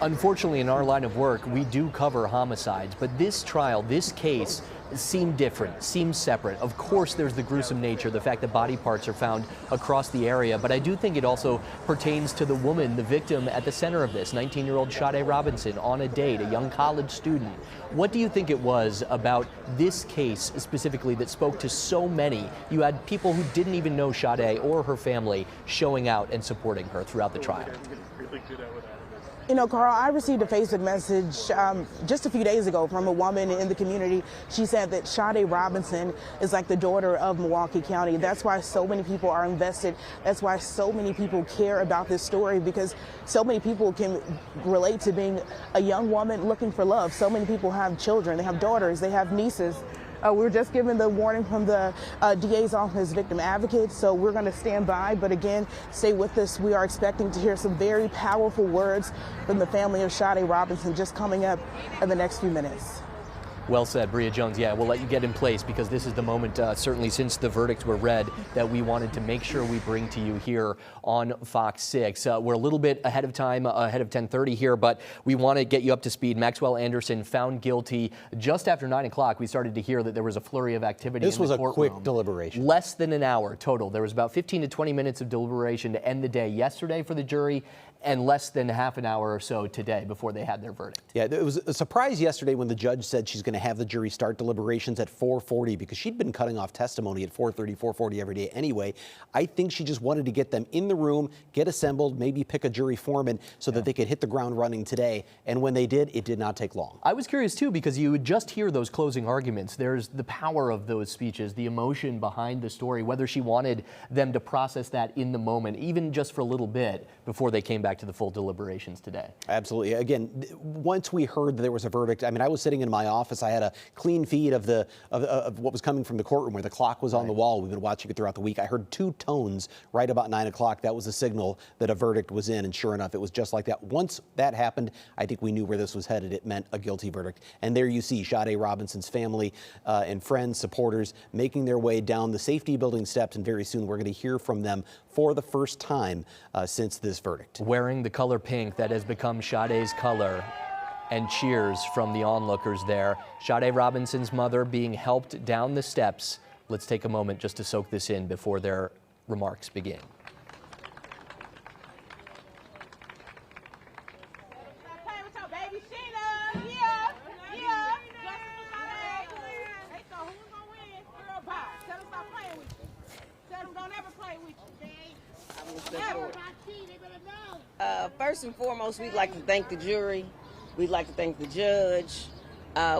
unfortunately in our line of work, we do cover homicides, but this trial, this case, seemed different, seemed separate. Of course, there's the gruesome nature, the fact that body parts are found across the area, but I do think it also pertains to the woman, the victim at the center of this, 19-year-old Sade Robinson, on a date, a young college student. What do you think it was about this case specifically that spoke to so many? You had people who didn't even know Sade or her family showing out and supporting her throughout the trial. You know, Carl, I received a Facebook message just a few days ago from a woman in the community. She said that Sade Robinson is like the daughter of Milwaukee County. That's why so many people are invested. That's why so many people care about this story, because so many people can relate to being a young woman looking for love. So many people have children, they have daughters, they have nieces. We were just given the warning from the DA's office, victim advocate, so we're going to stand by. But again, stay with us. We are expecting to hear some very powerful words from the family of Sade Robinson just coming up in the next few minutes. Well said, Bria Jones. Yeah, we'll let you get in place because this is the moment, certainly since the verdicts were read, that we wanted to make sure we bring to you here on Fox 6. We're a little bit ahead of time, ahead of 10:30 here, but we want to get you up to speed. Maxwell Anderson found guilty just after 9 o'clock. We started to hear that there was a flurry of activity in the courtroom. This was a quick deliberation. Less than an hour total. There was about 15 to 20 minutes of deliberation to end the day yesterday for the jury, and less than half an hour or so today before they had their verdict. Yeah, it was a surprise yesterday when the judge said she's going to have the jury start deliberations at 4:40 because she'd been cutting off testimony at 4:30, 4:40 every day anyway. I think she just wanted to get them in the room, get assembled, maybe pick a jury foreman so that they could hit the ground running today. And when they did, it did not take long. I was curious too because you would just hear those closing arguments. There's the power of those speeches, the emotion behind the story, whether she wanted them to process that in the moment, even just for a little bit before they came back to the full deliberations today. Absolutely. Again, once we heard that there was a verdict, I mean, I was sitting in my office. I had a clean feed of what was coming from the courtroom where the clock was on the wall. We've been watching it throughout the week. I heard two tones right about 9 o'clock. That was a signal that a verdict was in, and sure enough, it was just like that. Once that happened, I think we knew where this was headed. It meant a guilty verdict. And there you see Sade Robinson's family and friends, supporters, making their way down the safety building steps, and very soon we're going to hear from them for the first time since this verdict. Wearing the color pink that has become Sade's color, and cheers from the onlookers there. Sade Robinson's mother being helped down the steps. Let's take a moment just to soak this in before their remarks begin. First and foremost, we'd like to thank the jury. We'd like to thank the judge.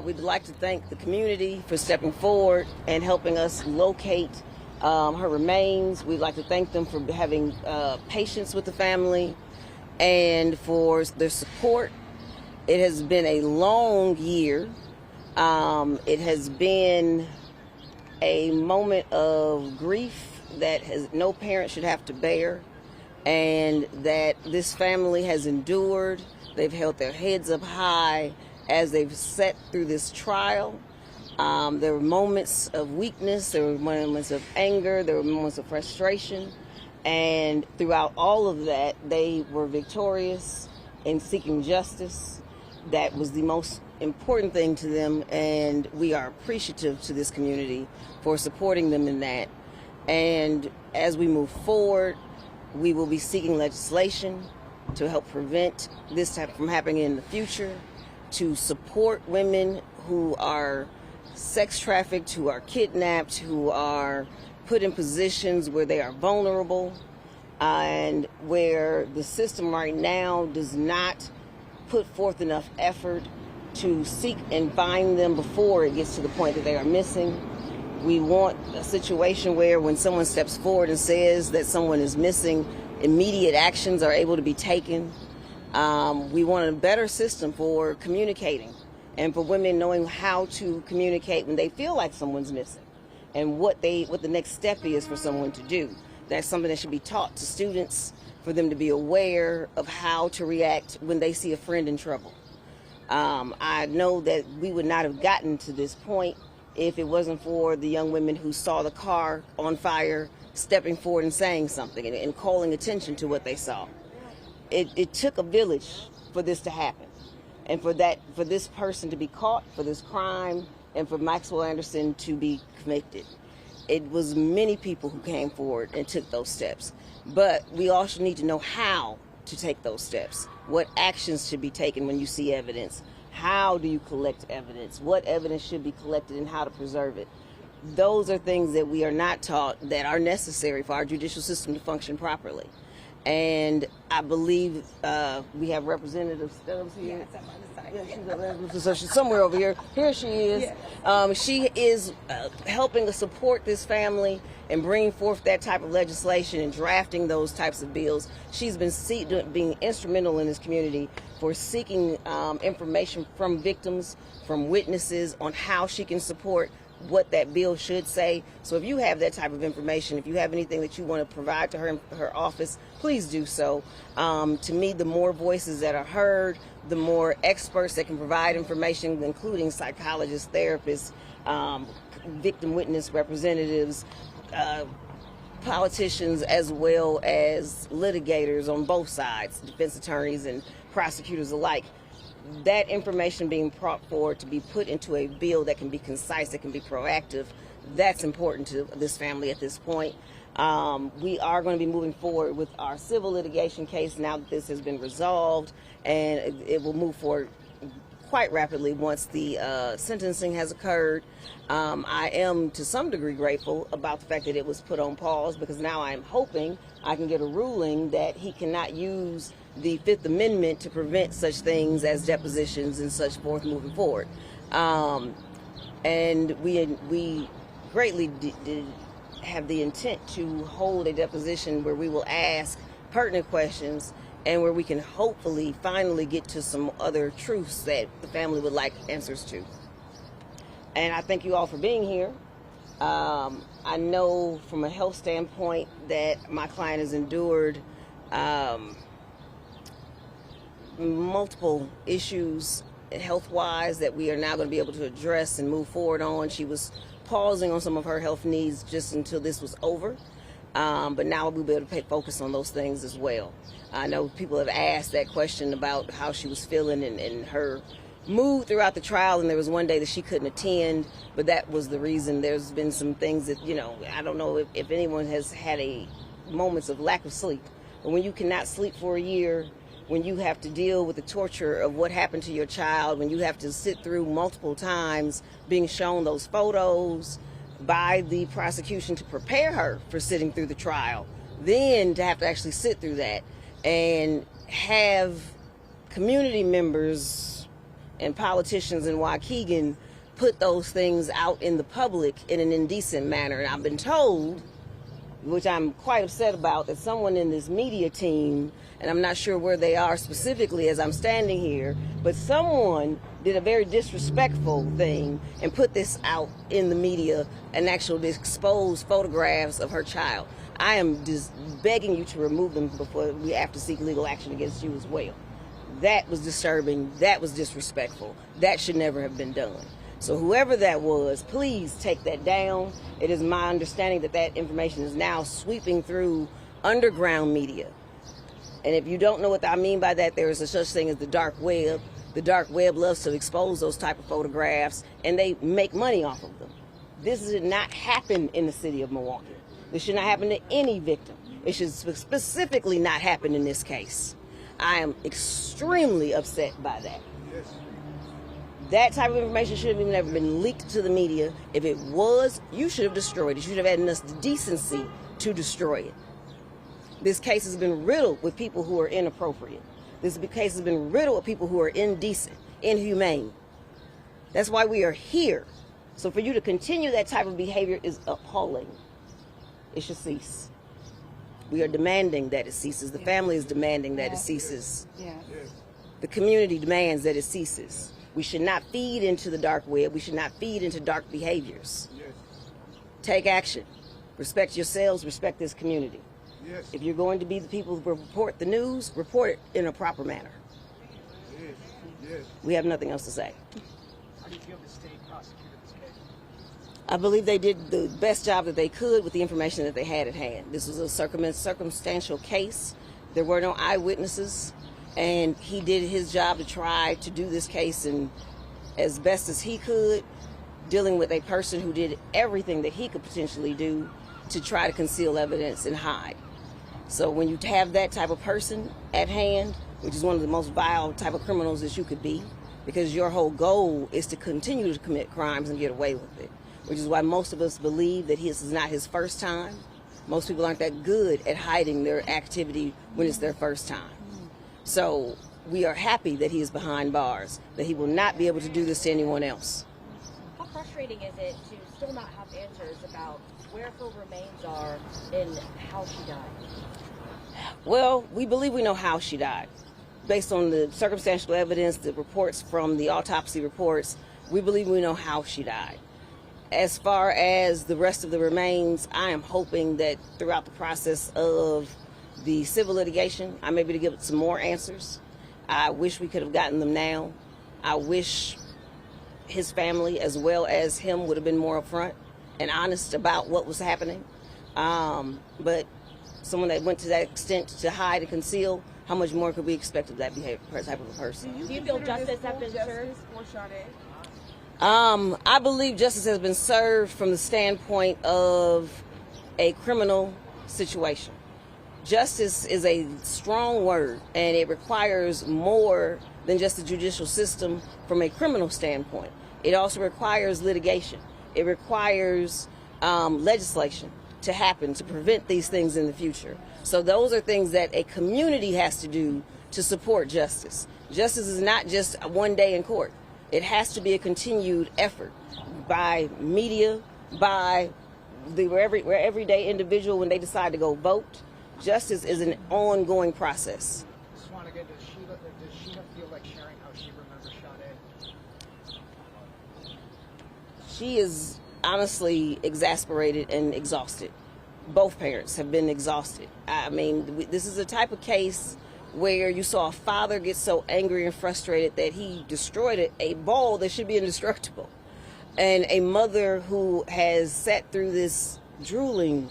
We'd like to thank the community for stepping forward and helping us locate her remains. We'd like to thank them for having patience with the family and for their support. It has been a long year. It has been a moment of grief that no parent should have to bear, and that this family has endured. They've held their heads up high as they've sat through this trial. There were moments of weakness, there were moments of anger, there were moments of frustration, and throughout all of that, they were victorious in seeking justice. That was the most important thing to them, and we are appreciative to this community for supporting them in that. And as we move forward, we will be seeking legislation to help prevent this type from happening in the future, to support women who are sex trafficked, who are kidnapped, who are put in positions where they are vulnerable, and where the system right now does not put forth enough effort to seek and find them before it gets to the point that they are missing. We want a situation where when someone steps forward and says that someone is missing, immediate actions are able to be taken. We want a better system for communicating and for women knowing how to communicate when they feel like someone's missing, and what the next step is for someone to do. That's something that should be taught to students, for them to be aware of how to react when they see a friend in trouble. I know that we would not have gotten to this point if it wasn't for the young women who saw the car on fire, stepping forward and saying something and calling attention to what they saw. It took a village for this to happen, and for this person to be caught for this crime, and for Maxwell Anderson to be convicted. It was many people who came forward and took those steps, but we also need to know how to take those steps. What actions should be taken when you see evidence? How do you collect evidence? What evidence should be collected and how to preserve it? Those are things that we are not taught that are necessary for our judicial system to function properly. And I believe we have Representative Stubbs here. So she's somewhere over here. Here she is. Yeah. She is helping to support this family and bringing forth that type of legislation and drafting those types of bills. She's been being instrumental in this community for seeking information from victims, from witnesses, on how she can support what that bill should say. So if you have that type of information, if you have anything that you want to provide to her office, please do so. To me, the more voices that are heard, the more experts that can provide information, including psychologists, therapists, victim witness representatives, politicians, as well as litigators on both sides, defense attorneys and prosecutors alike. That information being brought forward to be put into a bill that can be concise, that can be proactive, that's important to this family at this point. We are going to be moving forward with our civil litigation case now that this has been resolved, and it will move forward quite rapidly once the sentencing has occurred. I am to some degree grateful about the fact that it was put on pause, because now I'm hoping I can get a ruling that he cannot use the Fifth Amendment to prevent such things as depositions and such forth moving forward. And we greatly did have the intent to hold a deposition where we will ask pertinent questions and where we can hopefully finally get to some other truths that the family would like answers to. And I thank you all for being here. I know from a health standpoint that my client has endured multiple issues health-wise that we are now going to be able to address and move forward on. She was pausing on some of her health needs just until this was over, but now we'll be able to focus on those things as well. I know people have asked that question about how she was feeling and her mood throughout the trial, and there was one day that she couldn't attend, but that was the reason. There's been some things that, I don't know if anyone has had moments of lack of sleep, but when you cannot sleep for a year, when you have to deal with the torture of what happened to your child, when you have to sit through multiple times being shown those photos by the prosecution to prepare her for sitting through the trial, then to have to actually sit through that and have community members and politicians in Waukegan put those things out in the public in an indecent manner. And I've been told, which I'm quite upset about, that someone in this media team, and I'm not sure where they are specifically as I'm standing here, but someone did a very disrespectful thing and put this out in the media and actually exposed photographs of her child. I am just begging you to remove them before we have to seek legal action against you as well. That was disturbing. That was disrespectful. That should never have been done. So whoever that was, please take that down. It is my understanding that that information is now sweeping through underground media. And if you don't know what I mean by that, there is a such thing as the dark web. The dark web loves to expose those type of photographs, and they make money off of them. This did not happen in the city of Milwaukee. This should not happen to any victim. It should specifically not happen in this case. I am extremely upset by that. That type of information should have even never been leaked to the media. If it was, you should have destroyed it. You should have had enough decency to destroy it. This case has been riddled with people who are inappropriate. This case has been riddled with people who are indecent, inhumane. That's why we are here. So for you to continue that type of behavior is appalling. It should cease. We are demanding that it ceases. The family is demanding that it ceases. The community demands that it ceases. We should not feed into the dark web. We should not feed into dark behaviors. Take action. Respect yourselves. Respect this community. If you're going to be the people who report the news, report it in a proper manner. We have nothing else to say. How do you feel the state prosecuted this case? I believe they did the best job that they could with the information that they had at hand. This was a circumstantial case. There were no eyewitnesses, and he did his job to try to do this case in as best as he could, dealing with a person who did everything that he could potentially do to try to conceal evidence and hide. So when you have that type of person at hand, which is one of the most vile type of criminals that you could be, because your whole goal is to continue to commit crimes and get away with it, which is why most of us believe that this is not his first time. Most people aren't that good at hiding their activity when it's their first time. So we are happy that he is behind bars, that he will not be able to do this to anyone else. How frustrating is it to still not have answers about where her remains are and how she died? Well, we believe we know how she died. Based on the circumstantial evidence, the reports from the autopsy reports, we believe we know how she died. As far as the rest of the remains, I am hoping that throughout the process of the civil litigation, I'm able to give some more answers. I wish we could have gotten them now. I wish his family as well as him would have been more upfront and honest about what was happening. But someone that went to that extent to hide and conceal, how much more could we expect of that type of a person? Do you feel justice has been served for Sade? I believe justice has been served from the standpoint of a criminal situation. Justice is a strong word, and it requires more than just the judicial system from a criminal standpoint. It also requires litigation. It requires legislation to happen to prevent these things in the future. So those are things that a community has to do to support justice. Justice is not just one day in court. It has to be a continued effort by media, by the everyday individual when they decide to go vote. Justice is an ongoing process. Just want to get, does Sheena feel like sharing how she remembers Sade? She is honestly exasperated and exhausted. Both parents have been exhausted. I mean, this is a type of case where you saw a father get so angry and frustrated that he destroyed a ball that should be indestructible. And a mother who has sat through this grueling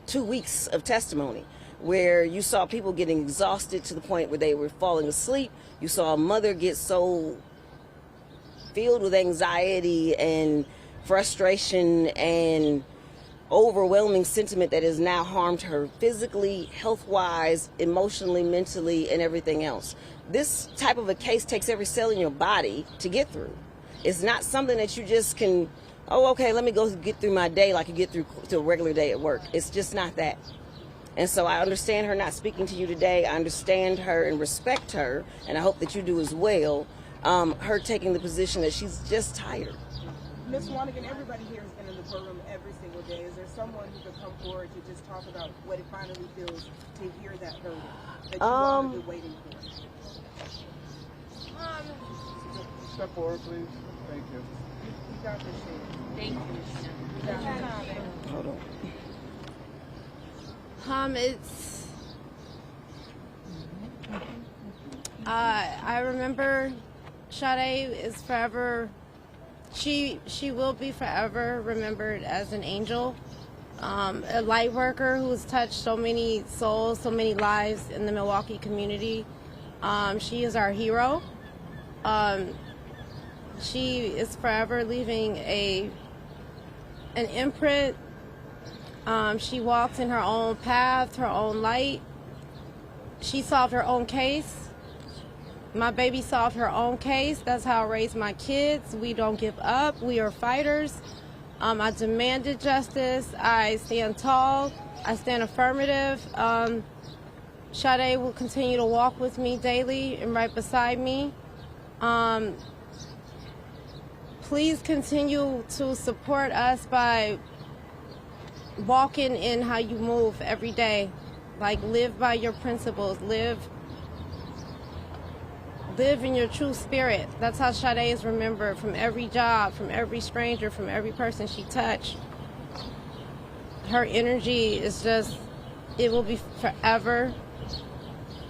2 weeks of testimony where you saw people getting exhausted to the point where they were falling asleep. You saw a mother get so filled with anxiety and frustration and overwhelming sentiment that has now harmed her physically, health-wise, emotionally, mentally, and everything else. This type of a case takes every cell in your body to get through. It's not something that you just can, oh, okay, let me go get through my day like you get through to a regular day at work. It's just not that. And so I understand her not speaking to you today. I understand her and respect her, and I hope that you do as well. Her taking the position that she's just tired. Ms. Wanigan, everybody here has been in the courtroom every single day. Is there someone who could come forward to just talk about what it finally feels to hear that verdict that you all have been waiting for? Step forward, please. Thank you. You got this, Sheena. Thank you. Hold on. It's I remember Sade is forever, she will be forever remembered as an angel, a light worker who has touched so many souls, so many lives in the Milwaukee community. She is our hero. She is forever leaving an imprint She walked in her own path, her own light. She solved her own case. My baby solved her own case. That's how I raised my kids. We don't give up. We are fighters. I demanded justice. I stand tall. I stand affirmative. Sade will continue to walk with me daily and right beside me. Please continue to support us by walking in how you move every day. Like, live by your principles. Live in your true spirit. That's how Sade is remembered, from every job, from every stranger, from every person she touched. Her energy is just, it will be forever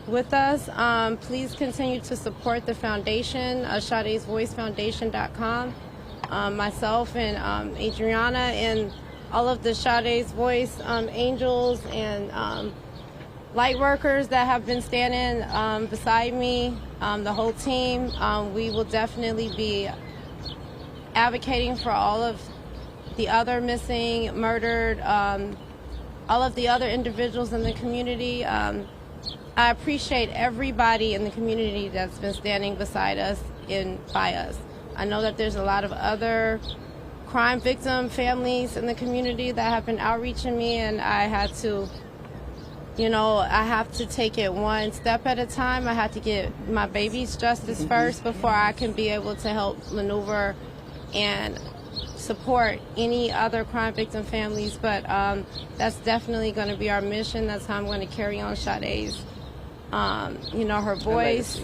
with us. Please continue to support the foundation, Sade'sVoiceFoundation.com. Myself and Adriana and all of the Sade's Voice angels and light workers that have been standing beside me, the whole team. We will definitely be advocating for all of the other missing, murdered, all of the other individuals in the community. I appreciate everybody in the community that's been standing beside us and by us. I know that there's a lot of other crime victim families in the community that have been outreaching me, and I had to, I have to take it one step at a time. I had to get my baby's justice first before I can be able to help maneuver and support any other crime victim families. But that's definitely going to be our mission. That's how I'm going to carry on Sade's, her voice.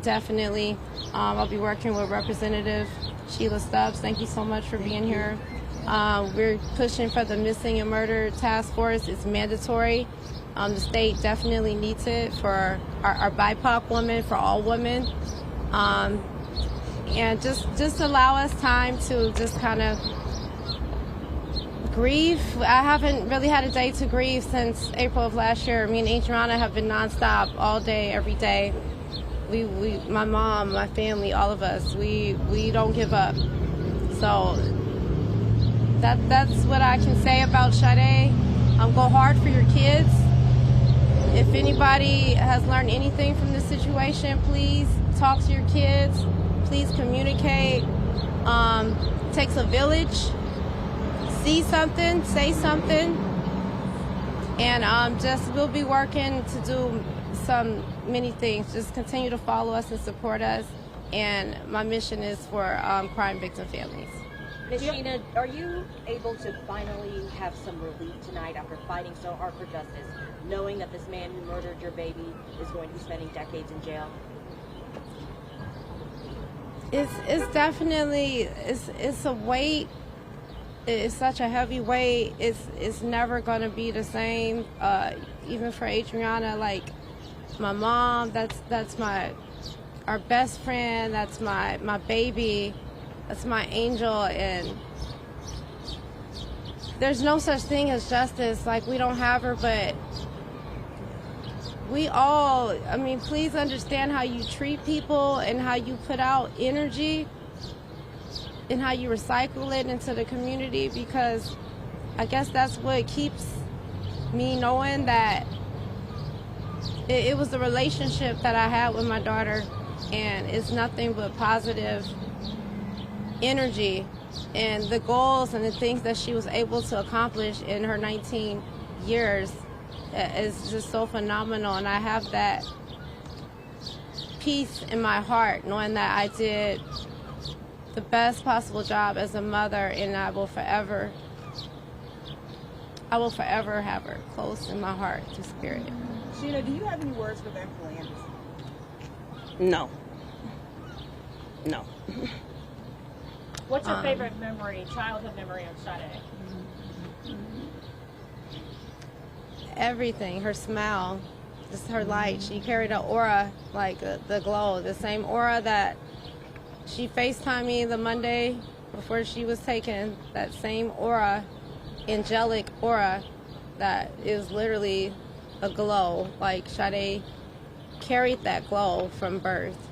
Definitely. I'll be working with Representative Sheila Stubbs. Thank you so much for being here. We're pushing for the Missing and Murder Task Force. It's mandatory. The state definitely needs it for our BIPOC women, for all women. And just allow us time to just kind of grieve. I haven't really had a day to grieve since April of last year. Me and Adriana have been nonstop all day, every day. We my mom, my family, all of us, we don't give up. So that's what I can say about Sade. Go hard for your kids. If anybody has learned anything from this situation, please talk to your kids. Please communicate. It takes a village. See something, say something. And we'll be working to do many things. Just continue to follow us and support us. And my mission is for crime victim families. Ms. Sheena, are you able to finally have some relief tonight after fighting so hard for justice, knowing that this man who murdered your baby is going to be spending decades in jail? It's definitely, it's a weight. It's such a heavy weight. It's never going to be the same. Even for Adriana, like my mom, that's our best friend. That's my baby. That's my angel. And there's no such thing as justice. Like, we don't have her, but we all, please understand how you treat people and how you put out energy and how you recycle it into the community, because I guess that's what keeps me knowing that it was the relationship that I had with my daughter, and it's nothing but positive energy, and the goals and the things that she was able to accomplish in her 19 years is just so phenomenal. And I have that peace in my heart knowing that I did the best possible job as a mother, and I will forever have her close in my heart to spirit. Sheena, do you have any words for Maxwell Anderson? No. What's your favorite childhood memory of Sade? Everything. Her smile, just her light. She carried an aura, like the glow, the same aura that she FaceTimed me the Monday before she was taken. That same aura, angelic aura, that is literally a glow. Like, Sade carried that glow from birth,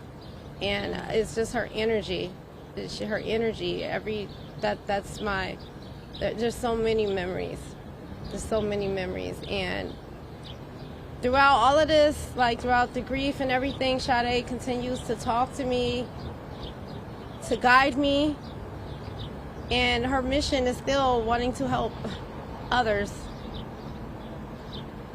and it's just her energy. Her energy. There's so many memories. There's so many memories. And throughout all of this, like throughout the grief and everything, Sade continues to talk to me, to guide me. And her mission is still wanting to help others.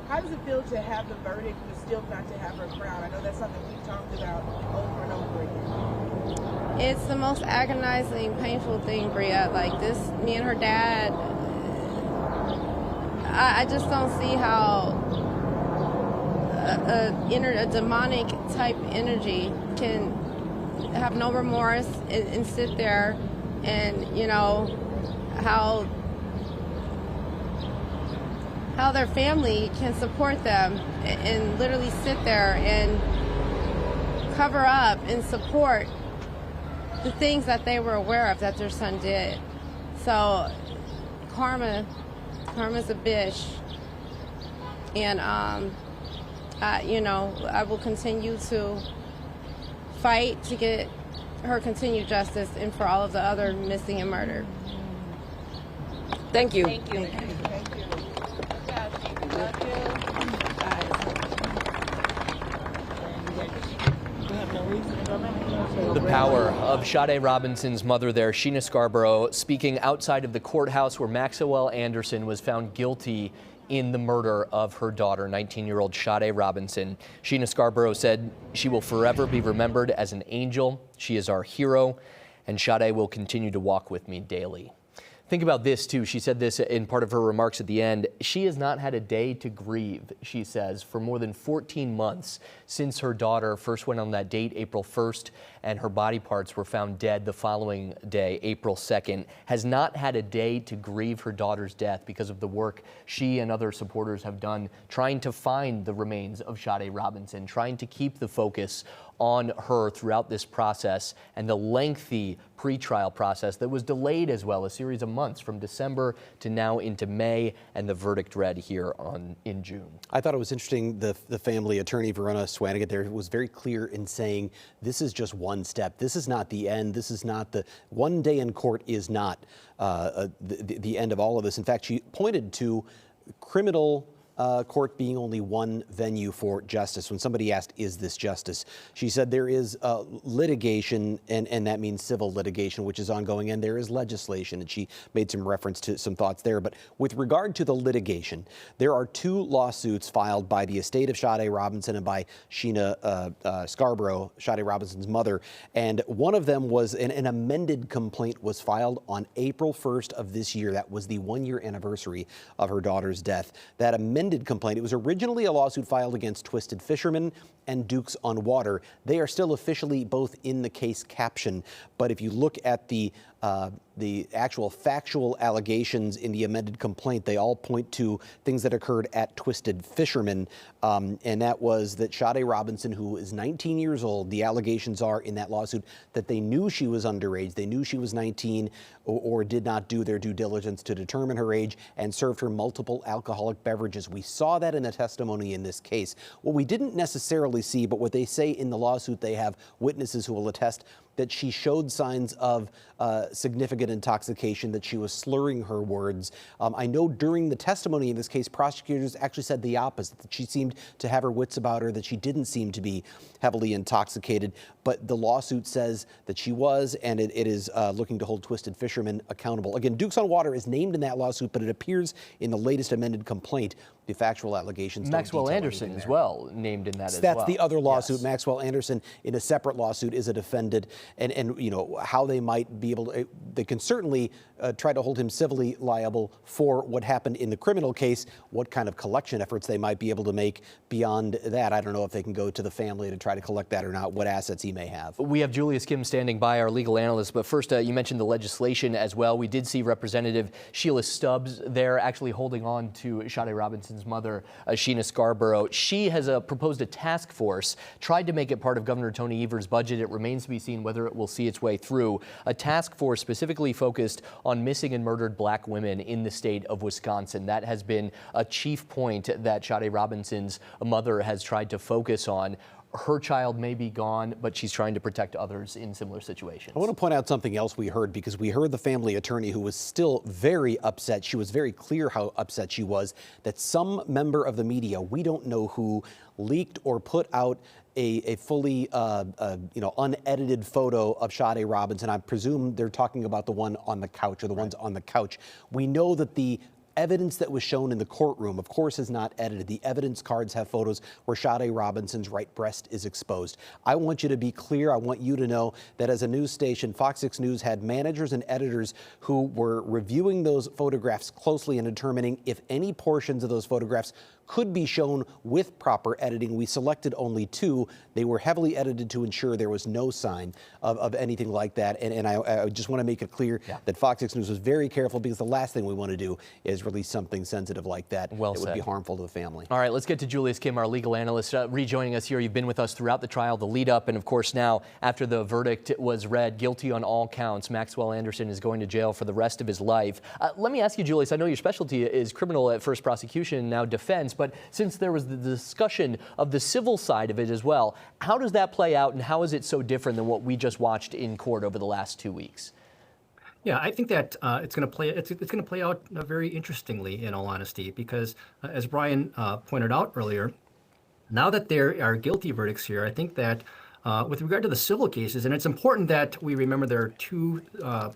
How does it feel to have the verdict but still not to have her crown? I know that's something we've talked about over and over again. It's the most agonizing, painful thing, Bria. Like this, me and her dad, I just don't see how a demonic type energy can have no remorse and sit there and, you know, how their family can support them and literally sit there and cover up and support the things that they were aware of that their son did. So karma's a bitch. And, you know, I will continue to fight to get her continued justice and for all of the other missing and murdered. Thank you. Thank you. The power of Sade Robinson's mother there, Sheena Scarborough, speaking outside of the courthouse where Maxwell Anderson was found guilty in the murder of her daughter, 19-year-old Sade Robinson. Sheena Scarborough said she will forever be remembered as an angel. She is our hero, and Sade will continue to walk with me daily. Think about this, too. She said this in part of her remarks at the end. She has not had a day to grieve, she says, for more than 14 months since her daughter first went on that date, April 1st, and her body parts were found dead the following day, April 2nd. Has not had a day to grieve her daughter's death because of the work she and other supporters have done trying to find the remains of Sade Robinson, trying to keep the focus on her throughout this process and the lengthy pretrial process that was delayed as well, a series of months from December to now into May, and the verdict read here in June. I thought it was interesting, the family attorney, Verona Swanigan, there was very clear in saying this is just one step. This is not the end. This is not the one day in court is not the end of all of this. In fact, she pointed to criminal court being only one venue for justice. When somebody asked, is this justice? She said there is litigation, and that means civil litigation, which is ongoing, and there is legislation, and she made some reference to some thoughts there. But with regard to the litigation, there are two lawsuits filed by the estate of Sade Robinson and by Sheena Scarborough, Sade Robinson's mother, and one of them was an amended complaint was filed on April 1st of this year. That was the one-year anniversary of her daughter's death. That amended complaint. It was originally a lawsuit filed against Twisted Fisherman and Dukes on Water. They are still officially both in the case caption, but if you look at the actual factual allegations in the amended complaint, they all point to things that occurred at Twisted Fisherman, and that was that Sade Robinson, who is 19 years old, the allegations are in that lawsuit that they knew she was underage, they knew she was 19, or did not do their due diligence to determine her age, and served her multiple alcoholic beverages. We saw that in the testimony in this case. What we didn't necessarily see, but what they say in the lawsuit, they have witnesses who will attest that she showed signs of significant intoxication, that she was slurring her words. I know during the testimony in this case, prosecutors actually said the opposite, that she seemed to have her wits about her, that she didn't seem to be heavily intoxicated. But the lawsuit says that she was, and it is looking to hold Twisted Fisherman accountable. Again, Dukes on Water is named in that lawsuit, but it appears in the latest amended complaint. The factual allegations. Maxwell Anderson as well named in that as well. That's the other lawsuit. Yes. Maxwell Anderson in a separate lawsuit is a defendant, and you know how they might be able to. They can certainly try to hold him civilly liable for what happened in the criminal case. What kind of collection efforts they might be able to make beyond that, I don't know if they can go to the family to try to collect that or not. What assets he may have. We have Julius Kim standing by, our legal analyst. But first, you mentioned the legislation as well. We did see Representative Sheila Stubbs there, actually holding on to Sade Robinson's mother, Sheena Scarborough. She has proposed a task force, tried to make it part of Governor Tony Evers' budget. It remains to be seen whether it will see its way through. A task force specifically focused on missing and murdered black women in the state of Wisconsin. That has been a chief point that Sade Robinson's mother has tried to focus on. her child may be gone, but she's trying to protect others in similar situations. I want to point out something else we heard, because we heard the family attorney, who was still very upset. She was very clear how upset she was that some member of the media, we don't know who, leaked or put out a fully unedited photo of Sade Robinson. I presume they're talking about the one on the couch, or the ones on the couch. We know that the evidence that was shown in the courtroom, of course, is not edited. The evidence cards have photos where Sade Robinson's right breast is exposed. I want you to be clear. I want you to know that as a news station, Fox 6 News had managers and editors who were reviewing those photographs closely and determining if any portions of those photographs could be shown with proper editing. We selected only 2. They were heavily edited to ensure there was no sign of anything like that. And I just want to make it clear that Fox 6 News was very careful, because the last thing we want to do is release something sensitive like that. Well that said. Would be harmful to the family. All right, let's get to Julius Kim, our legal analyst, rejoining us here. You've been with us throughout the trial, the lead up, and of course now, after the verdict was read, guilty on all counts, Maxwell Anderson is going to jail for the rest of his life. Let me ask you, Julius, I know your specialty is criminal at first prosecution, now defense, but since there was the discussion of the civil side of it as well, how does that play out, and how is it so different than what we just watched in court over the last 2 weeks? Yeah, I think that it's going to play out very interestingly, in all honesty, because as Brian pointed out earlier, now that there are guilty verdicts here, I think that with regard to the civil cases, and it's important that we remember there are 2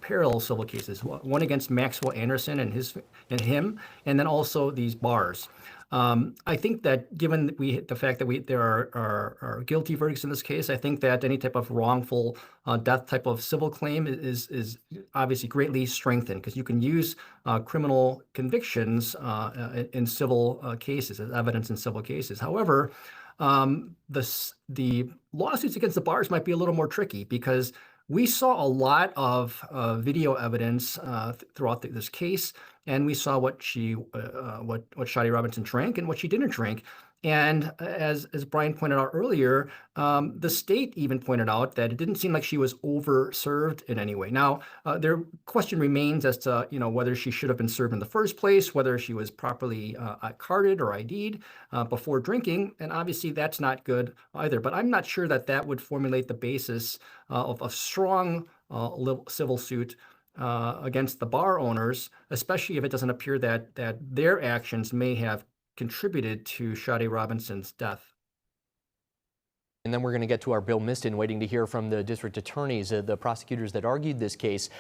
parallel civil cases, one against Maxwell Anderson and him, and then also these bars. I think that given the fact that there are guilty verdicts in this case, I think that any type of wrongful death type of civil claim is obviously greatly strengthened, because you can use criminal convictions in civil cases as evidence in civil cases. However, the lawsuits against the bars might be a little more tricky, because we saw a lot of video evidence throughout this case, and we saw what Sade Robinson drank and what she didn't drink. And as Brian pointed out earlier, the state even pointed out that it didn't seem like she was overserved in any way. Now, their question remains as to whether she should have been served in the first place, whether she was properly carded or ID'd before drinking, and obviously that's not good either. But I'm not sure that that would formulate the basis of a strong civil suit against the bar owners, especially if it doesn't appear that their actions may have contributed to Sade Robinson's death. And then we're going to get to our Bill Miston, waiting to hear from the district attorneys, the prosecutors that argued this case.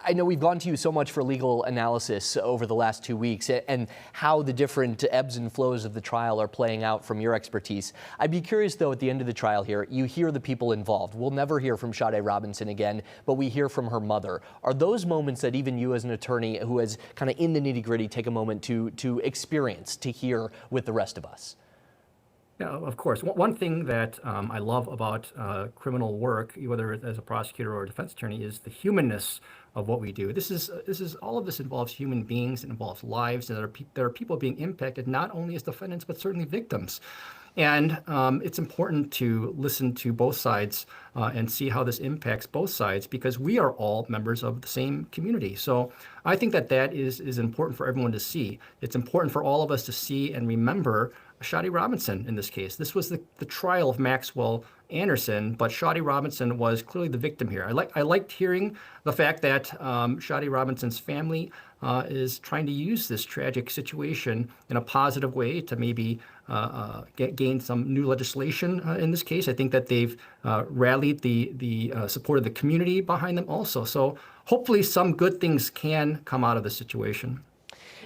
I know we've gone to you so much for legal analysis over the last 2 weeks and how the different ebbs and flows of the trial are playing out from your expertise. I'd be curious, though, at the end of the trial here, you hear the people involved. We'll never hear from Sade Robinson again, but we hear from her mother. Are those moments that even you as an attorney who is kind of in the nitty-gritty take a moment to experience, to hear with the rest of us? Yeah, of course. One thing that I love about criminal work, whether as a prosecutor or a defense attorney, is the humanness of what we do. This is all of this involves human beings. It involves lives. There are people being impacted not only as defendants but certainly victims. And it's important to listen to both sides and see how this impacts both sides, because we are all members of the same community. So I think that is important for everyone to see. It's important for all of us to see and remember Sade Robinson in this case. This was the trial of Maxwell Anderson, but Sade Robinson was clearly the victim here. I liked hearing the fact that Sade Robinson's family is trying to use this tragic situation in a positive way to maybe gain some new legislation in this case. I think that they've rallied the support of the community behind them also. So hopefully some good things can come out of this situation.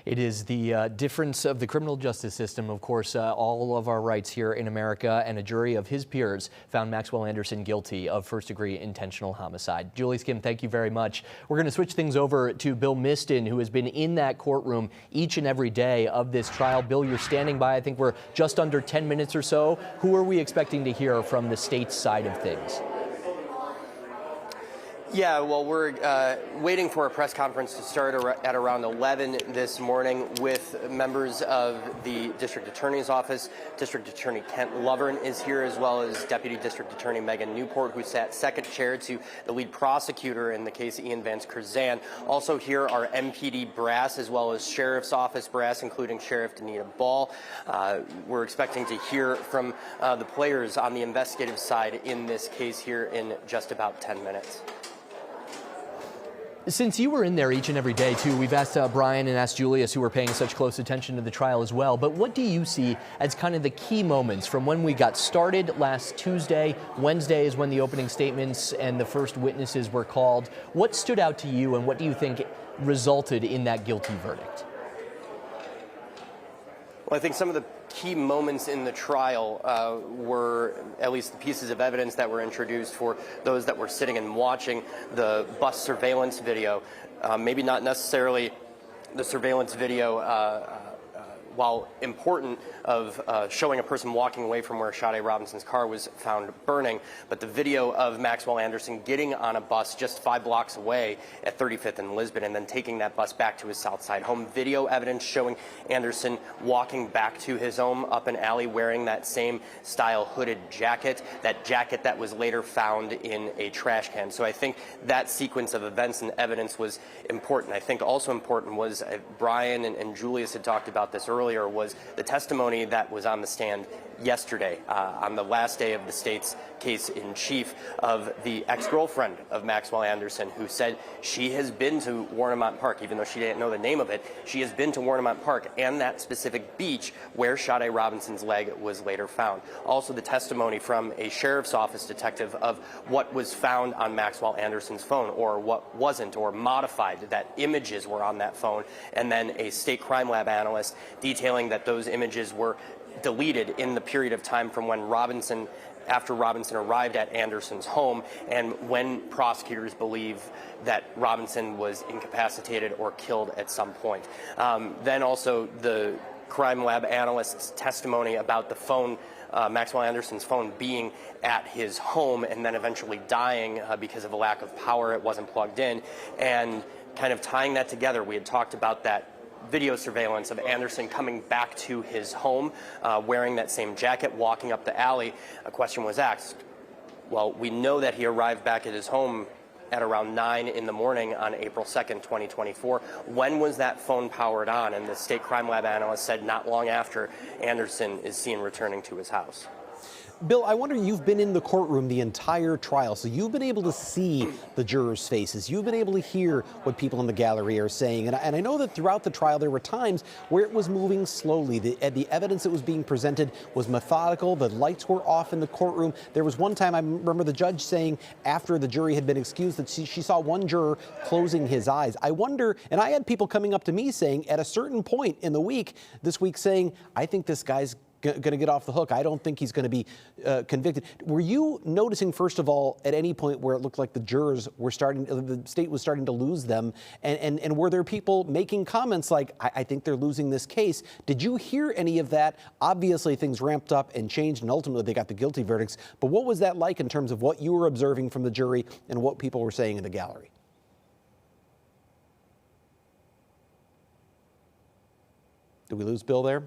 It is the difference of the criminal justice system. Of course, all of our rights here in America, and a jury of his peers found Maxwell Anderson guilty of first-degree intentional homicide. Julius Kim, thank you very much. We're going to switch things over to Bill Miston, who has been in that courtroom each and every day of this trial. Bill, you're standing by. I think we're just under 10 minutes or so. Who are we expecting to hear from the state's side of things? Yeah, well, we're waiting for a press conference to start at around 11 this morning with members of the District Attorney's Office. District Attorney Kent Lovern is here, as well as Deputy District Attorney Megan Newport, who sat second chair to the lead prosecutor in the case Ian Vance Curzan. Also here are MPD brass, as well as Sheriff's Office brass, including Sheriff Danita Ball. We're expecting to hear from the players on the investigative side in this case here in just about 10 minutes. Since you were in there each and every day, too, we've asked Brian and asked Julius, who were paying such close attention to the trial as well. But what do you see as kind of the key moments from when we got started last Tuesday? Wednesday is when the opening statements and the first witnesses were called. What stood out to you, and what do you think resulted in that guilty verdict? Well, I think some of the key moments in the trial were at least the pieces of evidence that were introduced for those that were sitting and watching the bus surveillance video. Maybe not necessarily the surveillance video, while important, of showing a person walking away from where Sade Robinson's car was found burning, but the video of Maxwell Anderson getting on a bus just 5 blocks away at 35th and Lisbon and then taking that bus back to his South Side home. Video evidence showing Anderson walking back to his home up an alley wearing that same style hooded jacket, that jacket that was later found in a trash can. So I think that sequence of events and evidence was important. I think also important was, Brian and Julius had talked about this earlier, was the testimony that was on the stand yesterday on the last day of the state's case in chief of the ex-girlfriend of Maxwell Anderson, who said she has been to Warnemont Park, even though she didn't know the name of it. She has been to Warnemont Park and that specific beach where Sade Robinson's leg was later found. Also the testimony from a sheriff's office detective of what was found on Maxwell Anderson's phone, or what wasn't, or modified, that images were on that phone, and then a state crime lab analyst detailing that those images were deleted in the period of time from when after Robinson arrived at Anderson's home, and when prosecutors believe that Robinson was incapacitated or killed at some point. Then also the crime lab analyst's testimony about the phone, Maxwell Anderson's phone, being at his home and then eventually dying because of a lack of power. It wasn't plugged in, and kind of tying that together, we had talked about that video surveillance of Anderson coming back to his home, wearing that same jacket, walking up the alley. A question was asked. Well, we know that he arrived back at his home at around 9 in the morning on April 2nd, 2024. When was that phone powered on? And the state crime lab analyst said not long after Anderson is seen returning to his house. Bill, I wonder, you've been in the courtroom the entire trial, so you've been able to see the jurors' faces. You've been able to hear what people in the gallery are saying. And I know that throughout the trial there were times where it was moving slowly. The evidence that was being presented was methodical. The lights were off in the courtroom. There was one time I remember the judge saying after the jury had been excused that she saw one juror closing his eyes. I wonder, and I had people coming up to me saying at a certain point in the week, this week, saying, I think this guy's going to get off the hook. I don't think he's going to be convicted. Were you noticing, first of all, at any point where it looked like the jurors were the state was starting to lose them? And were there people making comments like, I think they're losing this case? Did you hear any of that? Obviously, things ramped up and changed, and ultimately they got the guilty verdicts. But what was that like in terms of what you were observing from the jury and what people were saying in the gallery? Did we lose Bill there?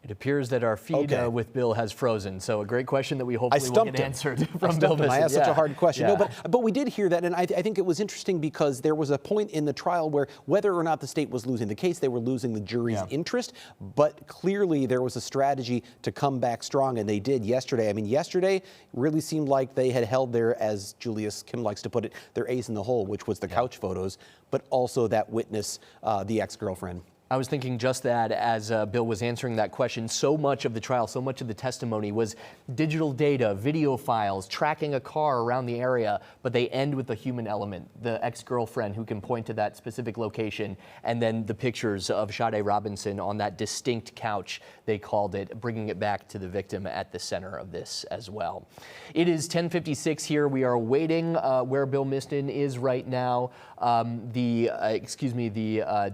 It appears that our feed with Bill has frozen. So a great question that we hopefully will get answered from Bill Vincent. I asked such a hard question. Yeah. No, but we did hear that, and I think it was interesting because there was a point in the trial where whether or not the state was losing the case, they were losing the jury's interest. But clearly there was a strategy to come back strong, and they did yesterday. I mean, yesterday really seemed like they had held their, as Julius Kim likes to put it, their ace in the hole, which was the couch photos, but also that witness, the ex-girlfriend. I was thinking just that as Bill was answering that question. So much of the trial, so much of the testimony was digital data, video files, tracking a car around the area, but they end with the human element, the ex-girlfriend who can point to that specific location, and then the pictures of Sade Robinson on that distinct couch, they called it, bringing it back to the victim at the center of this as well. It is 10:56 here. We are awaiting where Bill Miston is right now. The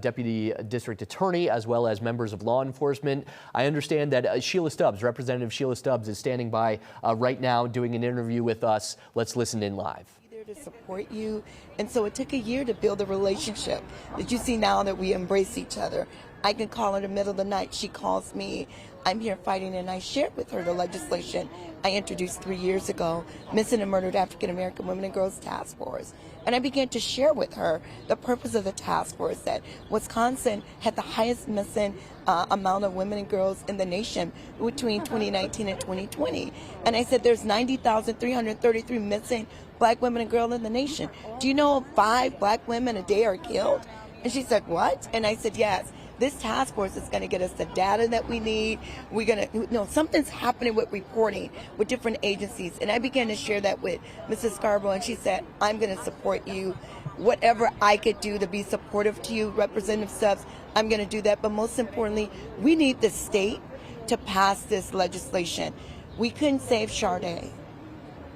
Deputy District Attorney, as well as members of law enforcement. I understand that Sheila Stubbs, Representative Sheila Stubbs, is standing by right now doing an interview with us. Let's listen in live. here to support you. And so it took a year to build a relationship that you see now that we embrace each other. I can call her in the middle of the night. She calls me. I'm here fighting, and I shared with her the legislation I introduced 3 years ago, Missing and Murdered African American Women and Girls Task Force. And I began to share with her the purpose of the task force, that Wisconsin had the highest missing amount of women and girls in the nation between 2019 and 2020. And I said, there's 90,333 missing black women and girls in the nation. Do you know 5 black women a day are killed? And she said, what? And I said, yes. This task force is going to get us the data that we need. We're going to, something's happening with reporting with different agencies. And I began to share that with Mrs. Scarborough, and she said, I'm going to support you. Whatever I could do to be supportive to you, Representative Stubbs, I'm going to do that. But most importantly, we need the state to pass this legislation. We couldn't save Sade,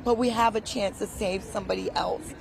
but we have a chance to save somebody else.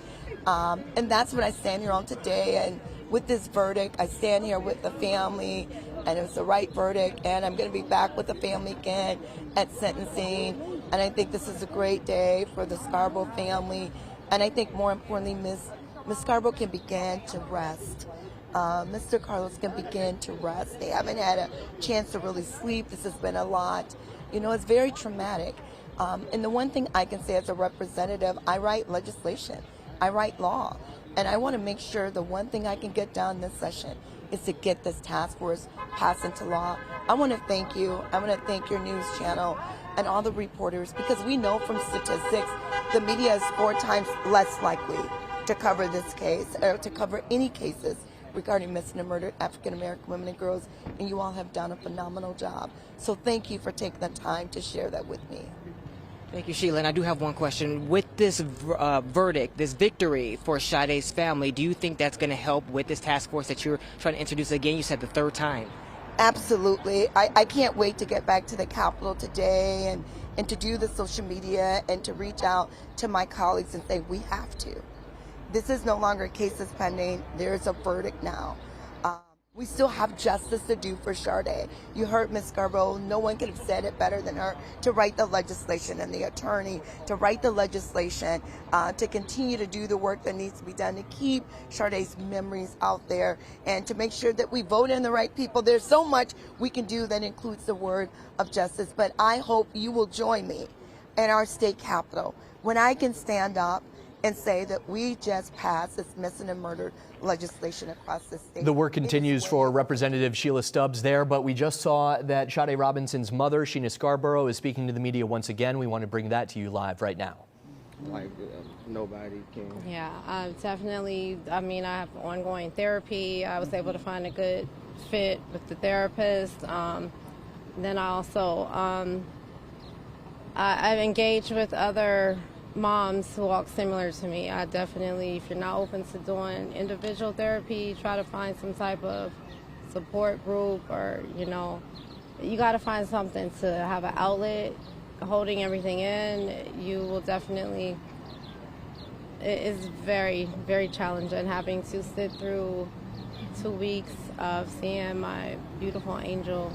And that's what I stand here on today. And with this verdict, I stand here with the family, and it was the right verdict, and I'm going to be back with the family again at sentencing. And I think this is a great day for the Scarborough family. And I think more importantly, Ms. Scarborough can begin to rest. Mr. Carlos can begin to rest. They haven't had a chance to really sleep. This has been a lot. You know, it's very traumatic. And the one thing I can say as a representative, I write legislation. I write law. And I want to make sure the one thing I can get done this session is to get this task force passed into law. I want to thank you. I want to thank your news channel and all the reporters, because we know from statistics the media is 4 times less likely to cover this case or to cover any cases regarding missing and murdered African American women and girls, and you all have done a phenomenal job. So thank you for taking the time to share that with me. Thank you, Sheila. And I do have one question. With this verdict, this victory for Sade's family, do you think that's going to help with this task force that you're trying to introduce again? You said the 3rd time. Absolutely. I can't wait to get back to the Capitol today and to do the social media and to reach out to my colleagues and say, we have to. This is no longer cases pending. There's a verdict now. We still have justice to do for Sade. You heard Ms. Scarborough. No one could have said it better than her, to write the legislation, and the attorney to write the legislation, to continue to do the work that needs to be done to keep Sade's memories out there, and to make sure that we vote in the right people. There's so much we can do that includes the word of justice. But I hope you will join me in our state capitol when I can stand up and say that we just passed this missing and murdered legislation across the state. The work continues for Representative Sheila Stubbs there, but we just saw that Sade Robinson's mother, Sheena Scarborough, is speaking to the media once again. We want to bring that to you live right now. Like, nobody can. Yeah, definitely. I mean, I have ongoing therapy. I was able to find a good fit with the therapist. Then I also, I've engaged with other moms who walk similar to me. I definitely, if you're not open to doing individual therapy, try to find some type of support group, or, you know, you got to find something to have an outlet. Holding everything in, you will definitely, it is very, very challenging having to sit through 2 weeks of seeing my beautiful angel,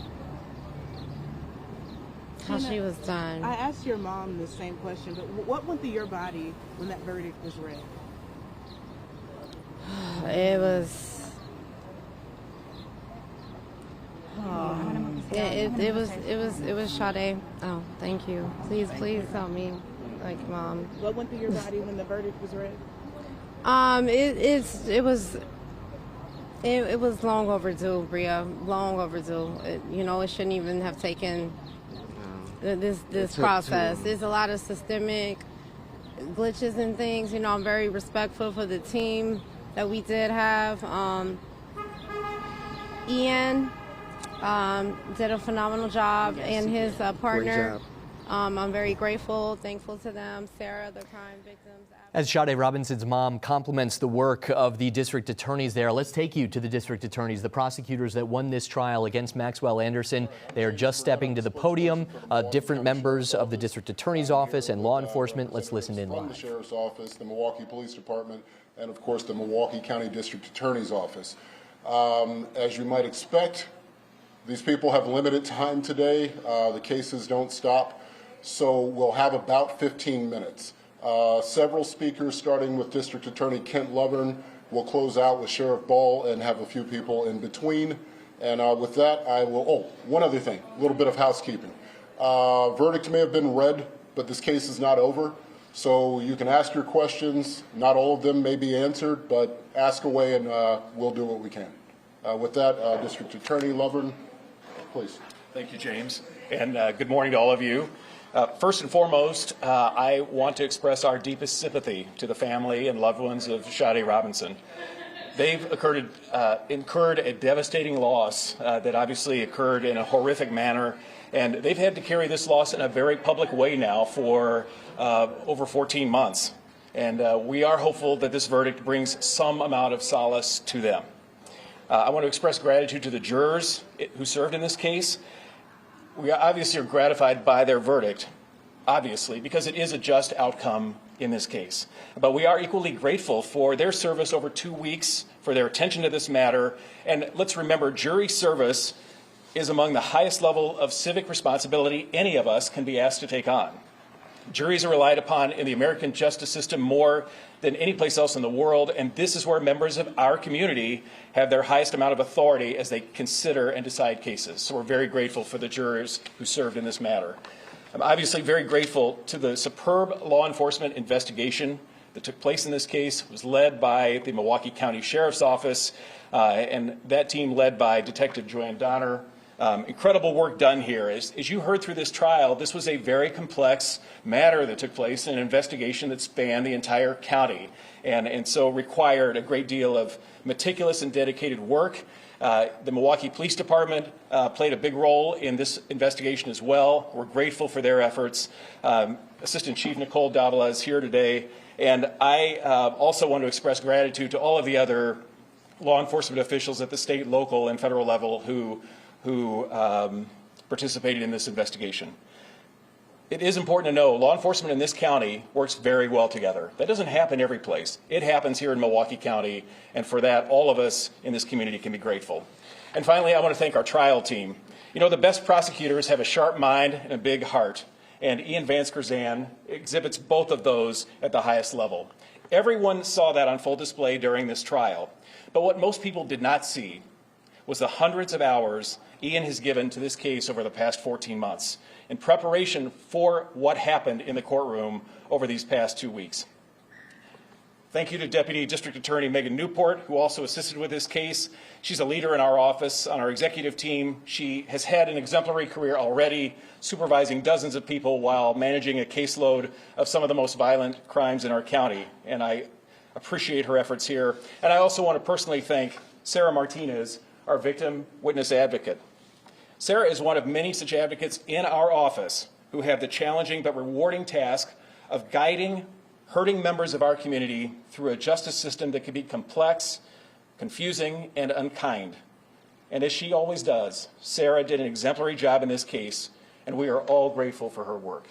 how she was done. I asked your mom the same question, but what went through your body when that verdict was read? It was. It was Sade. Oh, thank you. Please help me, like, Mom. What went through your body when the verdict was read? It was long overdue, Bria. Long overdue. It shouldn't even have taken this process. There's a lot of systemic glitches and things. I'm very respectful for the team that we did have. Ian did a phenomenal job, and his partner. I'm very grateful, thankful to them. Sarah, the crime victims. As Sade Robinson's mom compliments the work of the district attorneys there, let's take you to the district attorneys, the prosecutors that won this trial against Maxwell Anderson. They are just stepping to the podium. Different members of the district attorney's office and law enforcement. Let's listen in from live. The Sheriff's Office, the Milwaukee Police Department, and of course the Milwaukee County District Attorney's Office. As you might expect, these people have limited time today. The cases don't stop, so we'll have about 15 minutes. Several speakers, starting with District Attorney Kent Lovern, will close out with Sheriff Ball and have a few people in between. And with that, I will, one other thing, a little bit of housekeeping. Verdict may have been read, but this case is not over. So you can ask your questions. Not all of them may be answered, but ask away and we'll do what we can. With that, District Attorney Lovern, please. Thank you, James, and good morning to all of you. First and foremost, I want to express our deepest sympathy to the family and loved ones of Sade Robinson. They've incurred a devastating loss that obviously occurred in a horrific manner, and they've had to carry this loss in a very public way now for over 14 months. And we are hopeful that this verdict brings some amount of solace to them. I want to express gratitude to the jurors who served in this case. We obviously are gratified by their verdict, obviously, because it is a just outcome in this case. But we are equally grateful for their service over 2 weeks, for their attention to this matter. And let's remember, jury service is among the highest level of civic responsibility any of us can be asked to take on. Juries are relied upon in the American justice system more than any place else in the world, and this is where members of our community have their highest amount of authority as they consider and decide cases. So we're very grateful for the jurors who served in this matter. I'm obviously very grateful to the superb law enforcement investigation that took place in this case. It was led by the Milwaukee County Sheriff's Office, and that team led by Detective Joanne Donner. Incredible work done here. As you heard through this trial, this was a very complex matter that took place, an investigation that spanned the entire county, and so required a great deal of meticulous and dedicated work. The Milwaukee Police Department played a big role in this investigation as well. We're grateful for their efforts. Assistant Chief Nicole Davila is here today, and I also want to express gratitude to all of the other law enforcement officials at the state, local, and federal level who participated in this investigation. It is important to know law enforcement in this county works very well together. That doesn't happen every place. It happens here in Milwaukee County, and for that, all of us in this community can be grateful. And finally, I want to thank our trial team. You know, the best prosecutors have a sharp mind and a big heart, and Ian Vance Curzan exhibits both of those at the highest level. Everyone saw that on full display during this trial. But what most people did not see was the hundreds of hours Ian has given to this case over the past 14 months in preparation for what happened in the courtroom over these past 2 weeks. Thank you to Deputy District Attorney Megan Newport, who also assisted with this case. She's a leader in our office, on our executive team. She has had an exemplary career already, supervising dozens of people while managing a caseload of some of the most violent crimes in our county. And I appreciate her efforts here. And I also want to personally thank Sarah Martinez, our victim witness advocate. Sarah is one of many such advocates in our office who have the challenging but rewarding task of guiding hurting members of our community through a justice system that can be complex, confusing, and unkind. And as she always does, Sarah did an exemplary job in this case, and we are all grateful for her work.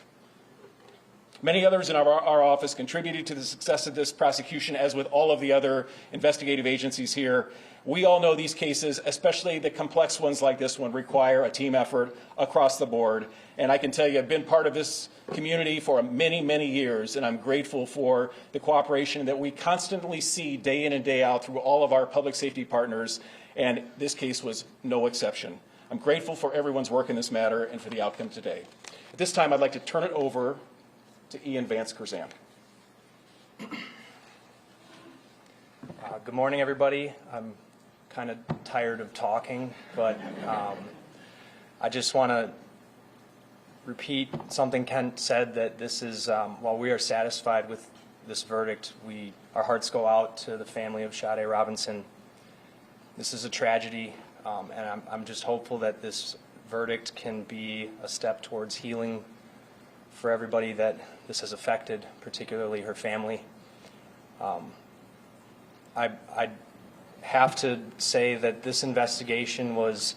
Many others in our office contributed to the success of this prosecution, as with all of the other investigative agencies here. We all know these cases, especially the complex ones like this one, require a team effort across the board. And I can tell you, I've been part of this community for many, many years, and I'm grateful for the cooperation that we constantly see day in and day out through all of our public safety partners, and this case was no exception. I'm grateful for everyone's work in this matter and for the outcome today. At this time, I'd like to turn it over to Ian Vance Curzan. Good morning, everybody. I'm kind of tired of talking, but I just want to repeat something Kent said, that this is, while we are satisfied with this verdict, our hearts go out to the family of Sade Robinson. This is a tragedy, and I'm just hopeful that this verdict can be a step towards healing for everybody that this has affected, particularly her family. I have to say that this investigation was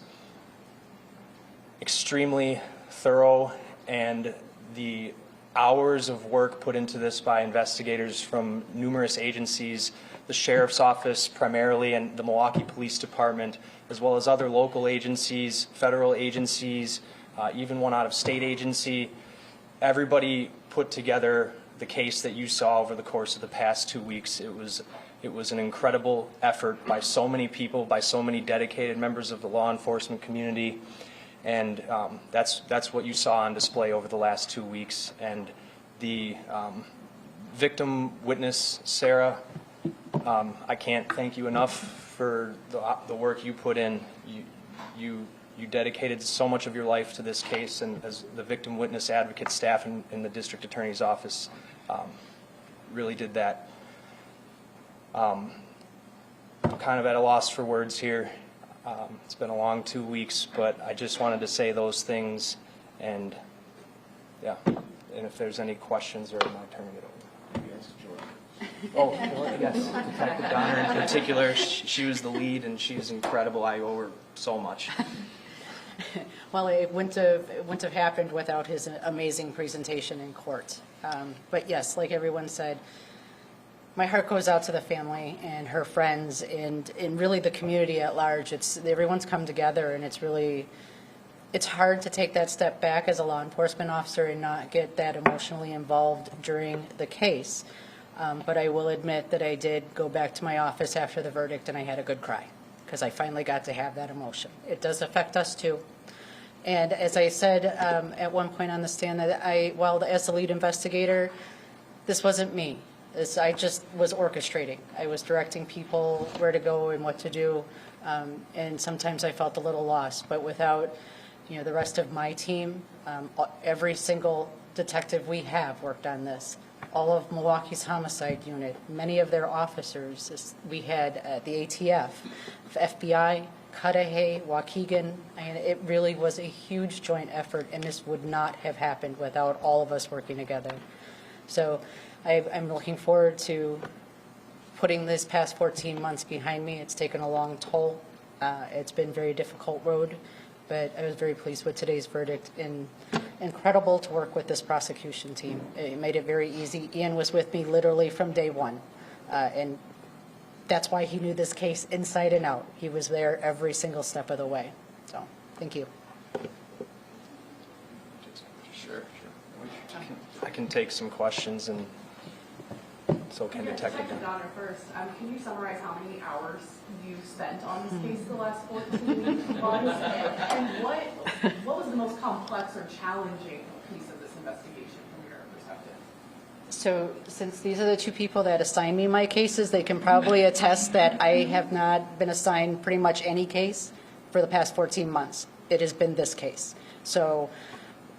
extremely thorough, and the hours of work put into this by investigators from numerous agencies, the Sheriff's Office primarily, and the Milwaukee Police Department, as well as other local agencies, federal agencies, even one out-of-state agency. Everybody put together the case that you saw over the course of the past 2 weeks. It was an incredible effort by so many people, by so many dedicated members of the law enforcement community, and that's what you saw on display over the last 2 weeks. And the victim witness, Sarah, I can't thank you enough for the work you put in. You dedicated so much of your life to this case, and as the victim witness advocate staff in the district attorney's office really did that. I'm kind of at a loss for words here. It's been a long 2 weeks, but I just wanted to say those things, and yeah, and if there's any questions, or am I turning it over? Oh, yes, Detective Donner in particular. She was the lead, and she's incredible. I owe her so much. Well, it wouldn't have happened without his amazing presentation in court. But yes, like everyone said, my heart goes out to the family and her friends and really the community at large. Everyone's come together, and it's hard to take that step back as a law enforcement officer and not get that emotionally involved during the case. But I will admit that I did go back to my office after the verdict and I had a good cry because I finally got to have that emotion. It does affect us too. And as I said at one point on the stand, that as the lead investigator, this wasn't me. I just was orchestrating. I was directing people where to go and what to do, and sometimes I felt a little lost. But without, the rest of my team, every single detective we have worked on this. All of Milwaukee's homicide unit, many of their officers. We had the ATF, FBI, Cudahy, Waukegan. It really was a huge joint effort, and this would not have happened without all of us working together. So I'm looking forward to putting this past 14 months behind me. It's taken a long toll. It's been a very difficult road, but I was very pleased with today's verdict, and incredible to work with this prosecution team. It made it very easy. Ian was with me literally from day one, and that's why he knew this case inside and out. He was there every single step of the way. So, thank you. Sure. I can take some questions, and so can Detective Donner first. Can you summarize how many hours you spent on this case the last 14 weeks? And what was the most complex or challenging piece of this investigation from your perspective? So since these are the two people that assign me my cases, they can probably attest that I have not been assigned pretty much any case for the past 14 months. It has been this case. So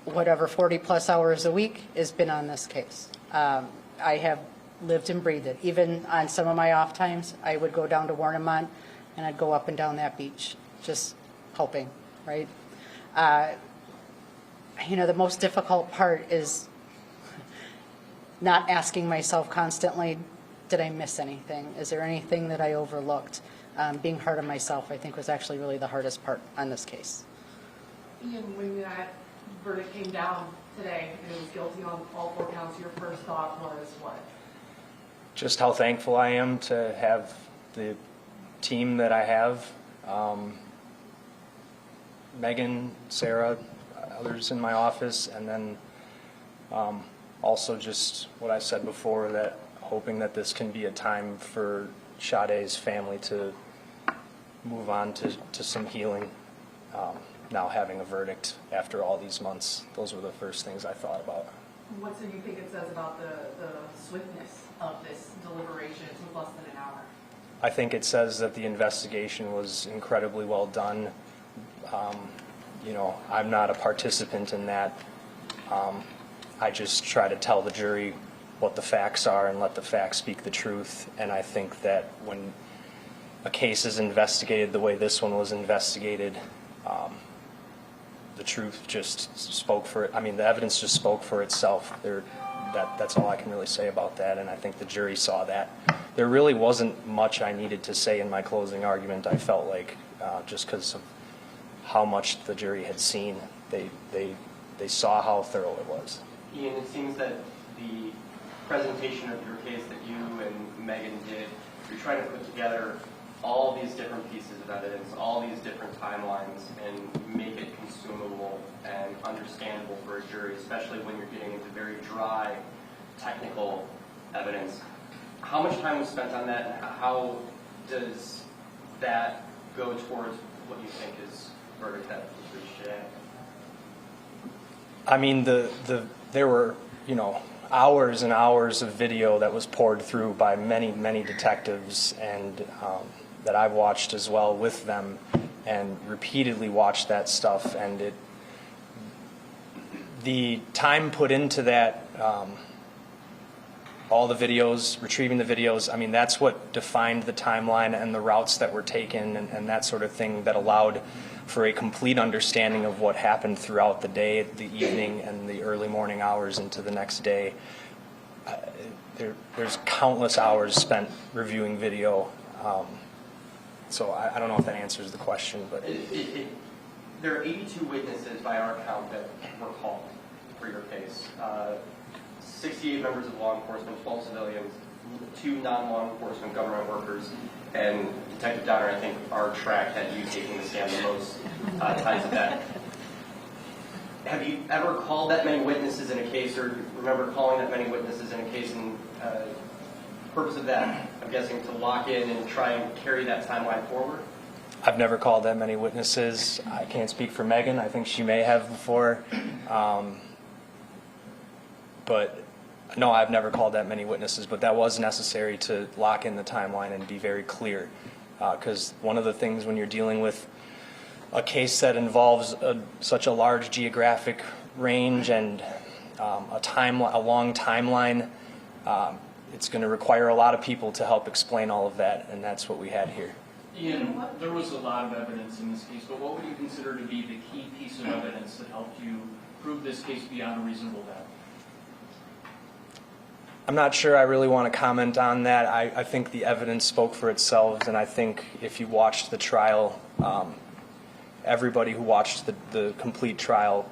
whatever 40 plus hours a week has been on this case. I have lived and breathed it. Even on some of my off times, I would go down to Warnemont and I'd go up and down that beach, just hoping, right? The most difficult part is not asking myself constantly, did I miss anything? Is there anything that I overlooked? Being hard on myself, I think, was actually really the hardest part on this case. Ian, when that verdict came down today and it was guilty on all 4 counts, your first thought was what? Just how thankful I am to have the team that I have. Megan, Sarah, others in my office, and then also just what I said before, that hoping that this can be a time for Sade's family to move on to some healing. Now having a verdict after all these months, those were the first things I thought about. What do you think it says about the swiftness of this deliberation? It took less than an hour. I think it says that the investigation was incredibly well done. I'm not a participant in that. I just try to tell the jury what the facts are and let the facts speak the truth. And I think that when a case is investigated the way this one was investigated, the truth just spoke for it. I mean, the evidence just spoke for itself. That's all I can really say about that, and I think the jury saw that. There really wasn't much I needed to say in my closing argument. I felt like just because of how much the jury had seen, they saw how thorough it was. Ian, it seems that the presentation of your case that you and Megan did, you're trying to put together all these different pieces of evidence, all these different timelines, and make it consumable and understandable for a jury, especially when you're getting into very dry technical evidence. How much time was spent on that, and how does that go towards what you think is verdict that was reached today? I mean, there were, hours and hours of video that was poured through by many, many detectives, and that I've watched as well with them, and repeatedly watched that stuff. And the time put into that, all the videos, retrieving the videos, I mean, that's what defined the timeline and the routes that were taken, and that sort of thing, that allowed for a complete understanding of what happened throughout the day, the evening, and the early morning hours into the next day. There's countless hours spent reviewing video. So I don't know if that answers the question, but there are 82 witnesses by our count that were called for your case. 68 members of law enforcement, 12 civilians, 2 non-law enforcement government workers, and Detective Donner, I think our track had you taking the stand the most times of that. Have you ever called that many witnesses in a case, or remember calling that many witnesses in a case, and purpose of that, I'm guessing, to lock in and try and carry that timeline forward? I've never called that many witnesses. I can't speak for Megan. I think she may have before. But no, I've never called that many witnesses, but that was necessary to lock in the timeline and be very clear. Because one of the things when you're dealing with a case that involves such a large geographic range and a long timeline, it's going to require a lot of people to help explain all of that, and that's what we had here. Ian, there was a lot of evidence in this case, but what would you consider to be the key piece of evidence that helped you prove this case beyond a reasonable doubt? I'm not sure I really want to comment on that. I think the evidence spoke for itself, and I think if you watched the trial, everybody who watched the complete trial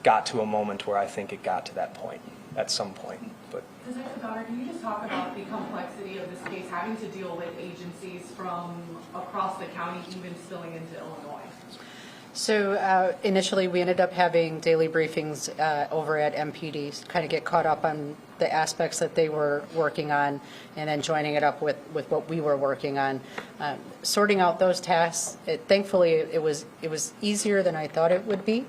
got to a moment where I think it got to that point, at some point. But Detective Donner, can you just talk about the complexity of this case, having to deal with agencies from across the county, even spilling into Illinois? So initially we ended up having daily briefings over at MPD to kind of get caught up on the aspects that they were working on, and then joining it up with what we were working on. Sorting out those tasks, thankfully it was easier than I thought it would be.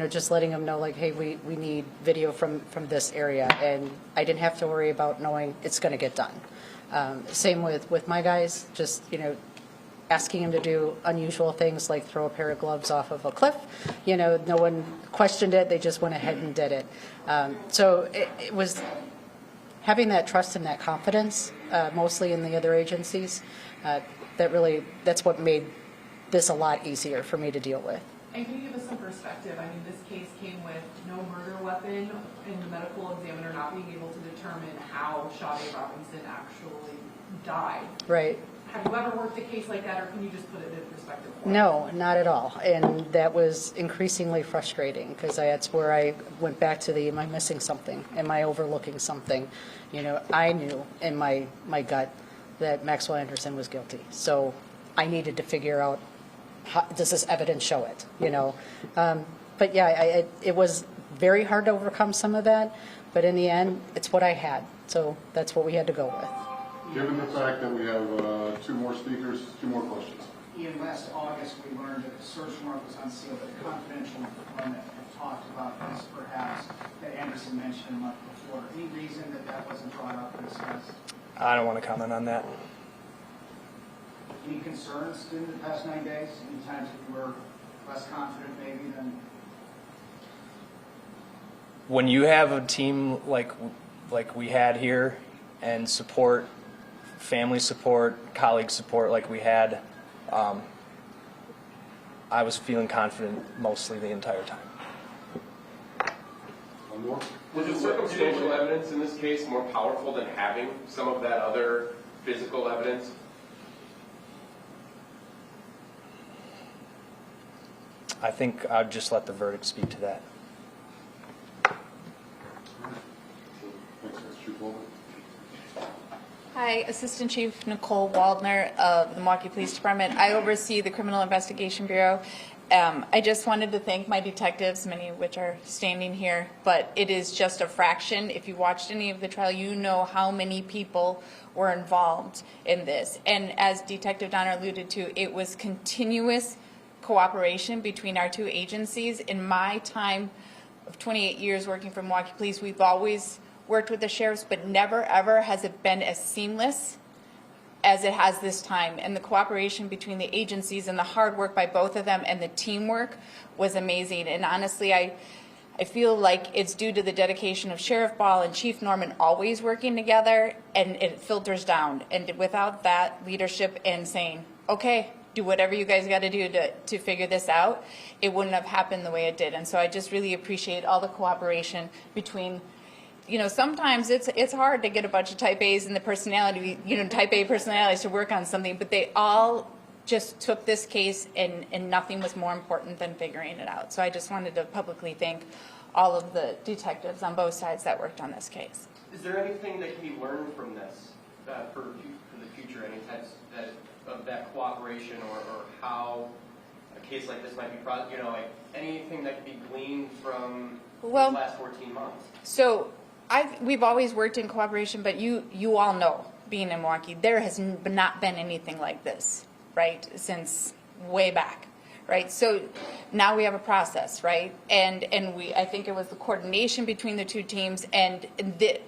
Just letting them know, like, hey, we need video from this area, and I didn't have to worry about knowing it's going to get done. Same with my guys, just, asking him to do unusual things like throw a pair of gloves off of a cliff. No one questioned it. They just went ahead and did it. So it was having that trust and that confidence, mostly in the other agencies, that's what made this a lot easier for me to deal with. And can you give us some perspective? I mean, this case came with no murder weapon, and the medical examiner not being able to determine how Sade Robinson actually died. Right. Have you ever worked a case like that, or can you just put it in perspective for us? No, not at all. And that was increasingly frustrating, because that's where I went back to am I missing something? Am I overlooking something? I knew in my gut that Maxwell Anderson was guilty. So I needed to figure out, how does this evidence show it? But yeah, it was very hard to overcome some of that. But in the end, it's what I had. So that's what we had to go with. Given the fact that we have 2 more speakers, 2 more questions. Ian, last August we learned that the search warrant was unsealed, but a confidential informant had talked about this, perhaps, that Anderson mentioned a month before. Any reason that wasn't brought up and discussed? I don't want to comment on that. Any concerns in the past 9 days? Any times that you were less confident maybe than? When you have a team like we had here, and support, family support, colleague support like we had, I was feeling confident mostly the entire time. One more? Was the circumstantial evidence in this case more powerful than having some of that other physical evidence? I think I'd just let the verdict speak to that. Hi, Assistant Chief Nicole Waldner of the Milwaukee Police Department. I oversee the Criminal Investigation Bureau, I just wanted to thank my detectives, many of which are standing here, but it is just a fraction. If you watched any of the trial, you know how many people were involved in this. And as Detective Donner alluded to, it was continuous cooperation between our two agencies. In my time of 28 years working for Milwaukee Police, we've always worked with the sheriffs, but never ever has it been as seamless as it has this time. And the cooperation between the agencies and the hard work by both of them and the teamwork was amazing. And honestly, I feel like it's due to the dedication of Sheriff Ball and Chief Norman always working together, and it filters down. And without that leadership and saying, okay, do whatever you guys got to do to figure this out, it wouldn't have happened the way it did. And so I just really appreciate all the cooperation between, you know, sometimes it's hard to get a bunch of type A's and the personality, you know, type A personalities to work on something, but they all just took this case and nothing was more important than figuring it out. So I just wanted to publicly thank all of the detectives on both sides that worked on this case. Is there anything that can be learned from this for the future? Any types of that cooperation or how a case like this might be, you know, like anything that can be gleaned from the last 14 months? So we've always worked in cooperation, but you all know, being in Milwaukee, there has not been anything like this, right, since way back, right? So now we have a process, right? And I think it was the coordination between the two teams, and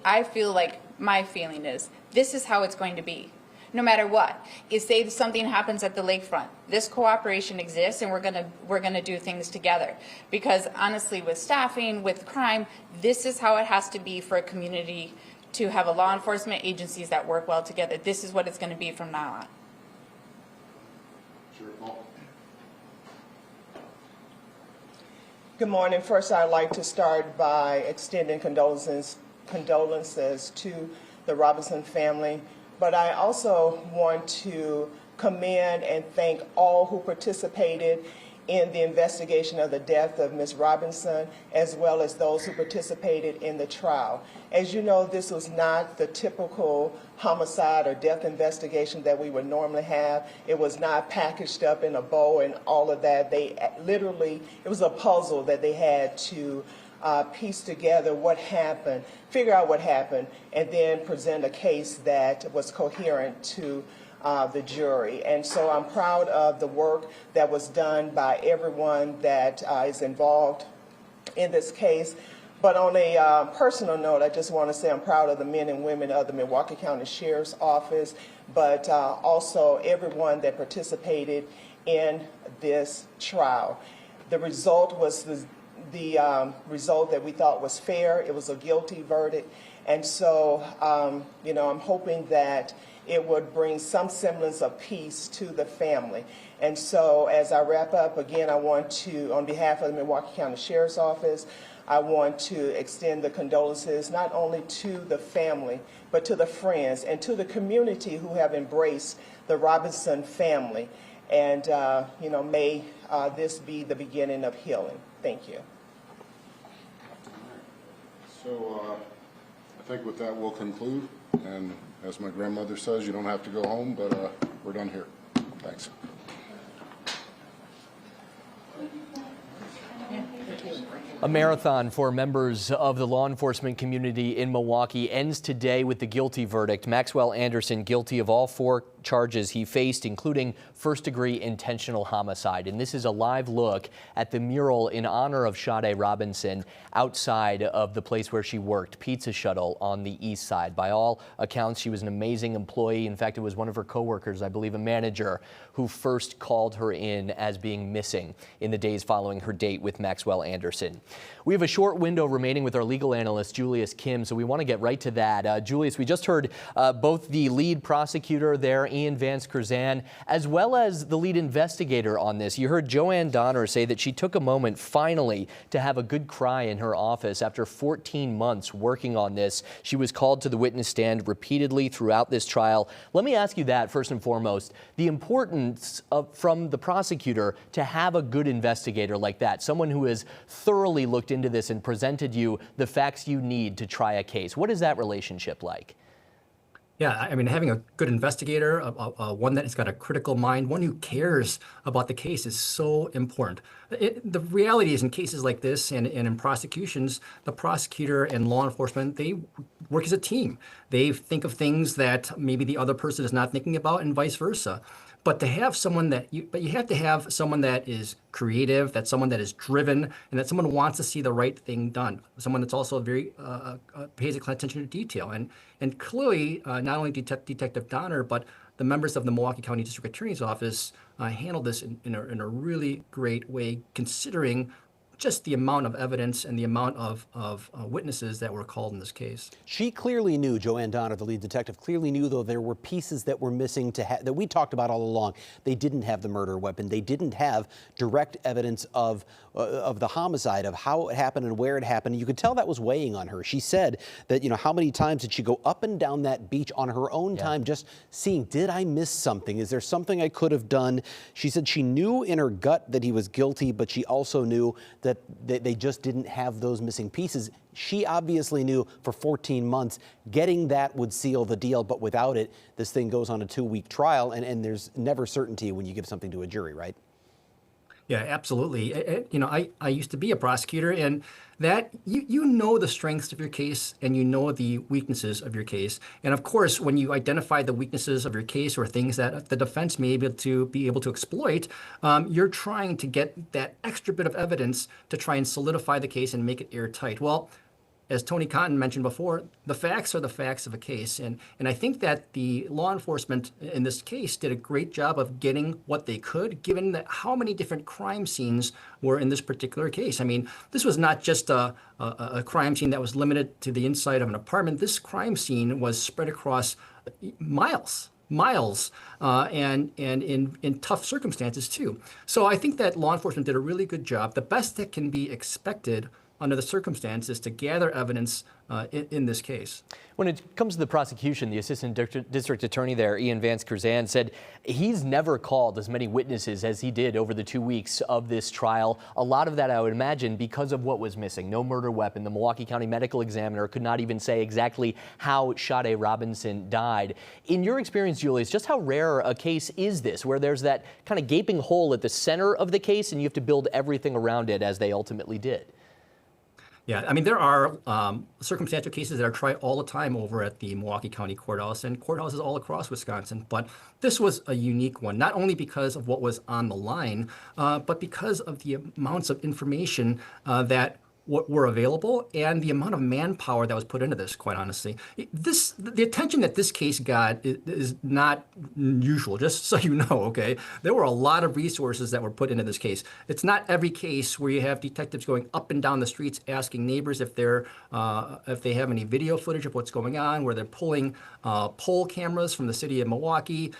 I feel like my feeling is this is how it's going to be. No matter what, if say something happens at the lakefront, this cooperation exists, and we're gonna do things together. Because honestly, with staffing, with crime, this is how it has to be for a community to have a law enforcement agencies that work well together. This is what it's going to be from now on. Good morning. First, I'd like to start by extending condolences to the Robinson family. But I also want to commend and thank all who participated in the investigation of the death of Ms. Robinson, as well as those who participated in the trial. As you know, this was not the typical homicide or death investigation that we would normally have. It was not packaged up in a bow and all of that. They literally, it was a puzzle that they had to piece together what happened, figure out what happened, and then present a case that was coherent to the jury. And so I'm proud of the work that was done by everyone that is involved in this case. But on a personal note, I just want to say I'm proud of the men and women of the Milwaukee County Sheriff's Office, but also everyone that participated in this trial. The result was the result that we thought was fair. It was a guilty verdict. And so, you know, I'm hoping that it would bring some semblance of peace to the family. And so as I wrap up, again, I want to, on behalf of the Milwaukee County Sheriff's Office, I want to extend the condolences not only to the family, but to the friends and to the community who have embraced the Robinson family. And, you know, may this be the beginning of healing. Thank you. So I think with that we'll conclude. And as my grandmother says, you don't have to go home, but we're done here. Thanks. A marathon for members of the law enforcement community in Milwaukee ends today with the guilty verdict. Maxwell Anderson guilty of all 4 charges he faced, including first-degree intentional homicide. And this is a live look at the mural in honor of Sade Robinson outside of the place where she worked, Pizza Shuttle on the east side. By all accounts, she was an amazing employee. In fact, it was one of her coworkers, I believe a manager, who first called her in as being missing in the days following her date with Maxwell Anderson. We have a short window remaining with our legal analyst, Julius Kim, so we want to get right to that. Julius, we just heard both the lead prosecutor there, Ian Vance Curzan, as well as the lead investigator on this. You heard Joanne Donner say that she took a moment finally to have a good cry in her office after 14 months working on this. She was called to the witness stand repeatedly throughout this trial. Let me ask you that first and foremost, the importance from the prosecutor to have a good investigator like that, someone who has thoroughly looked into this and presented you the facts you need to try a case. What is that relationship like? Yeah, I mean, having a good investigator, one that has got a critical mind, one who cares about the case is so important. The reality is in cases like this and in prosecutions, the prosecutor and law enforcement, they work as a team. They think of things that maybe the other person is not thinking about and vice versa. But to have someone you have to have someone that is creative, that's someone that is driven, and that someone who wants to see the right thing done. Someone that's also very pays attention to detail. And clearly, not only Detective Donner, but the members of the Milwaukee County District Attorney's Office handled this in a really great way, considering just the amount of evidence and the amount of witnesses that were called in this case. She clearly knew, Joanne Donner, the lead detective, clearly knew, though, there were pieces that were missing that we talked about all along. They didn't have the murder weapon. They didn't have direct evidence of the homicide, of how it happened and where it happened. You could tell that was weighing on her. She said that, how many times did she go up and down that beach on her own time, just seeing, did I miss something? Is there something I could have done? She said she knew in her gut that he was guilty, but she also knew that they just didn't have those missing pieces. She obviously knew for 14 months getting that would seal the deal, but without it, this thing goes on a 2-week trial, and there's never certainty when you give something to a jury, right? Yeah, absolutely. I used to be a prosecutor, and that you know the strengths of your case and you know the weaknesses of your case. And of course, when you identify the weaknesses of your case or things that the defense may be able to exploit, you're trying to get that extra bit of evidence to try and solidify the case and make it airtight. Well, as Tony Cotton mentioned before, the facts are the facts of a case. And I think that the law enforcement in this case did a great job of getting what they could, given that how many different crime scenes were in this particular case. I mean, this was not just a crime scene that was limited to the inside of an apartment. This crime scene was spread across miles, and in tough circumstances too. So I think that law enforcement did a really good job. The best that can be expected under the circumstances to gather evidence in this case. When it comes to the prosecution, the assistant district attorney there, Ian Vance Curzan, said he's never called as many witnesses as he did over the 2 weeks of this trial. A lot of that, I would imagine, because of what was missing. No murder weapon. The Milwaukee County medical examiner could not even say exactly how Sade Robinson died. In your experience, Julius, just how rare a case is this, where there's that kind of gaping hole at the center of the case and you have to build everything around it as they ultimately did? Yeah, I mean, there are circumstantial cases that are tried all the time over at the Milwaukee County Courthouse and courthouses all across Wisconsin. But this was a unique one, not only because of what was on the line, but because of the amounts of information that were available and the amount of manpower that was put into this, quite honestly. The attention that this case got is not usual, just so you know, okay? There were a lot of resources that were put into this case. It's not every case where you have detectives going up and down the streets asking neighbors if they have any video footage of what's going on, where they're pulling poll cameras from the city of Milwaukee.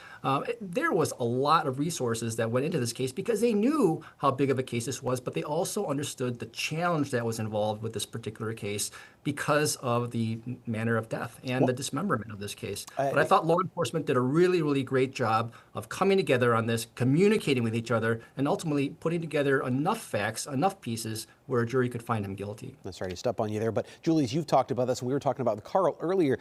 There was a lot of resources that went into this case because they knew how big of a case this was, but they also understood the challenge that was involved with this particular case because of the manner of death and the dismemberment of this case. But I thought law enforcement did a really, really great job of coming together on this, communicating with each other, and ultimately putting together enough facts, enough pieces where a jury could find him guilty. I'm sorry to step on you there, but Julius, you've talked about this, and we were talking about with Carl earlier.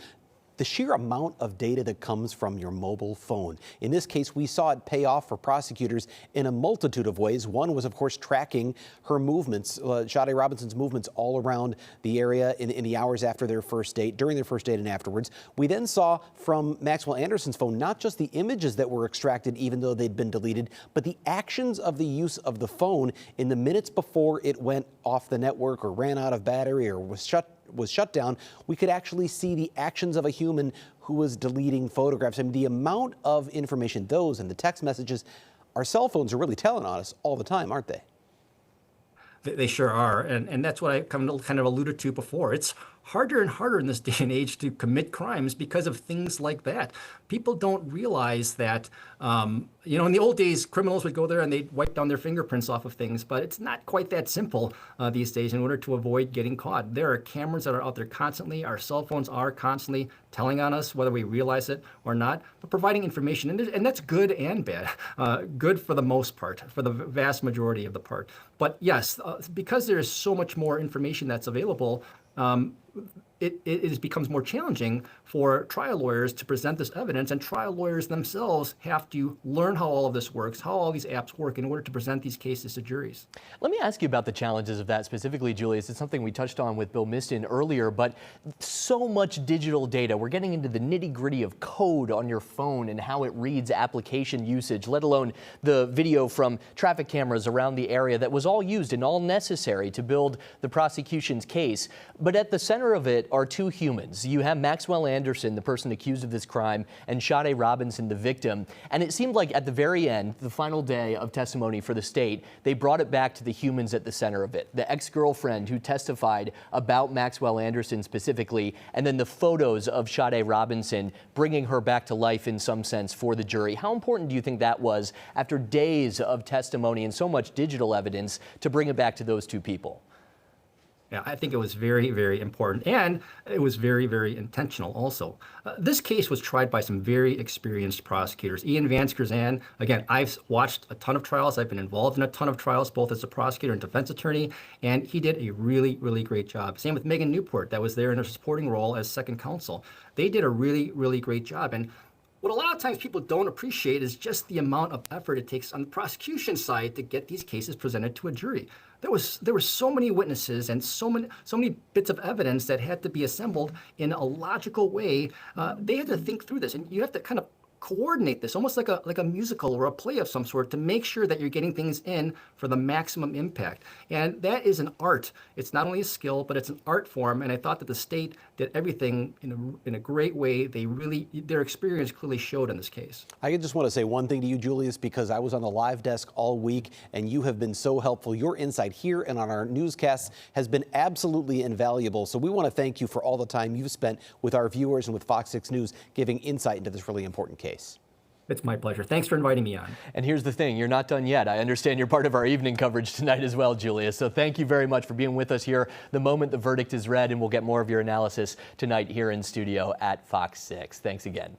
The sheer amount of data that comes from your mobile phone. In this case, we saw it pay off for prosecutors in a multitude of ways. One was, of course, tracking her movements, Sade Robinson's movements all around the area in the hours after their first date, during their first date and afterwards. We then saw from Maxwell Anderson's phone, not just the images that were extracted, even though they'd been deleted, but the actions of the use of the phone in the minutes before it went off the network or ran out of battery or was shut down. We could actually see the actions of a human who was deleting photographs. I mean, the amount of information, those and the text messages, our cell phones are really telling on us all the time, aren't they? They sure are, and that's what I kind of alluded to before. It's harder and harder in this day and age to commit crimes because of things like that. People don't realize that, in the old days, criminals would go there and they'd wipe down their fingerprints off of things, but it's not quite that simple these days in order to avoid getting caught. There are cameras that are out there constantly. Our cell phones are constantly telling on us, whether we realize it or not, but providing information, and that's good and bad. Good for the most part, for the vast majority of the part. But yes, because there is so much more information that's available, it becomes more challenging for trial lawyers to present this evidence, and trial lawyers themselves have to learn how all of this works, how all these apps work in order to present these cases to juries. Let me ask you about the challenges of that specifically, Julius. It's something we touched on with Bill Miston earlier, but so much digital data. We're getting into the nitty-gritty of code on your phone and how it reads application usage, let alone the video from traffic cameras around the area that was all used and all necessary to build the prosecution's case. But at the center of it are two humans. You have Maxwell Anderson, the person accused of this crime, and Sade Robinson, the victim. And it seemed like at the very end, the final day of testimony for the state, they brought it back to the humans at the center of it. The ex-girlfriend who testified about Maxwell Anderson specifically, and then the photos of Sade Robinson, bringing her back to life in some sense for the jury. How important do you think that was after days of testimony and so much digital evidence to bring it back to those two people? Yeah, I think it was very, very important, and it was very, very intentional also. This case was tried by some very experienced prosecutors. Ian Vance Curzan, again, I've watched a ton of trials. I've been involved in a ton of trials, both as a prosecutor and defense attorney, and he did a really, really great job. Same with Megan Newport, that was there in a supporting role as second counsel. They did a really, really great job. And what a lot of times people don't appreciate is just the amount of effort it takes on the prosecution side to get these cases presented to a jury. There were so many witnesses and so many bits of evidence that had to be assembled in a logical way. They had to think through this, and you have to kind of coordinate this, almost like a musical or a play of some sort, to make sure that you're getting things in for the maximum impact. And that is an art. It's not only a skill, but it's an art form. And I thought that the state did everything in a great way. Their experience clearly showed in this case. I just want to say one thing to you, Julius, because I was on the live desk all week, and you have been so helpful. Your insight here and on our newscasts has been absolutely invaluable. So we want to thank you for all the time you've spent with our viewers and with Fox 6 News, giving insight into this really important case. It's my pleasure. Thanks for inviting me on. And here's the thing, you're not done yet. I understand you're part of our evening coverage tonight as well, Julius. So thank you very much for being with us here the moment the verdict is read, and we'll get more of your analysis tonight here in studio at Fox 6. Thanks again.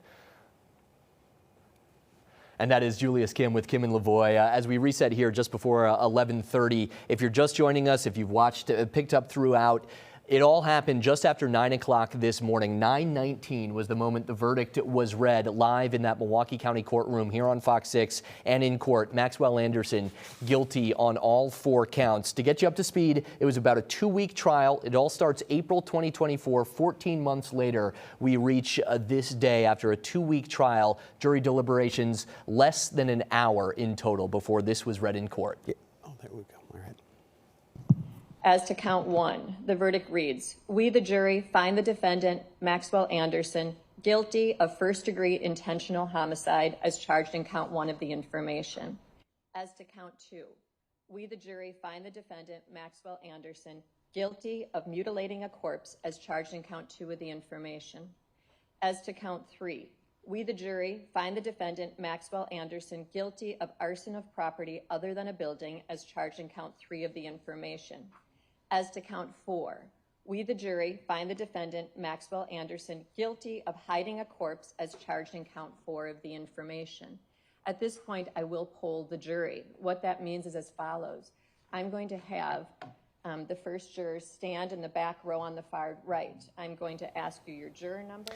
And that is Julius Kim with Kim and Lavoie. As we reset here just before 11:30, if you're just joining us, if you've watched, picked up throughout, it all happened just after 9 o'clock this morning. 9:19 was the moment the verdict was read live in that Milwaukee County courtroom here on Fox 6 and in court. Maxwell Anderson guilty on all 4 counts. To get you up to speed, it was about a 2-week trial. It all starts April 2024. 14 months later, we reach this day after a 2-week trial. Jury deliberations less than an hour in total before this was read in court. Yeah. Oh, there we go. All right. As to count 1, the verdict reads, we, the jury, find the defendant, Maxwell Anderson, guilty of first-degree intentional homicide as charged in count 1 of the information. As to count 2, we, the jury, find the defendant, Maxwell Anderson, guilty of mutilating a corpse as charged in count 2 of the information. As to count 3, we, the jury, find the defendant, Maxwell Anderson, guilty of arson of property other than a building as charged in count 3 of the information. As to count 4, we, the jury, find the defendant, Maxwell Anderson, guilty of hiding a corpse as charged in count 4 of the information. At this point, I will poll the jury. What that means is as follows. I'm going to have the first jurors stand in the back row on the far right. I'm going to ask you your juror number.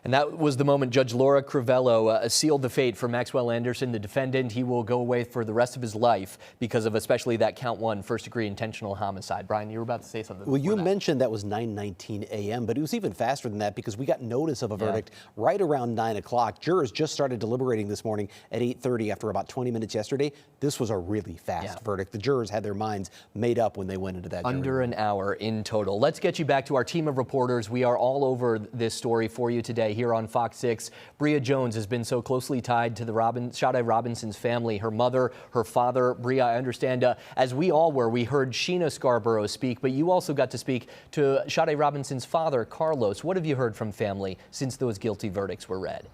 And that was the moment Judge Laura Crivello sealed the fate for Maxwell Anderson, the defendant. He will go away for the rest of his life because of especially that count 1 first-degree intentional homicide. Brian, you were about to say something. Well, you mentioned that was 9:19 a.m., but it was even faster than that because we got notice of a verdict right around 9 o'clock. Jurors just started deliberating this morning at 8:30 after about 20 minutes yesterday. This was a really fast verdict. The jurors had their minds made up when they went into that Under an hour in total. Let's get you back to our team of reporters. We are all over this story for you today here on Fox 6. Bria Jones has been so closely tied to the Sade Robinson's family, her mother, her father. Bria, I understand, as we all were, we heard Sheena Scarborough speak, but you also got to speak to Sade Robinson's father, Carlos. What have you heard from family since those guilty verdicts were read?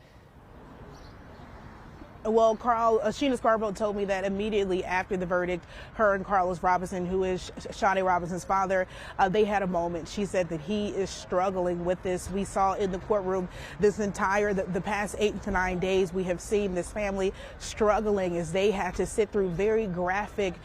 Well, Sheena Scarborough told me that immediately after the verdict, her and Carlos Robinson, who is Sade Robinson's father, they had a moment. She said that he is struggling with this. We saw in the courtroom the past 8 to 9 days, we have seen this family struggling as they had to sit through very graphic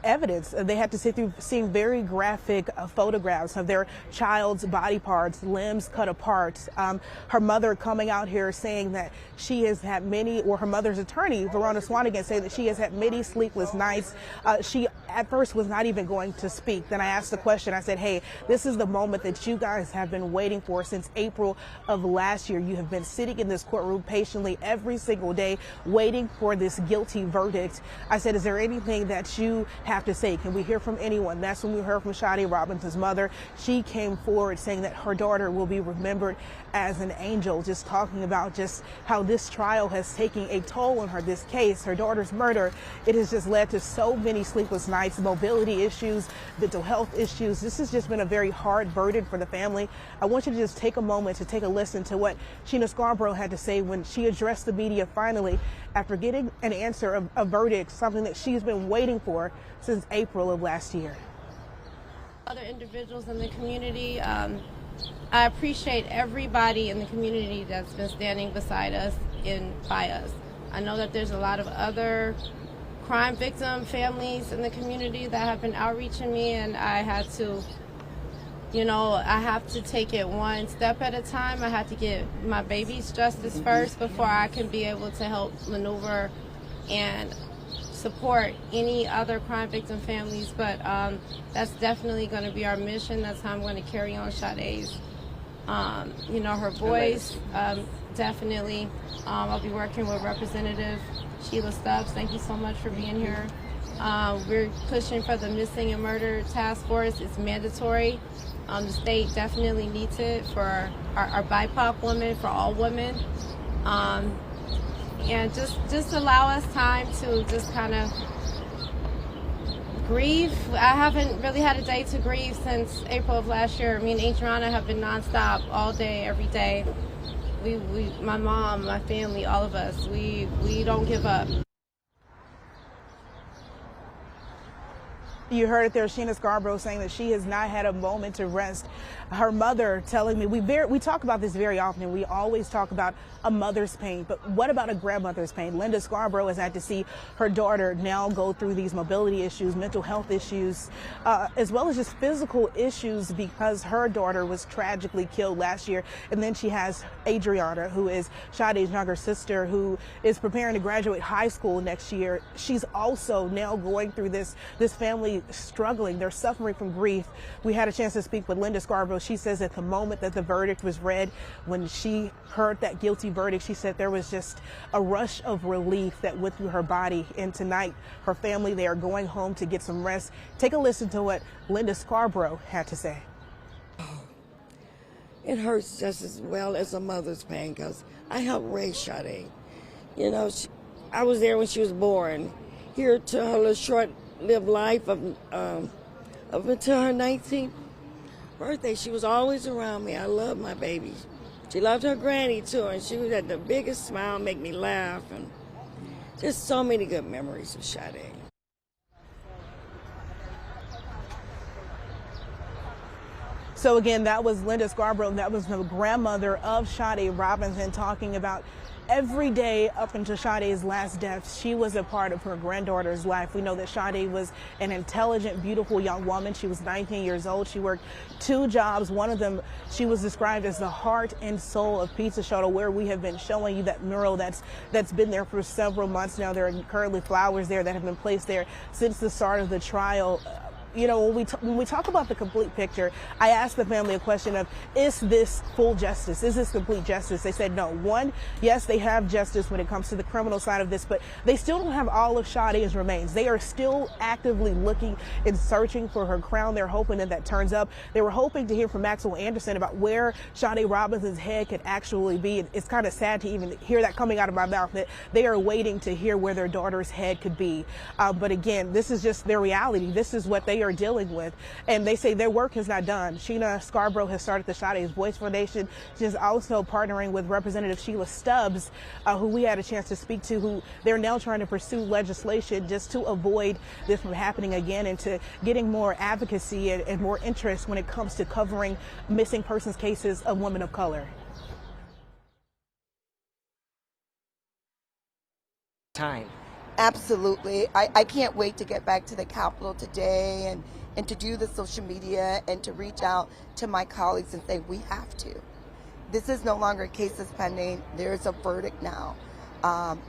evidence. They had to sit through seeing very graphic photographs of their child's body parts, limbs cut apart. Her mother coming out here saying that she has had many, or her mother's attorney, Verona Swanigan, saying that she has had many sleepless nights. She at first was not even going to speak. Then I asked the question. I said, hey, this is the moment that you guys have been waiting for since April of last year. You have been sitting in this courtroom patiently every single day waiting for this guilty verdict. I said, is there anything that you have to say? Can we hear from anyone? That's when we heard from Sade Robinson's mother. She came forward saying that her daughter will be remembered as an angel, just talking about just how this trial has taken a toll on her. This case, her daughter's murder, it has just led to so many sleepless nights, mobility issues, mental health issues. This has just been a very hard burden for the family. I want you to just take a moment to take a listen to what Sheena Scarborough had to say when she addressed the media finally after getting an answer of a verdict, something that she's been waiting for since April of last year. Other individuals in the community, I appreciate everybody in the community that's been standing beside us and by us. I know that there's a lot of other crime victim families in the community that have been outreaching me, and I had to, I have to take it one step at a time. I had to get my baby's justice first before I can be able to help maneuver and support any other crime victim families, but that's definitely going to be our mission. That's how I'm going to carry on Sade's, her voice. Definitely. I'll be working with Representative Sheila Stubbs. Thank you so much for being here. We're pushing for the Missing and Murder Task Force. It's mandatory. The state definitely needs it for our BIPOC women, for all women. And just allow us time to just kind of grieve. I haven't really had a day to grieve since April of last year. Me and Adriana have been nonstop all day, every day. My mom, my family, all of us, we don't give up. You heard it there, Sheena Scarborough saying that she has not had a moment to rest. Her mother telling me, we talk about this very often. We always talk about a mother's pain, but what about a grandmother's pain? Linda Scarborough has had to see her daughter now go through these mobility issues, mental health issues, as well as just physical issues because her daughter was tragically killed last year. And then she has Adriana, who is Sade's younger sister, who is preparing to graduate high school next year. She's also now going through this family struggling. They're suffering from grief. We had a chance to speak with Linda Scarborough. She says at the moment that the verdict was read, when she heard that guilty verdict, she said there was just a rush of relief that went through her body. And tonight, her family, they are going home to get some rest. Take a listen to what Linda Scarborough had to say. It hurts just as well as a mother's pain because I helped raise Sade. I was there when she was born. Here to her little short-lived life of until her 19th birthday, she was always around me. I love my baby. She loved her granny too, and she had the biggest smile, make me laugh, and just so many good memories of Sade. So again, that was Linda Scarborough. That was the grandmother of Sade Robinson talking about every day up until Sade's last death, she was a part of her granddaughter's life. We know that Sade was an intelligent, beautiful young woman. She was 19 years old. She worked 2 jobs. One of them, she was described as the heart and soul of Pizza Shuttle, where we have been showing you that mural that's been there for several months now. There are currently flowers there that have been placed there since the start of the trial. When we talk about the complete picture, I asked the family a question of, is this full justice? Is this complete justice? They said no. One, yes, they have justice when it comes to the criminal side of this, but they still don't have all of Sade's remains. They are still actively looking and searching for her crown. They're hoping that turns up. They were hoping to hear from Maxwell Anderson about where Sade Robinson's head could actually be. It's kind of sad to even hear that coming out of my mouth, that they are waiting to hear where their daughter's head could be. But again, this is just their reality. This is what they are dealing with. And they say their work is not done. Sheena Scarborough has started the Sade's Voice Foundation. She's also partnering with Representative Sheila Stubbs, who we had a chance to speak to, who they're now trying to pursue legislation just to avoid this from happening again and to getting more advocacy and more interest when it comes to covering missing persons cases of women of color. Time. Absolutely. I can't wait to get back to the Capitol today and to do the social media and to reach out to my colleagues and say we have to. This is no longer cases pending. There's a verdict now.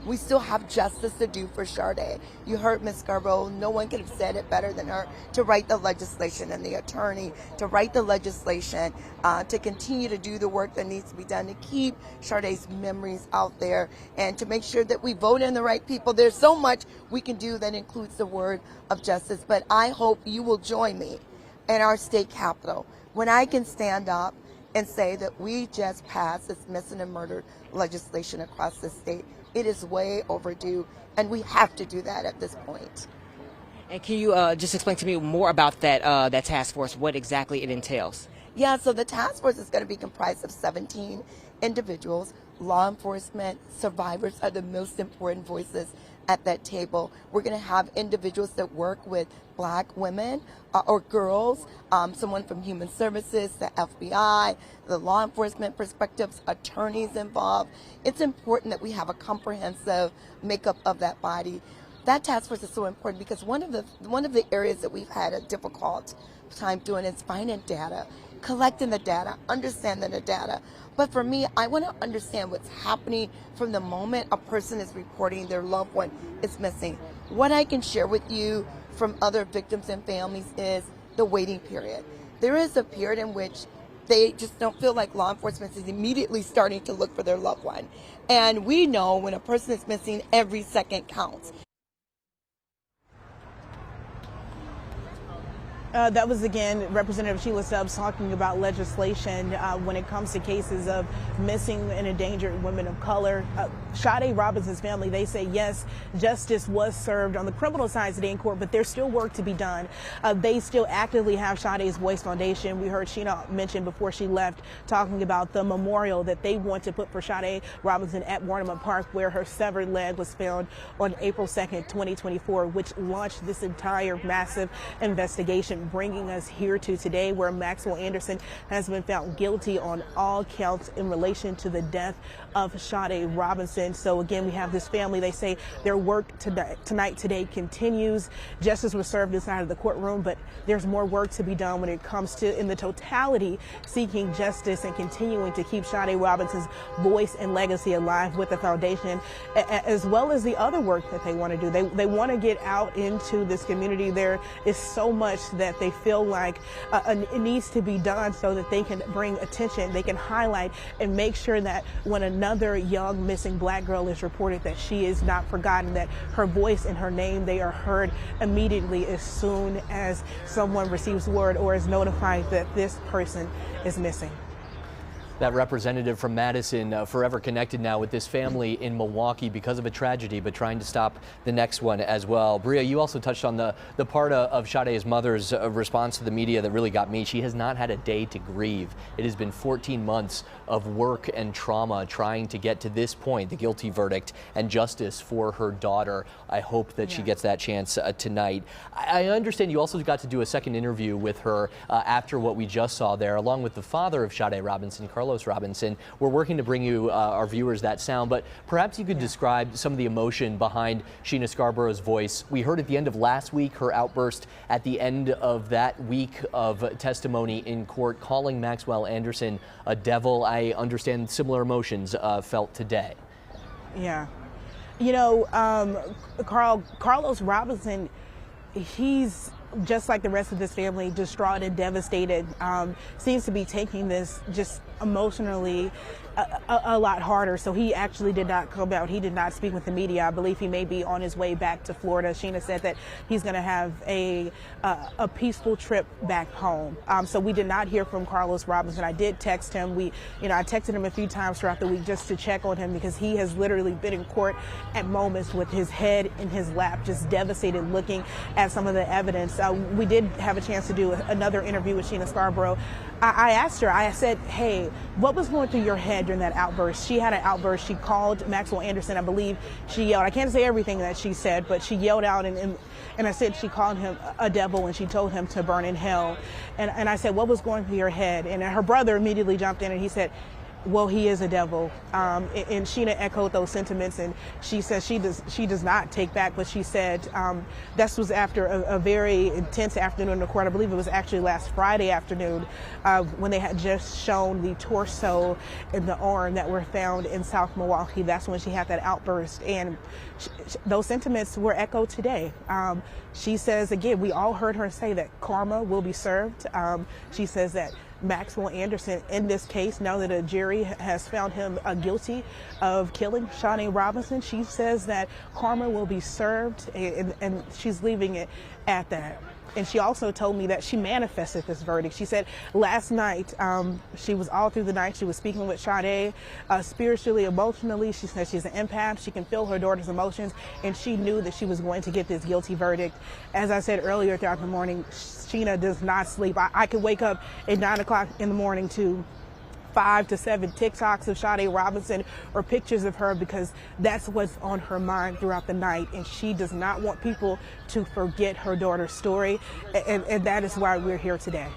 We still have justice to do for Sade. You heard Ms. Scarborough. No one could have said it better than her, to write the legislation, and the attorney to write the legislation, to continue to do the work that needs to be done to keep Sade's memories out there and to make sure that we vote in the right people. There's so much we can do that includes the word of justice, but I hope you will join me in our state capitol when I can stand up and say that we just passed this missing and murdered legislation across the state. It is way overdue, and we have to do that at this point. And can you just explain to me more about that task force, what exactly it entails? Yeah, so the task force is going to be comprised of 17 individuals. Law enforcement, survivors are the most important voices at that table. We're going to have individuals that work with Black women or girls, someone from Human Services, the FBI, the law enforcement perspectives, attorneys involved. It's important that we have a comprehensive makeup of that body. That task force is so important because one of the areas that we've had a difficult time doing is finding data, collecting the data, understanding the data. But for me, I want to understand what's happening from the moment a person is reporting their loved one is missing. What I can share with you from other victims and families is the waiting period. There is a period in which they just don't feel like law enforcement is immediately starting to look for their loved one. And we know when a person is missing, every second counts. That was, again, Representative Sheila Stubbs talking about legislation when it comes to cases of missing and endangered women of color. Sade Robinson's family, they say, yes, justice was served on the criminal side today in court, but there's still work to be done. They still actively have Sade's Voice Foundation. We heard Sheena mention before she left talking about the memorial that they want to put for Sade Robinson at Warnham Park, where her severed leg was found on April 2nd, 2024, which launched this entire massive investigation, bringing us here to today, where Maxwell Anderson has been found guilty on all counts in relation to the death of Sade Robinson. So again, we have this family. They say their work today continues. Justice was served inside of the courtroom, but there's more work to be done when it comes to, in the totality, seeking justice and continuing to keep Sade Robinson's voice and legacy alive with the foundation, as well as the other work that they want to do. They want to get out into this community. There is so much that they feel like it needs to be done so that they can bring attention, they can highlight and make sure that when another young missing Black girl is reported, that she is not forgotten, that her voice and her name, they are heard immediately as soon as someone receives word or is notified that this person is missing. That representative from Madison, forever connected now with this family in Milwaukee because of a tragedy, but trying to stop the next one as well. Bria, you also touched on the part of Sade's mother's response to the media that really got me. She has not had a day to grieve. It has been 14 months of work and trauma trying to get to this point, the guilty verdict and justice for her daughter. I hope that she gets that chance tonight. I understand you also got to do a second interview with her after what we just saw there, along with the father of Sade Robinson, Carlos Robinson. We're working to bring you, our viewers, that sound, but perhaps you could describe some of the emotion behind Sheena Scarborough's voice. We heard at the end of last week her outburst at the end of that week of testimony in court, calling Maxwell Anderson a devil. I understand similar emotions felt today. Yeah. You know, Carlos Robinson, he's just like the rest of this family, distraught and devastated, seems to be taking this just emotionally a lot harder. So he actually did not come out. He did not speak with the media. I believe he may be on his way back to Florida. Sheena said that he's going to have a peaceful trip back home. So we did not hear from Carlos Robinson. I did text him. I texted him a few times throughout the week just to check on him, because he has literally been in court at moments with his head in his lap, just devastated, looking at some of the evidence. We did have a chance to do another interview with Sheena Scarborough. I asked her, I said, hey, what was going through your head during that outburst? She had an outburst. She called Maxwell Anderson. I believe she yelled. I can't say everything that she said, but she yelled out, and I said she called him a devil, and she told him to burn in hell. And I said, what was going through your head? And her brother immediately jumped in, and he said, well, he is a devil. And Sheena echoed those sentiments, and she says she does not take back what she said. This was after a very intense afternoon in the court. I believe it was actually last Friday afternoon when they had just shown the torso and the arm that were found in South Milwaukee. That's when she had that outburst, and those sentiments were echoed today. She says, again, we all heard her say that karma will be served. She says that Maxwell Anderson, in this case, now that a jury has found him guilty of killing Sade Robinson, she says that karma will be served, and she's leaving it at that. And she also told me that she manifested this verdict. She said last night, she was all through the night, she was speaking with Sade spiritually, emotionally. She said she's an empath. She can feel her daughter's emotions, and she knew that she was going to get this guilty verdict. As I said earlier throughout the morning, Sheena does not sleep. I could wake up at 9 o'clock in the morning to 5 to 7 TikToks of Sade Robinson or pictures of her, because that's what's on her mind throughout the night, and she does not want people to forget her daughter's story, and that is why we're here today.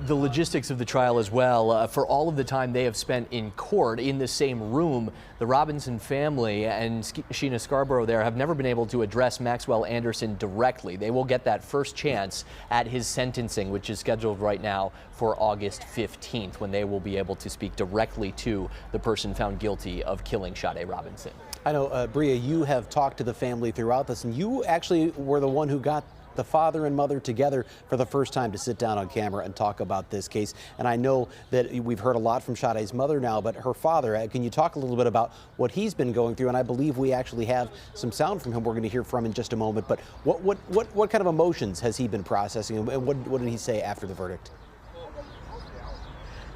The logistics of the trial as well, for all of the time they have spent in court in the same room, the Robinson family and Sheena Scarborough there have never been able to address Maxwell Anderson directly. They will get that first chance at his sentencing, which is scheduled right now for August 15th, when they will be able to speak directly to the person found guilty of killing Sade Robinson. I know, Bria, you have talked to the family throughout this, and you actually were the one who got the father and mother together for the first time to sit down on camera and talk about this case. And I know that we've heard a lot from Sade's mother now, but her father, can you talk a little bit about what he's been going through? And I believe we actually have some sound from him we're going to hear from in just a moment. But what kind of emotions has he been processing, and what did he say after the verdict?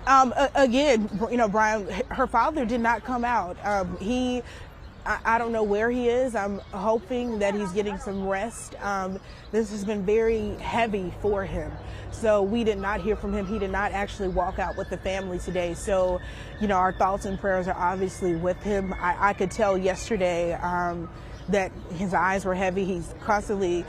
Again, Brian, her father did not come out. I don't know where he is. I'm hoping that he's getting some rest. This has been very heavy for him. So we did not hear from him. He did not actually walk out with the family today. So, our thoughts and prayers are obviously with him. I could tell yesterday that his eyes were heavy. He's constantly,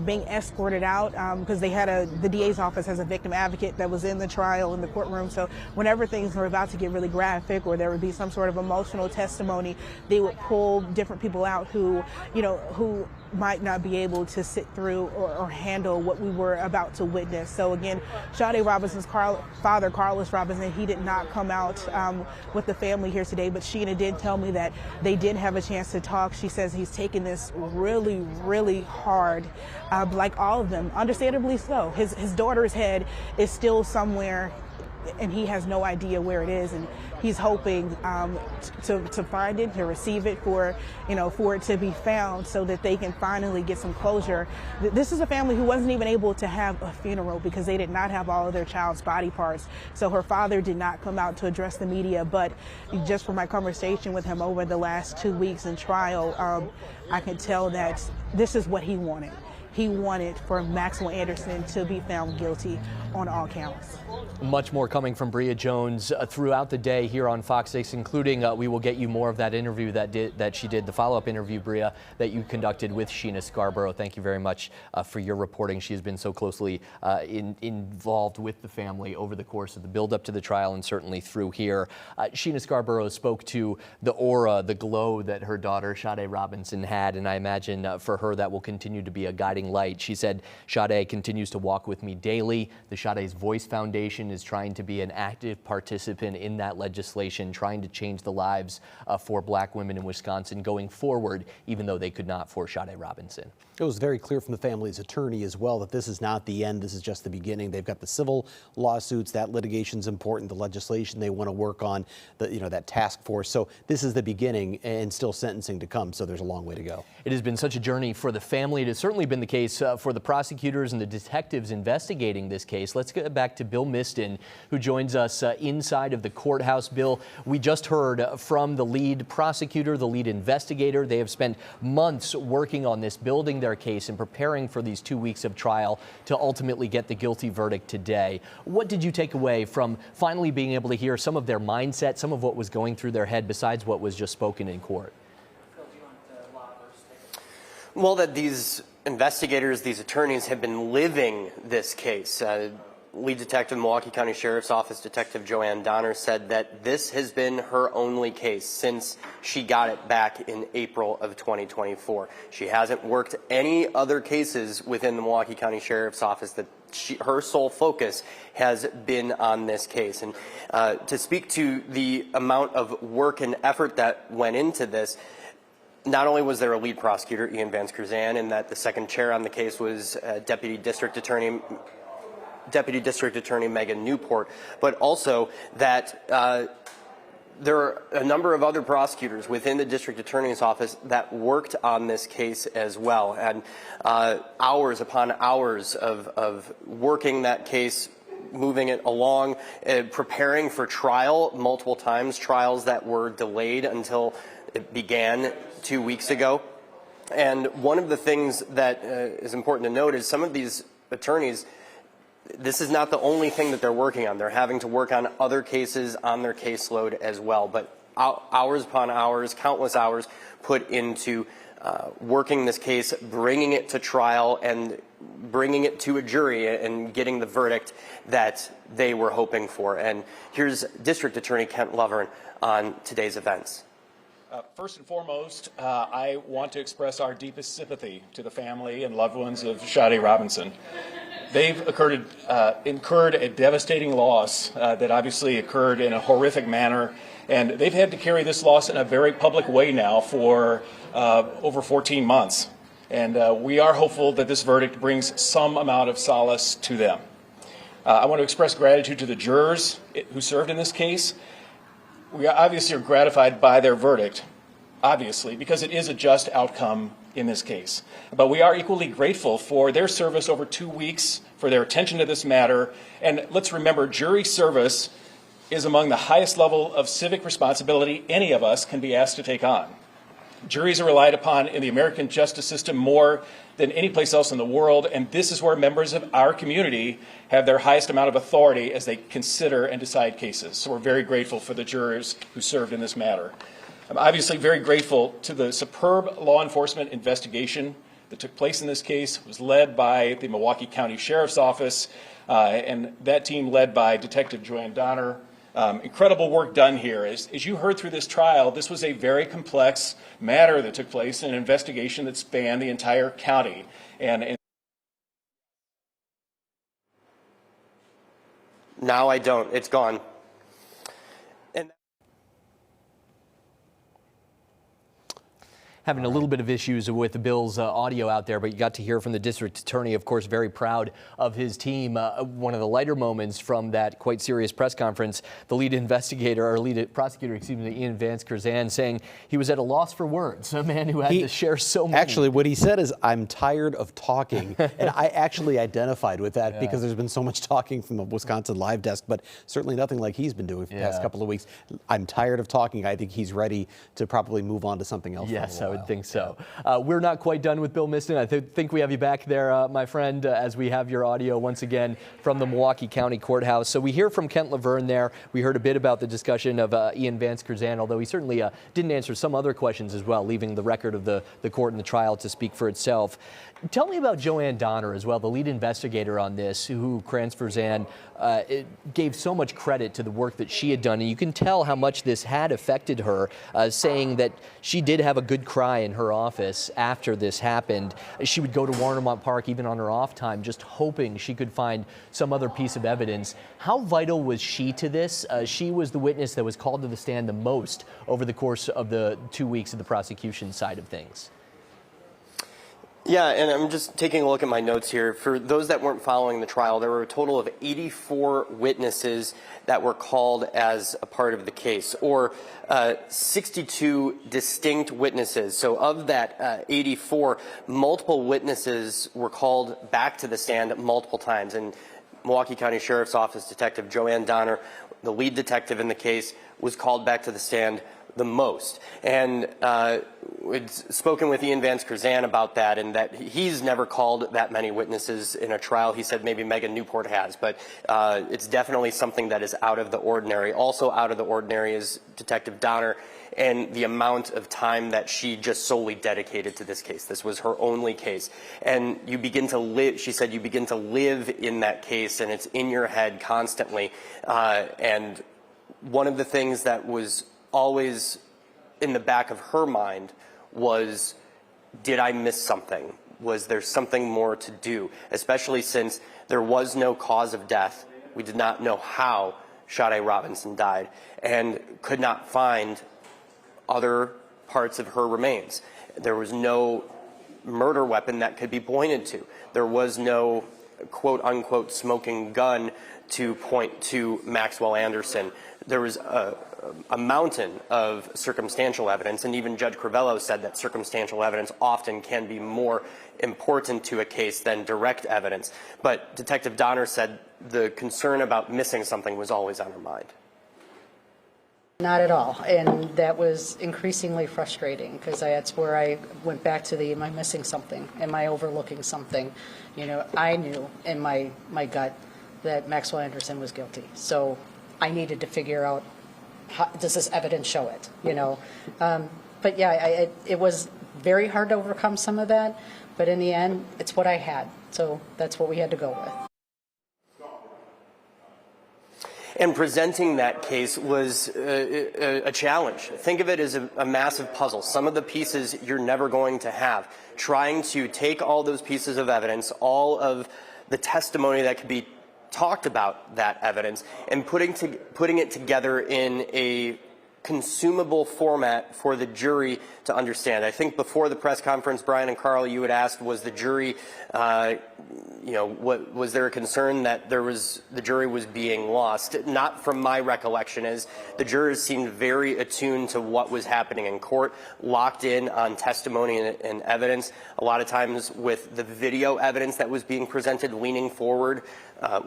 being escorted out because they had the DA's office has a victim advocate that was in the trial in the courtroom. So whenever things were about to get really graphic or there would be some sort of emotional testimony, they would pull different people out who might not be able to sit through or handle what we were about to witness. So again, Sade Robinson's father, Carlos Robinson, he did not come out with the family here today, but Sheena did tell me that they did have a chance to talk. She says he's taken this really, really hard, like all of them, understandably so. His daughter's head is still somewhere, and he has no idea where it is, and he's hoping to find it, to receive it, for it to be found so that they can finally get some closure. This is a family who wasn't even able to have a funeral because they did not have all of their child's body parts. So her father did not come out to address the media, but just from my conversation with him over the last 2 weeks in trial, I could tell that this is what he wanted. He wanted for Maxwell Anderson to be found guilty on all counts. Much more coming from Bria Jones throughout the day here on Fox 6, including we will get you more of that interview that she did, the follow-up interview, Bria, that you conducted with Sheena Scarborough. Thank you very much for your reporting. She has been so closely involved with the family over the course of the build-up to the trial and certainly through here. Sheena Scarborough spoke to the aura, the glow that her daughter Sade Robinson had, and I imagine for her that will continue to be a guiding guiding light. She said, Sade continues to walk with me daily. The Sade's Voice Foundation is trying to be an active participant in that legislation, trying to change the lives for black women in Wisconsin going forward, even though they could not for Sade Robinson. It was very clear from the family's attorney as well that this is not the end. This is just the beginning. They've got the civil lawsuits. That litigation's important. The legislation they want to work on, that task force. So this is the beginning and still sentencing to come. So there's a long way to go. It has been such a journey for the family. It has certainly been the case for the prosecutors and the detectives investigating this case. Let's get back to Bill Miston, who joins us inside of the courthouse. Bill, we just heard from the lead prosecutor, the lead investigator. They have spent months working on this, building their case and preparing for these 2 weeks of trial to ultimately get the guilty verdict today. What did you take away from finally being able to hear some of their mindset, some of what was going through their head besides what was just spoken in court? Well, that these investigators, these attorneys have been living this case. Lead Detective, Milwaukee County Sheriff's Office Detective Joanne Donner said that this has been her only case since she got it back in April of 2024. She hasn't worked any other cases within the Milwaukee County Sheriff's Office. That her sole focus has been on this case. And to speak to the amount of work and effort that went into this, not only was there a lead prosecutor, Ian Vance Curzan, and that the second chair on the case was Deputy District Attorney Megan Newport, but also that there are a number of other prosecutors within the district attorney's office that worked on this case as well, and hours upon hours of working that case, moving it along, preparing for trial multiple times, trials that were delayed until it began 2 weeks ago. And one of the things that is important to note is some of these attorneys, this is not the only thing that they're working on. They're having to work on other cases on their caseload as well. But hours upon hours, countless hours put into working this case, bringing it to trial, and bringing it to a jury and getting the verdict that they were hoping for. And here's District Attorney Kent Lovern on today's events. First and foremost, I want to express our deepest sympathy to the family and loved ones of Sade Robinson. They've incurred a devastating loss that obviously occurred in a horrific manner, and they've had to carry this loss in a very public way now for over 14 months. And we are hopeful that this verdict brings some amount of solace to them. I want to express gratitude to the jurors who served in this case. We obviously are gratified by their verdict, obviously, because it is a just outcome in this case. But we are equally grateful for their service over 2 weeks, for their attention to this matter. And let's remember, jury service is among the highest level of civic responsibility any of us can be asked to take on. Juries are relied upon in the American justice system more than any place else in the world, and this is where members of our community have their highest amount of authority as they consider and decide cases. So we're very grateful for the jurors who served in this matter. I'm obviously very grateful to the superb law enforcement investigation that took place in this case. It was led by the Milwaukee County Sheriff's Office, and that team led by Detective Joanne Donner. Incredible work done here. As you heard through this trial, this was a very complex matter that took place in an investigation that spanned the entire county. And now I don't. It's gone. Having a little bit of issues with Bill's audio out there, but you got to hear from the district attorney, of course, very proud of his team. One of the lighter moments from that quite serious press conference, the lead investigator, or lead prosecutor, Ian Vance Curzan, saying he was at a loss for words, a man who had to share so much. Actually, what he said is, I'm tired of talking. And I actually identified with that because there's been so much talking from the Wisconsin Live Desk, but certainly nothing like he's been doing for the past couple of weeks. I'm tired of talking. I think he's ready to probably move on to something else. Yes, I would think so. We're not quite done with Bill Miston. I think we have you back there, my friend, as we have your audio once again from the Milwaukee County Courthouse. So we hear from Kent Lovern there. We heard a bit about the discussion of Ian Vance Curzan, although he certainly didn't answer some other questions as well, leaving the record of the court and the trial to speak for itself. Tell me about Joanne Donner as well, the lead investigator on this, who Vance Curzan gave so much credit to the work that she had done. And you can tell how much this had affected her, saying that she did have a good crowd cry in her office after this happened. She would go to Warnermont Park even on her off time, just hoping she could find some other piece of evidence. How vital was she to this? She was the witness that was called to the stand the most over the course of the 2 weeks of the prosecution side of things. Yeah, and I'm just taking a look at my notes here. For those that weren't following the trial, there were a total of 84 witnesses that were called as a part of the case, or 62 distinct witnesses. So of that 84, multiple witnesses were called back to the stand multiple times. And Milwaukee County Sheriff's Office Detective Joanne Donner, the lead detective in the case, was called back to the stand the most. And we'd spoken with Ian Vance Curzan about that, and that he's never called that many witnesses in a trial. He said maybe Megan Newport has, but it's definitely something that is out of the ordinary. Also out of the ordinary is Detective Donner and the amount of time that she just solely dedicated to this case. This was her only case. And you begin to live, she said, you begin to live in that case, and it's in your head constantly. And one of the things that was always in the back of her mind was, did I miss something? Was there something more to do? Especially since there was no cause of death. We did not know how Sade Robinson died, and could not find other parts of her remains. There was no murder weapon that could be pointed to. There was no quote-unquote smoking gun to point to Maxwell Anderson. There was a mountain of circumstantial evidence, and even Judge Crivello said that circumstantial evidence often can be more important to a case than direct evidence. But Detective Donner said the concern about missing something was always on her mind. Not at all, and that was increasingly frustrating, because that's where I went back to the, am I missing something? Am I overlooking something? You know, I knew in my gut that Maxwell Anderson was guilty, so I needed to figure out, how, does this evidence show it? You know, but yeah, it was very hard to overcome some of that, but in the end, it's what I had, so that's what we had to go with. And presenting that case was a challenge. Think of it as a massive puzzle. Some of the pieces you're never going to have. Trying to take all those pieces of evidence, all of the testimony that could be talked about that evidence, and putting it together in a consumable format for the jury to understand. I think before the press conference, Brian and Carl, you had asked, was the jury, was there a concern that the jury was being lost? Not from my recollection, as the jurors seemed very attuned to what was happening in court, locked in on testimony and evidence. A lot of times with the video evidence that was being presented, leaning forward,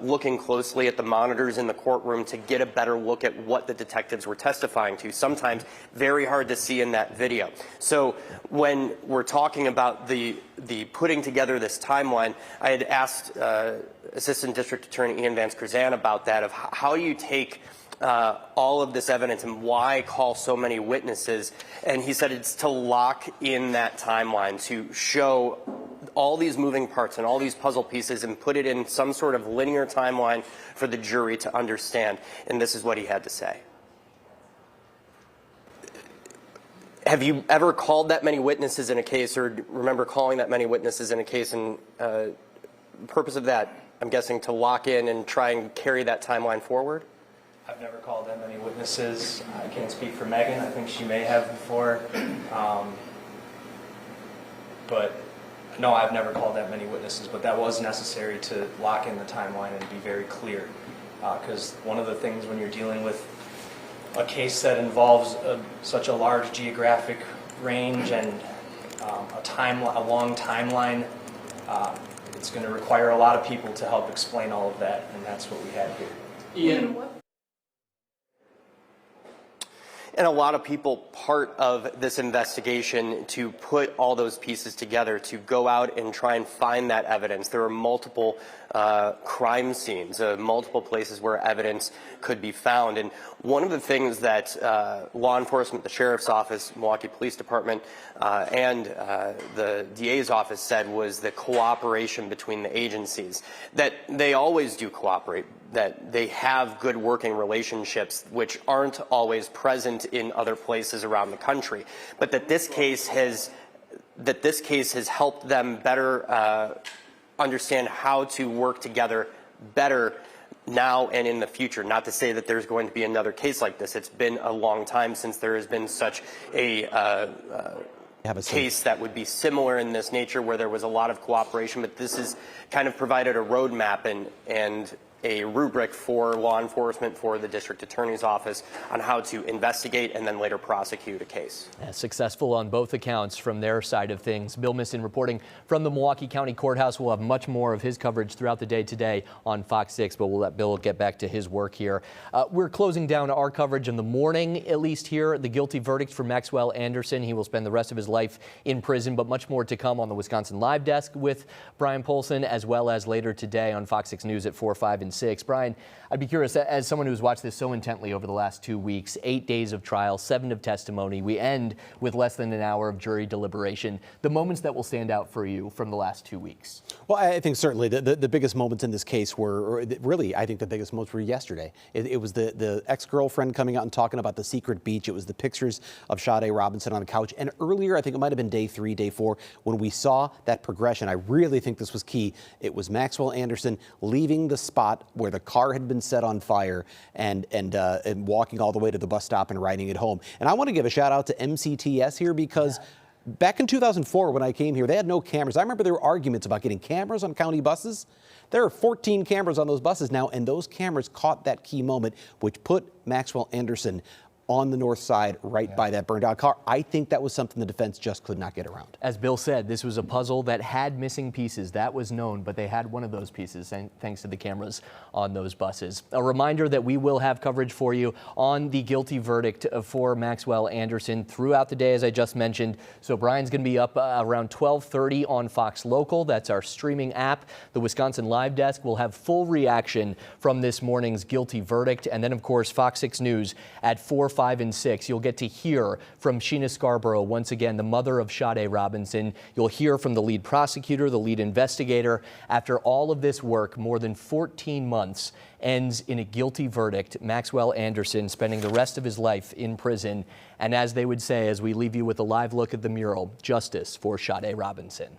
looking closely at the monitors in the courtroom to get a better look at what the detectives were testifying to. Sometimes very hard to see in that video. So when we're talking about the putting together this timeline, I had asked Assistant District Attorney Ian Vance Curzan about that, of how you take all of this evidence and why call so many witnesses. And he said it's to lock in that timeline, to show all these moving parts and all these puzzle pieces and put it in some sort of linear timeline for the jury to understand. And this is what he had to say. Have you ever called that many witnesses in a case, or remember calling that many witnesses in a case? And the purpose of that, I'm guessing, to lock in and try and carry that timeline forward? I've never called that many witnesses. I can't speak for Megan. I think she may have before. But no, I've never called that many witnesses. But that was necessary to lock in the timeline and be very clear. Because one of the things when you're dealing with a case that involves such a large geographic range and a long timeline, it's going to require a lot of people to help explain all of that, and that's what we had here. Ian, And a lot of people part of this investigation to put all those pieces together, to go out and try and find that evidence. There are multiple crime scenes, multiple places where evidence could be found. And one of the things that law enforcement, the Sheriff's Office, Milwaukee Police Department, and the DA's office said was the cooperation between the agencies. That they always do cooperate. that they have good working relationships, which aren't always present in other places around the country, but that this case has helped them better understand how to work together better now and in the future. Not to say that there's going to be another case like this. It's been a long time since there has been such a case that would be similar in this nature, where there was a lot of cooperation, but this has kind of provided a roadmap and a rubric for law enforcement, for the district attorney's office, on how to investigate and then later prosecute a case. Successful on both accounts from their side of things. Bill Misson reporting from the Milwaukee County Courthouse. We'll have much more of his coverage throughout the day today on Fox 6, but we'll let Bill get back to his work here. We're closing down our coverage in the morning, at least here. The guilty verdict for Maxwell Anderson. He will spend the rest of his life in prison, but much more to come on the Wisconsin Live Desk with Brian Polson, as well as later today on Fox 6 News at 4, 5, and 6. Brian, I'd be curious, as someone who's watched this so intently over the last 2 weeks, 8 days of trial, 7 of testimony, we end with less than an hour of jury deliberation. The moments that will stand out for you from the last 2 weeks? Well, I think certainly the biggest moments in this case were, really, I think the biggest moments were yesterday. It was the ex-girlfriend coming out and talking about the secret beach. It was the pictures of Sade Robinson on the couch. And earlier, I think it might have been day 3, day 4, when we saw that progression. I really think this was key. It was Maxwell Anderson leaving the spot where the car had been set on fire and walking all the way to the bus stop and riding it home. And I want to give a shout out to MCTS here, because back in 2004, when I came here, they had no cameras. I remember there were arguments about getting cameras on county buses. There are 14 cameras on those buses now, and those cameras caught that key moment, which put Maxwell Anderson on the north side, right by that burned out car. I think that was something the defense just could not get around. As Bill said, this was a puzzle that had missing pieces. That was known, but they had one of those pieces thanks to the cameras on those buses. A reminder that we will have coverage for you on the guilty verdict for Maxwell Anderson throughout the day, as I just mentioned. So Brian's going to be up around 12:30 on Fox Local. That's our streaming app. The Wisconsin Live Desk will have full reaction from this morning's guilty verdict. And then, of course, Fox 6 News at 4, 5, and 6. You'll get to hear from Sheena Scarborough, once again, the mother of Sade Robinson. You'll hear from the lead prosecutor, the lead investigator. After all of this work, more than 14 months, ends in a guilty verdict. Maxwell Anderson spending the rest of his life in prison. And as they would say, as we leave you with a live look at the mural, justice for Sade Robinson.